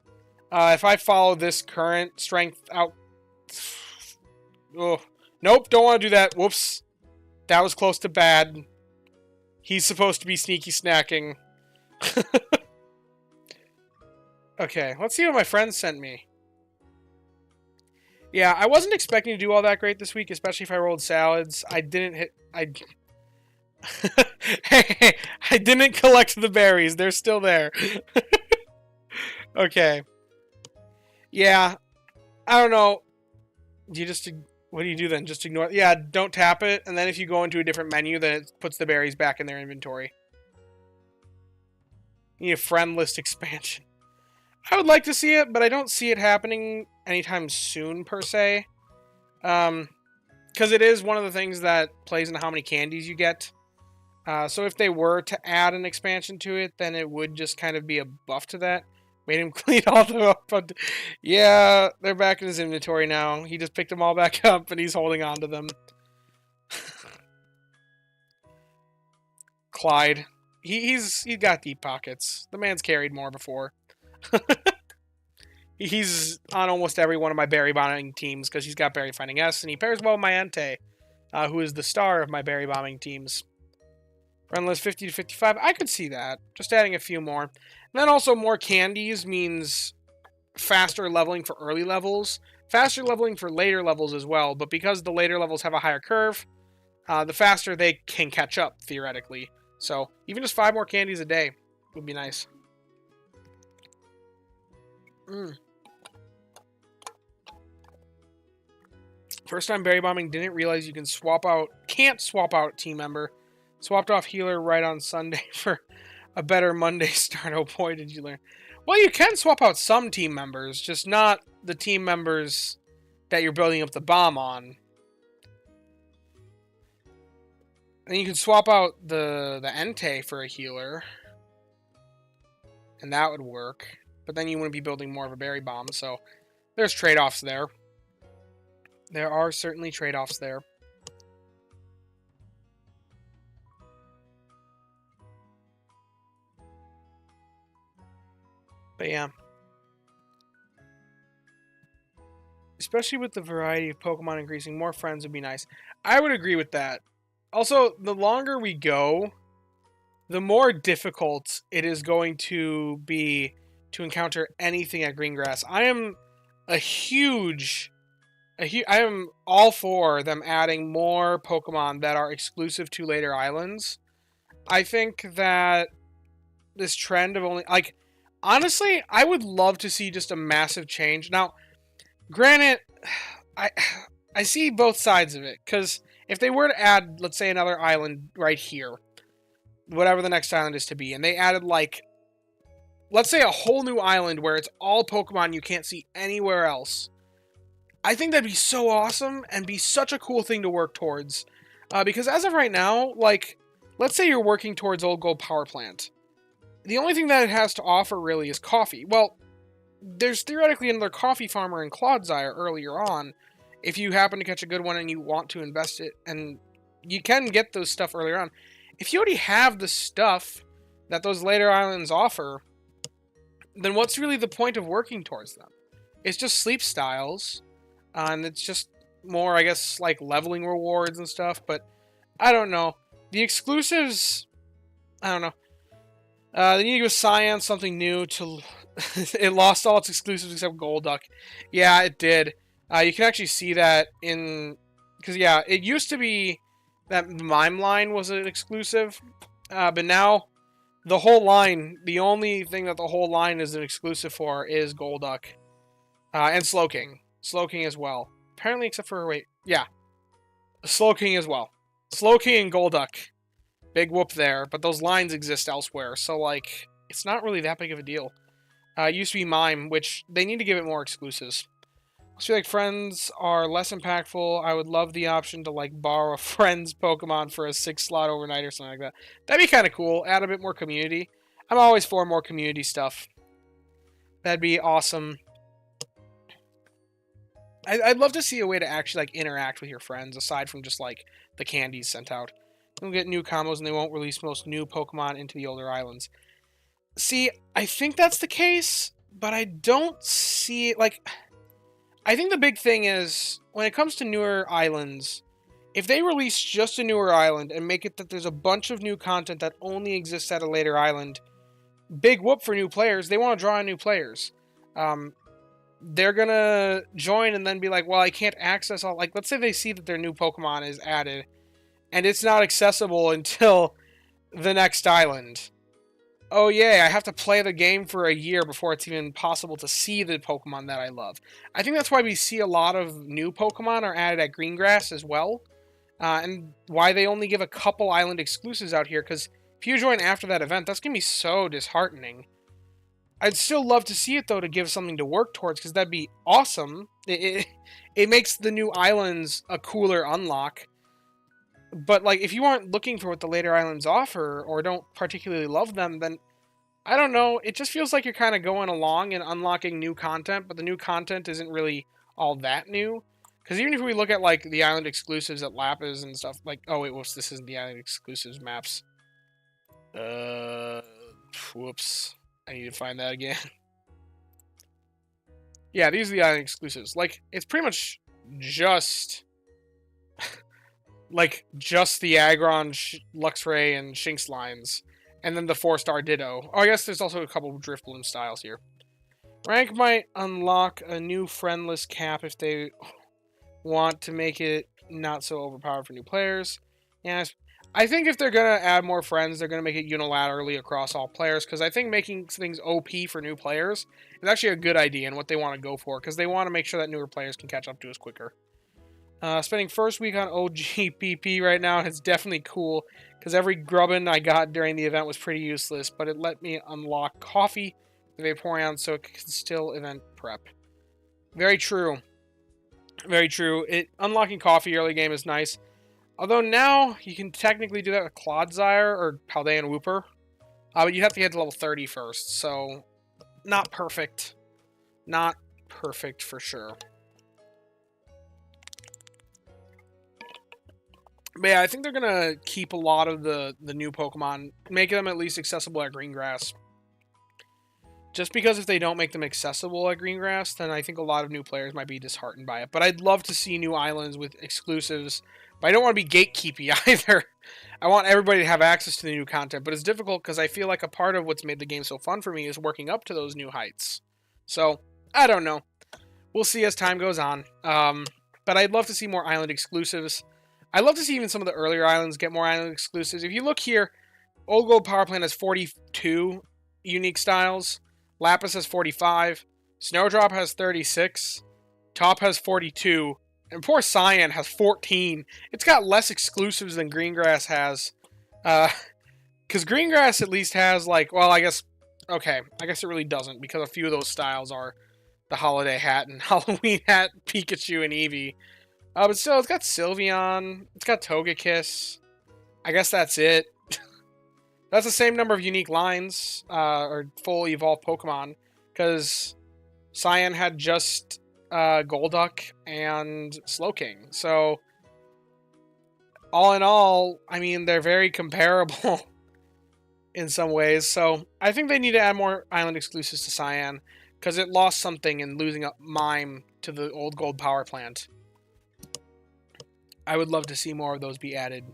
If I follow this current strength out... Oh. Nope, don't want to do that. Whoops. That was close to bad. He's supposed to be sneaky snacking. Okay, let's see what my friends sent me. Yeah, I wasn't expecting to do all that great this week, especially if I rolled salads. I didn't hit... Hey, I didn't collect the berries. They're still there. Okay. Yeah. I don't know. Do you just... What do you do then? Just ignore it? Yeah, don't tap it, and then if you go into a different menu, then it puts the berries back in their inventory. You need a friend list expansion. I would like to see it, but I don't see it happening anytime soon, per se. Because it is one of the things that plays into how many candies you get. So if they were to add an expansion to it, then it would just kind of be a buff to that. Made him clean all them up. But yeah, they're back in his inventory now. He just picked them all back up, and he's holding on to them. Clyde. He's got deep pockets. The man's carried more before. He's on almost every one of my berry bombing teams because he's got berry finding S, and he pairs well with my Entei, who is the star of my berry bombing teams. Run list 50 to 55. I could see that. Just adding a few more. And then also more candies means faster leveling for early levels. Faster leveling for later levels as well. But because the later levels have a higher curve, the faster they can catch up, theoretically. So even just 5 more candies a day would be nice. First time berry bombing, didn't realize you can can't swap out team member. Swapped off healer right on Sunday for a better Monday start. Oh boy, did you learn. Well, you can swap out some team members, just not the team members that you're building up the bomb on. And you can swap out the Entei for a healer. And that would work. But then you wouldn't be building more of a berry bomb, so there's trade-offs there. There are certainly trade-offs there. But yeah. Especially with the variety of Pokemon increasing, more friends would be nice. I would agree with that. Also, the longer we go, the more difficult it is going to be to encounter anything at Greengrass. I am I am all for them adding more Pokemon that are exclusive to later islands. I think that this trend of only... Like, honestly, I would love to see just a massive change. Now, granted, I see both sides of it. Because if they were to add, let's say, another island right here, whatever the next island is to be, and they added, like, let's say a whole new island where it's all Pokemon you can't see anywhere else, I think that'd be so awesome and be such a cool thing to work towards. Because as of right now, like, let's say you're working towards Old Gold Power Plant. The only thing that it has to offer, really, is coffee. Well, there's theoretically another coffee farmer in Clodsire earlier on, if you happen to catch a good one and you want to invest it, and you can get those stuff earlier on. If you already have the stuff that those later islands offer, then what's really the point of working towards them? It's just sleep styles, and it's just more, I guess, like leveling rewards and stuff, but I don't know. The exclusives, I don't know. They need to give Science something new to... It lost all its exclusives except Golduck. Yeah, it did. You can actually see that in... Because, yeah, it used to be that Mime Line was an exclusive, but now the whole line, the only thing that the whole line is an exclusive for is Golduck. And Slowking. Slowking as well. Apparently, except for... Wait, yeah. Slowking as well. Slowking and Golduck. Big whoop there, but those lines exist elsewhere, so, like, it's not really that big of a deal. It used to be Mime, which they need to give it more exclusives. I feel like friends are less impactful. I would love the option to, like, borrow a friend's Pokemon for a 6-slot overnight or something like that. That'd be kind of cool. Add a bit more community. I'm always for more community stuff. That'd be awesome. I'd love to see a way to actually like interact with your friends aside from just like the candies sent out. You'll get new combos and they won't release most new Pokemon into the older islands. See, I think that's the case, but I don't see it like. I think the big thing is when it comes to newer islands, if they release just a newer island and make it that there's a bunch of new content that only exists at a later island, big whoop for new players. They want to draw in new players. They're gonna join and then be like, well, I can't access all. Like, let's say they see that their new Pokemon is added and it's not accessible until the next island. Oh, yeah, I have to play the game for a year before it's even possible to see the Pokemon that I love. I think that's why we see a lot of new Pokemon are added at Greengrass as well. And why they only give a couple island exclusives out here, because if you join after that event, that's going to be so disheartening. I'd still love to see it, though, to give something to work towards, because that'd be awesome. It makes the new islands a cooler unlock. But, like, if you aren't looking for what the later islands offer, or don't particularly love them, then, I don't know, it just feels like you're kind of going along and unlocking new content, but the new content isn't really all that new. Because even if we look at, like, the island exclusives at Lapis and stuff, like, oh, wait, whoops, this isn't the island exclusives maps. Whoops. I need to find that again. Yeah, these are the island exclusives. Like, it's pretty much just... like, just the Aggron, Luxray, and Shinx lines. And then the 4-star Ditto. Oh, I guess there's also a couple of Drifloon styles here. Rank might unlock a new friendless cap if they want to make it not so overpowered for new players. Yeah, I think if they're going to add more friends, they're going to make it unilaterally across all players, because I think making things OP for new players is actually a good idea and what they want to go for, because they want to make sure that newer players can catch up to us quicker. Spending first week on OGPP right now is definitely cool, because every grubbin I got during the event was pretty useless, but it let me unlock Coffee, the Vaporeon, so it can still event prep. Very true. Very true. Unlocking Coffee early game is nice. Although now, you can technically do that with Clodsire or Paldean Wooper. But you have to get to level 30 first, so not perfect. Not perfect for sure. But yeah, I think they're going to keep a lot of the new Pokemon, making them at least accessible at Greengrass. Just because if they don't make them accessible at Greengrass, then I think a lot of new players might be disheartened by it. But I'd love to see new islands with exclusives, but I don't want to be gatekeepy either. I want everybody to have access to the new content, but it's difficult because I feel like a part of what's made the game so fun for me is working up to those new heights. So, I don't know. We'll see as time goes on. But I'd love to see more island exclusives. I'd love to see even some of the earlier islands get more island exclusives. If you look here, Old Gold Power Plant has 42 unique styles. Lapis has 45. Snowdrop has 36. Top has 42. And poor Cyan has 14. It's got less exclusives than Greengrass has. Because Greengrass at least has, like, well, I guess it really doesn't, because a few of those styles are the Holiday Hat and Halloween Hat, Pikachu, and Eevee. But still, it's got Sylveon. It's got Togekiss. I guess that's it. That's the same number of unique lines, or full evolved Pokemon, because Cyan had just Golduck and Slowking. So, all in all, I mean, they're very comparable in some ways. So, I think they need to add more island exclusives to Cyan, because it lost something in losing up Mime to the Old Gold Power Plant. I would love to see more of those be added.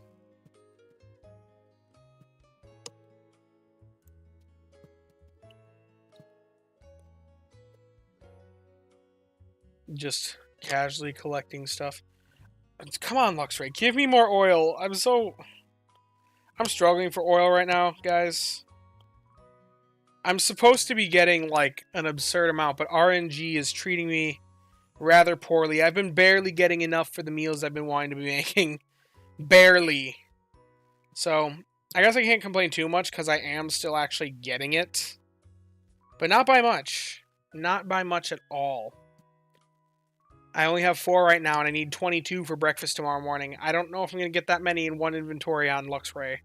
Just casually collecting stuff. Come on, Luxray, give me more oil. I'm struggling for oil right now, guys. I'm supposed to be getting, like, an absurd amount, but RNG is treating me rather poorly. I've been barely getting enough for the meals I've been wanting to be making. Barely. So, I guess I can't complain too much, because I am still actually getting it. But not by much. Not by much at all. I only have 4 right now, and I need 22 for breakfast tomorrow morning. I don't know if I'm going to get that many in one inventory on Luxray.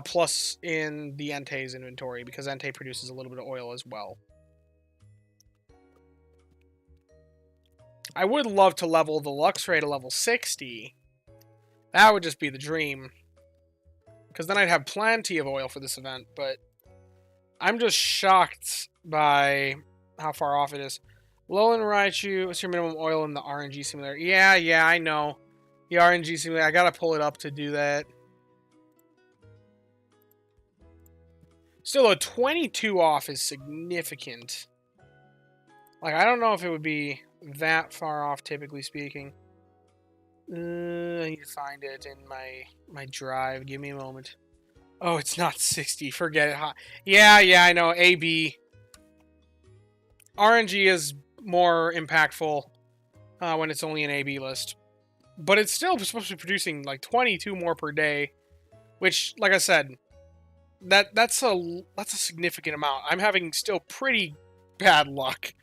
Plus in the Entei's inventory, because Entei produces a little bit of oil as well. I would love to level the Luxray to level 60. That would just be the dream. Because then I'd have plenty of oil for this event, but I'm just shocked by how far off it is. Lolan Raichu, what's your minimum oil in the RNG simulator? Yeah, I know. The RNG simulator, I gotta pull it up to do that. Still, a 22 off is significant. Like, I don't know if it would be that far off, typically speaking. I need to find it in my drive. Give me a moment. Oh, it's not 60. Forget it. Yeah, I know. AB. RNG is more impactful when it's only an AB list. But it's still supposed to be producing like 22 more per day. Which, like I said, that's a significant amount. I'm having still pretty bad luck.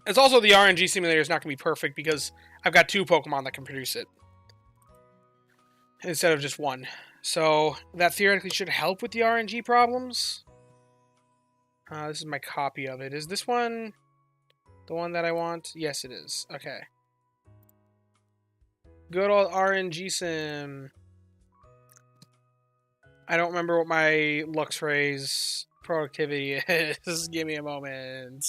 It's also the RNG simulator is not going to be perfect because I've got 2 Pokemon that can produce it instead of just 1. So that theoretically should help with the RNG problems. This is my copy of it. Is this one the one that I want? Yes, it is. Okay. Good old RNG sim. I don't remember what my Luxray's productivity is. Give me a moment.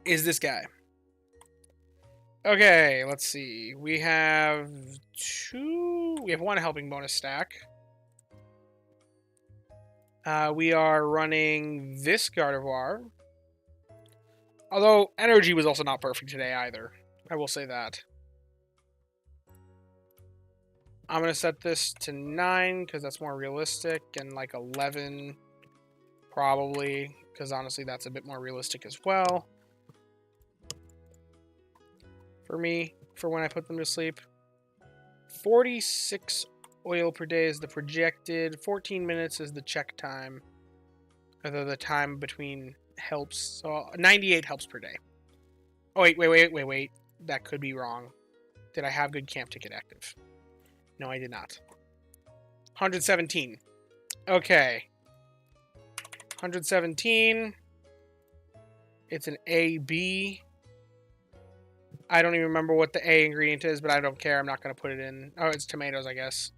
Is this guy. Okay, let's see. We have 2... We have 1 helping bonus stack. We are running this Gardevoir. Although, energy was also not perfect today either. I will say that. I'm going to set this to 9, because that's more realistic, and like 11, probably, because honestly that's a bit more realistic as well. For me, for when I put them to sleep. 46 oil per day is the projected. 14 minutes is the check time. Or the time between helps. So 98 helps per day. Oh, wait. That could be wrong. Did I have good camp ticket active? No, I did not. 117. Okay. 117. It's an AB. I don't even remember what the A ingredient is, but I don't care. I'm not going to put it in. Oh, it's tomatoes, I guess.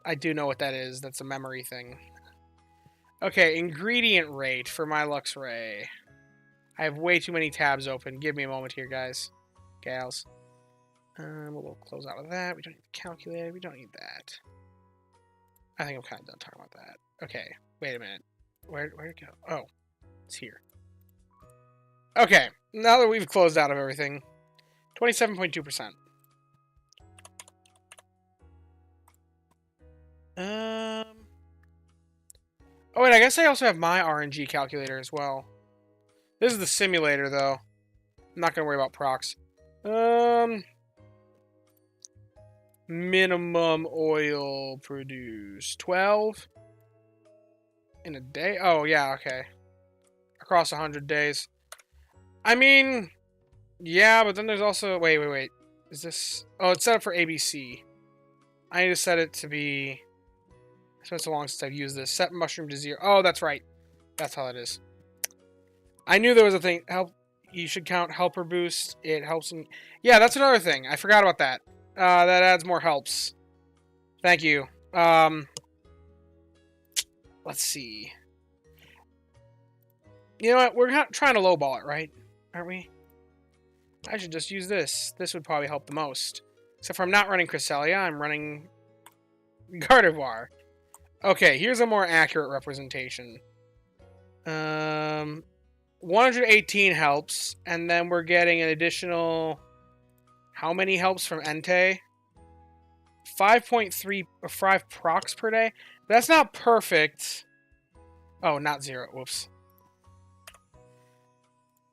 I do know what that is. That's a memory thing. Okay, ingredient rate for my Luxray. I have way too many tabs open. Give me a moment here, guys. Gals. We'll close out of that. We don't need the calculator. We don't need that. I think I'm kind of done talking about that. Okay, wait a minute. Where'd it go? Oh, it's here. Okay, now that we've closed out of everything, 27.2%. Oh wait, I guess I also have my RNG calculator as well. This is the simulator, though. I'm not gonna worry about procs. Minimum oil produced 12 in a day. Oh yeah, okay. Across 100 days. I mean, yeah, but then there's also... Wait. Is this... Oh, it's set up for ABC. I need to set it to be... It's been so long since I've used this. Set mushroom to 0. Oh, that's right. That's how it is. I knew there was a thing. Help. You should count helper boost. It helps them... Yeah, that's another thing. I forgot about that. That adds more helps. Thank you. Let's see. You know what? We're not trying to lowball it, right? Aren't we? I should just use this. This would probably help the most. Except for I'm not running Cresselia, I'm running Gardevoir. Okay, here's a more accurate representation. 118 helps, and then we're getting an additional... How many helps from Entei? 5.3 or 5 procs per day? That's not perfect. Oh, not 0. Whoops.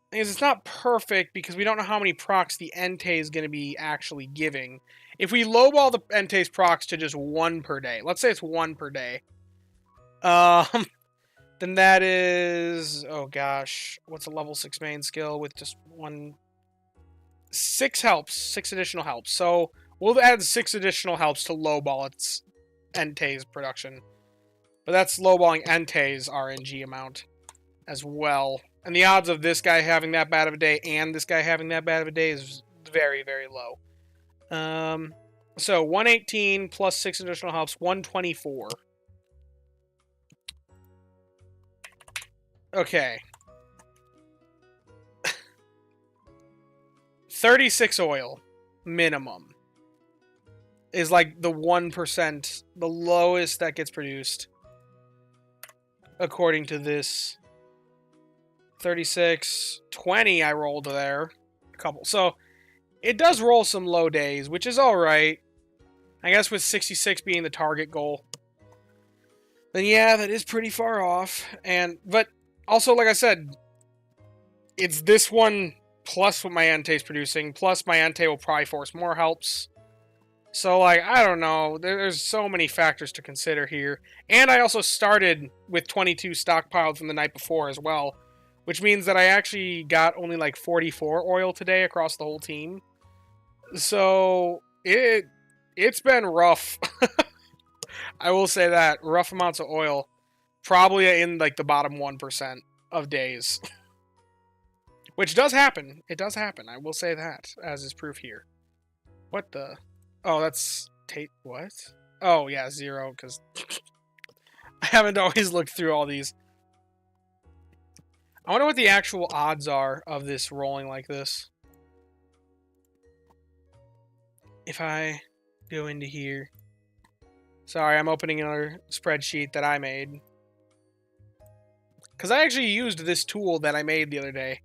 Because it's not perfect because we don't know how many procs the Entei is going to be actually giving. If we lowball the Entei's procs to just 1 per day, let's say it's 1 per day, then that is, oh gosh, what's a level 6 main skill with just 1? 6 helps, 6 additional helps. So we'll add 6 additional helps to lowball its Entei's production. But that's lowballing Entei's RNG amount. as well. And the odds of this guy having that bad of a day and this guy having that bad of a day is very, very low. So 118 plus 6 additional helps, 124. Okay. 36 oil minimum is like the 1%, the lowest that gets produced according to this. 36, 20 I rolled there. A couple. So it does roll some low days, which is alright. I guess with 66 being the target goal. Then yeah, that is pretty far off. But also, like I said, it's this one plus what my Entei's producing, plus my Entei will probably force more helps. So, like, I don't know. There's so many factors to consider here. And I also started with 22 stockpiled from the night before as well, which means that I actually got only like 44 oil today across the whole team. So, it's been rough. I will say that. Rough amounts of oil. Probably in like the bottom 1% of days. Which does happen. It does happen. I will say that, as is proof here. What the... Oh, that's... What? Oh, yeah, 0, because... I haven't always looked through all these. I wonder what the actual odds are of this rolling like this. If I go into here... Sorry, I'm opening another spreadsheet that I made. Because I actually used this tool that I made the other day.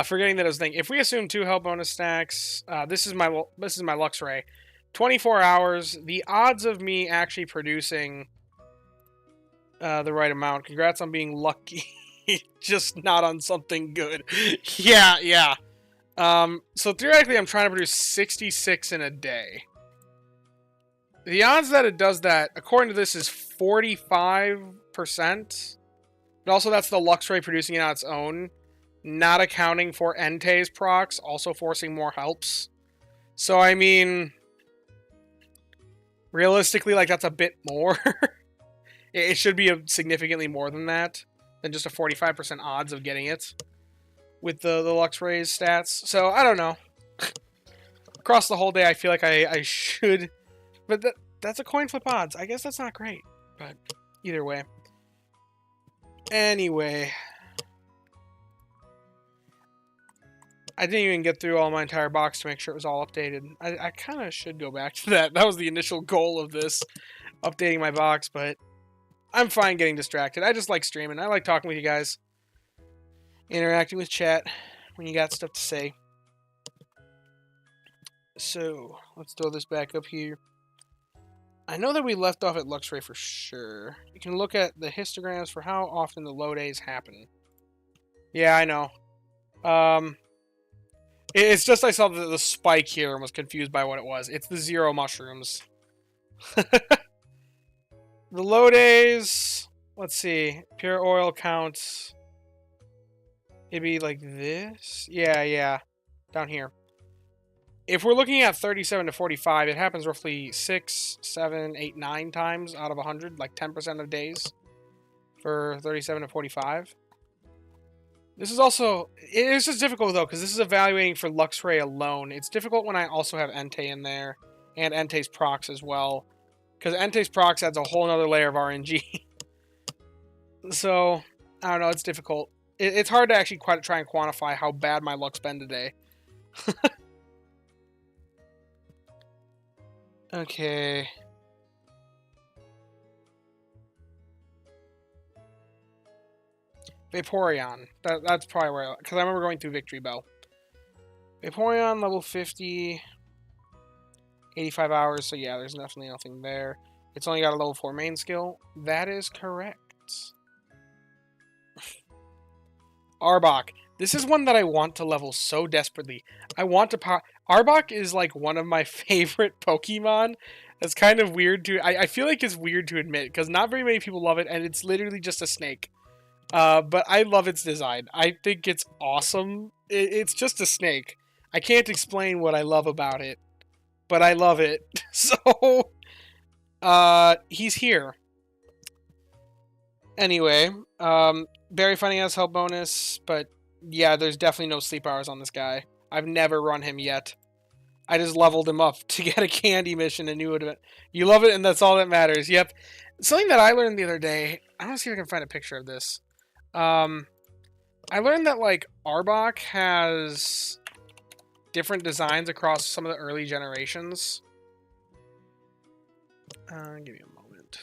Forgetting that I was thinking, if we assume 2 health bonus stacks, this is my Lux Ray. 24 hours, the odds of me actually producing the right amount. Congrats on being lucky. Just not on something good. Yeah. So theoretically, I'm trying to produce 66 in a day. The odds that it does that, according to this, is 45%. But also, that's the Lux Ray producing it on its own. Not accounting for Entei's procs, also forcing more helps. So, I mean... Realistically, like, that's a bit more. It should be significantly more than that. Than just a 45% odds of getting it. With the Lux Ray's stats. So, I don't know. Across the whole day, I feel like I should... But that's a coin flip odds. I guess that's not great. But either way. Anyway. I didn't even get through all my entire box to make sure it was all updated. I kind of should go back to that. That was the initial goal of this. Updating my box, but I'm fine getting distracted. I just like streaming. I like talking with you guys. Interacting with chat when you got stuff to say. So, let's throw this back up here. I know that we left off at Lux Ray for sure. You can look at the histograms for how often the low days happen. Yeah, I know. It's just I saw the spike here and was confused by what it was. It's the 0 mushrooms. The low days... Let's see. Pure oil counts... It'd be like this? Yeah. Down here. If we're looking at 37 to 45, it happens roughly 6, 7, 8, 9 times out of 100, like 10% of days for 37 to 45. This is also... It's just difficult, though, because this is evaluating for Lux Ray alone. It's difficult when I also have Entei in there, and Entei's procs as well, because Entei's procs adds a whole other layer of RNG. So, I don't know, it's difficult. It's hard to actually try and quantify how bad my luck's been today. Okay. Vaporeon. That's probably where... Because I remember going through Victory Bell. Vaporeon, level 50. 85 hours, so yeah, there's definitely nothing there. It's only got a level 4 main skill. That is correct. Arbok. This is one that I want to level so desperately. I want to power... Arbok is like one of my favorite Pokemon. It's kind of weird to... I feel like it's weird to admit, because not very many people love it, and it's literally just a snake. But I love its design. I think it's awesome. It's just a snake. I can't explain what I love about it, but I love it. So, he's here. Anyway, berry finding has help bonus, but yeah, there's definitely no sleep hours on this guy. I've never run him yet. I just leveled him up to get a candy mission and knew it. You love it, and that's all that matters. Yep. Something that I learned the other day. I want to see if I can find a picture of this. I learned that like Arbok has different designs across some of the early generations. Give me a moment.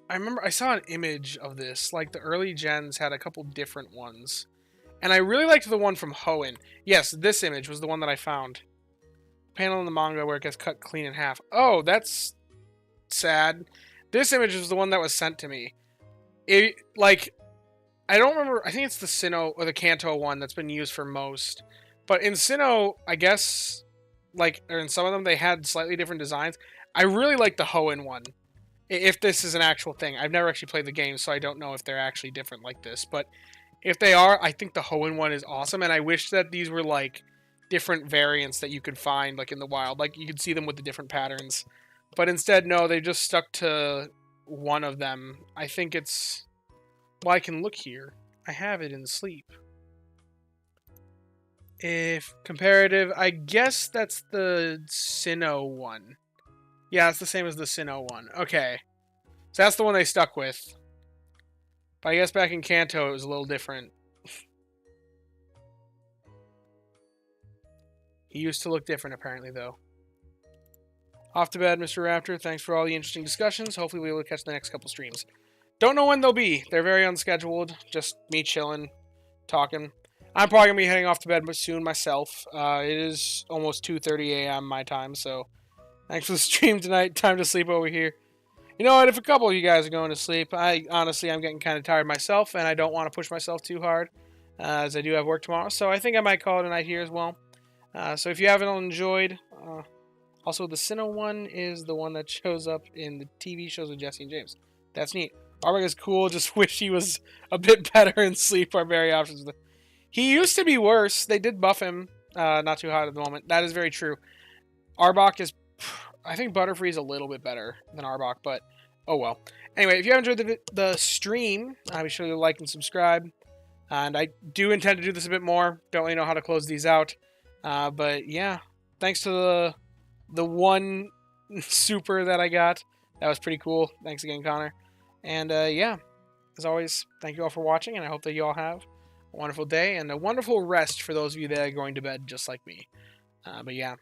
I remember I saw an image of this. Like the early gens had a couple different ones. And I really liked the one from Hoenn. Yes, this image was the one that I found. Panel in the manga where it gets cut clean in half. Oh, that's sad. This image was the one that was sent to me. It, like, I don't remember. I think it's the Sinnoh or the Kanto one that's been used for most. But in Sinnoh, I guess, like, or in some of them, they had slightly different designs. I really like the Hoenn one. If this is an actual thing. I've never actually played the game, so I don't know if they're actually different like this. But if they are, I think the Hoenn one is awesome, and I wish that these were, like, different variants that you could find, like, in the wild. Like, you could see them with the different patterns. But instead, no, they just stuck to one of them. I think it's... Well, I can look here. I have it in sleep. If comparative, I guess that's the Sinnoh one. Yeah, it's the same as the Sinnoh one. Okay. So that's the one they stuck with. But I guess back in Kanto, it was a little different. He used to look different, apparently, though. Off to bed, Mr. Raptor. Thanks for all the interesting discussions. Hopefully we will catch the next couple streams. Don't know when they'll be. They're very unscheduled. Just me chilling, talking. I'm probably going to be heading off to bed soon myself. It is almost 2:30 a.m. my time, so thanks for the stream tonight. Time to sleep over here. You know what? If a couple of you guys are going to sleep, honestly, I'm getting kind of tired myself, and I don't want to push myself too hard, as I do have work tomorrow. So I think I might call it a night here as well. So if you haven't enjoyed, also the Sinnoh one is the one that shows up in the TV shows with Jesse and James. That's neat. Arbok is cool. Just wish he was a bit better in sleep. Our berry options. He used to be worse. They did buff him. Not too hot at the moment. That is very true. Arbok is... I think Butterfree is a little bit better than Arbok, but oh well. Anyway, if you have enjoyed the stream, be sure to like and subscribe. And I do intend to do this a bit more. Don't really know how to close these out. But yeah, thanks to the one super that I got. That was pretty cool. Thanks again, Connor. And yeah, as always, thank you all for watching, and I hope that you all have a wonderful day and a wonderful rest for those of you that are going to bed just like me. But yeah.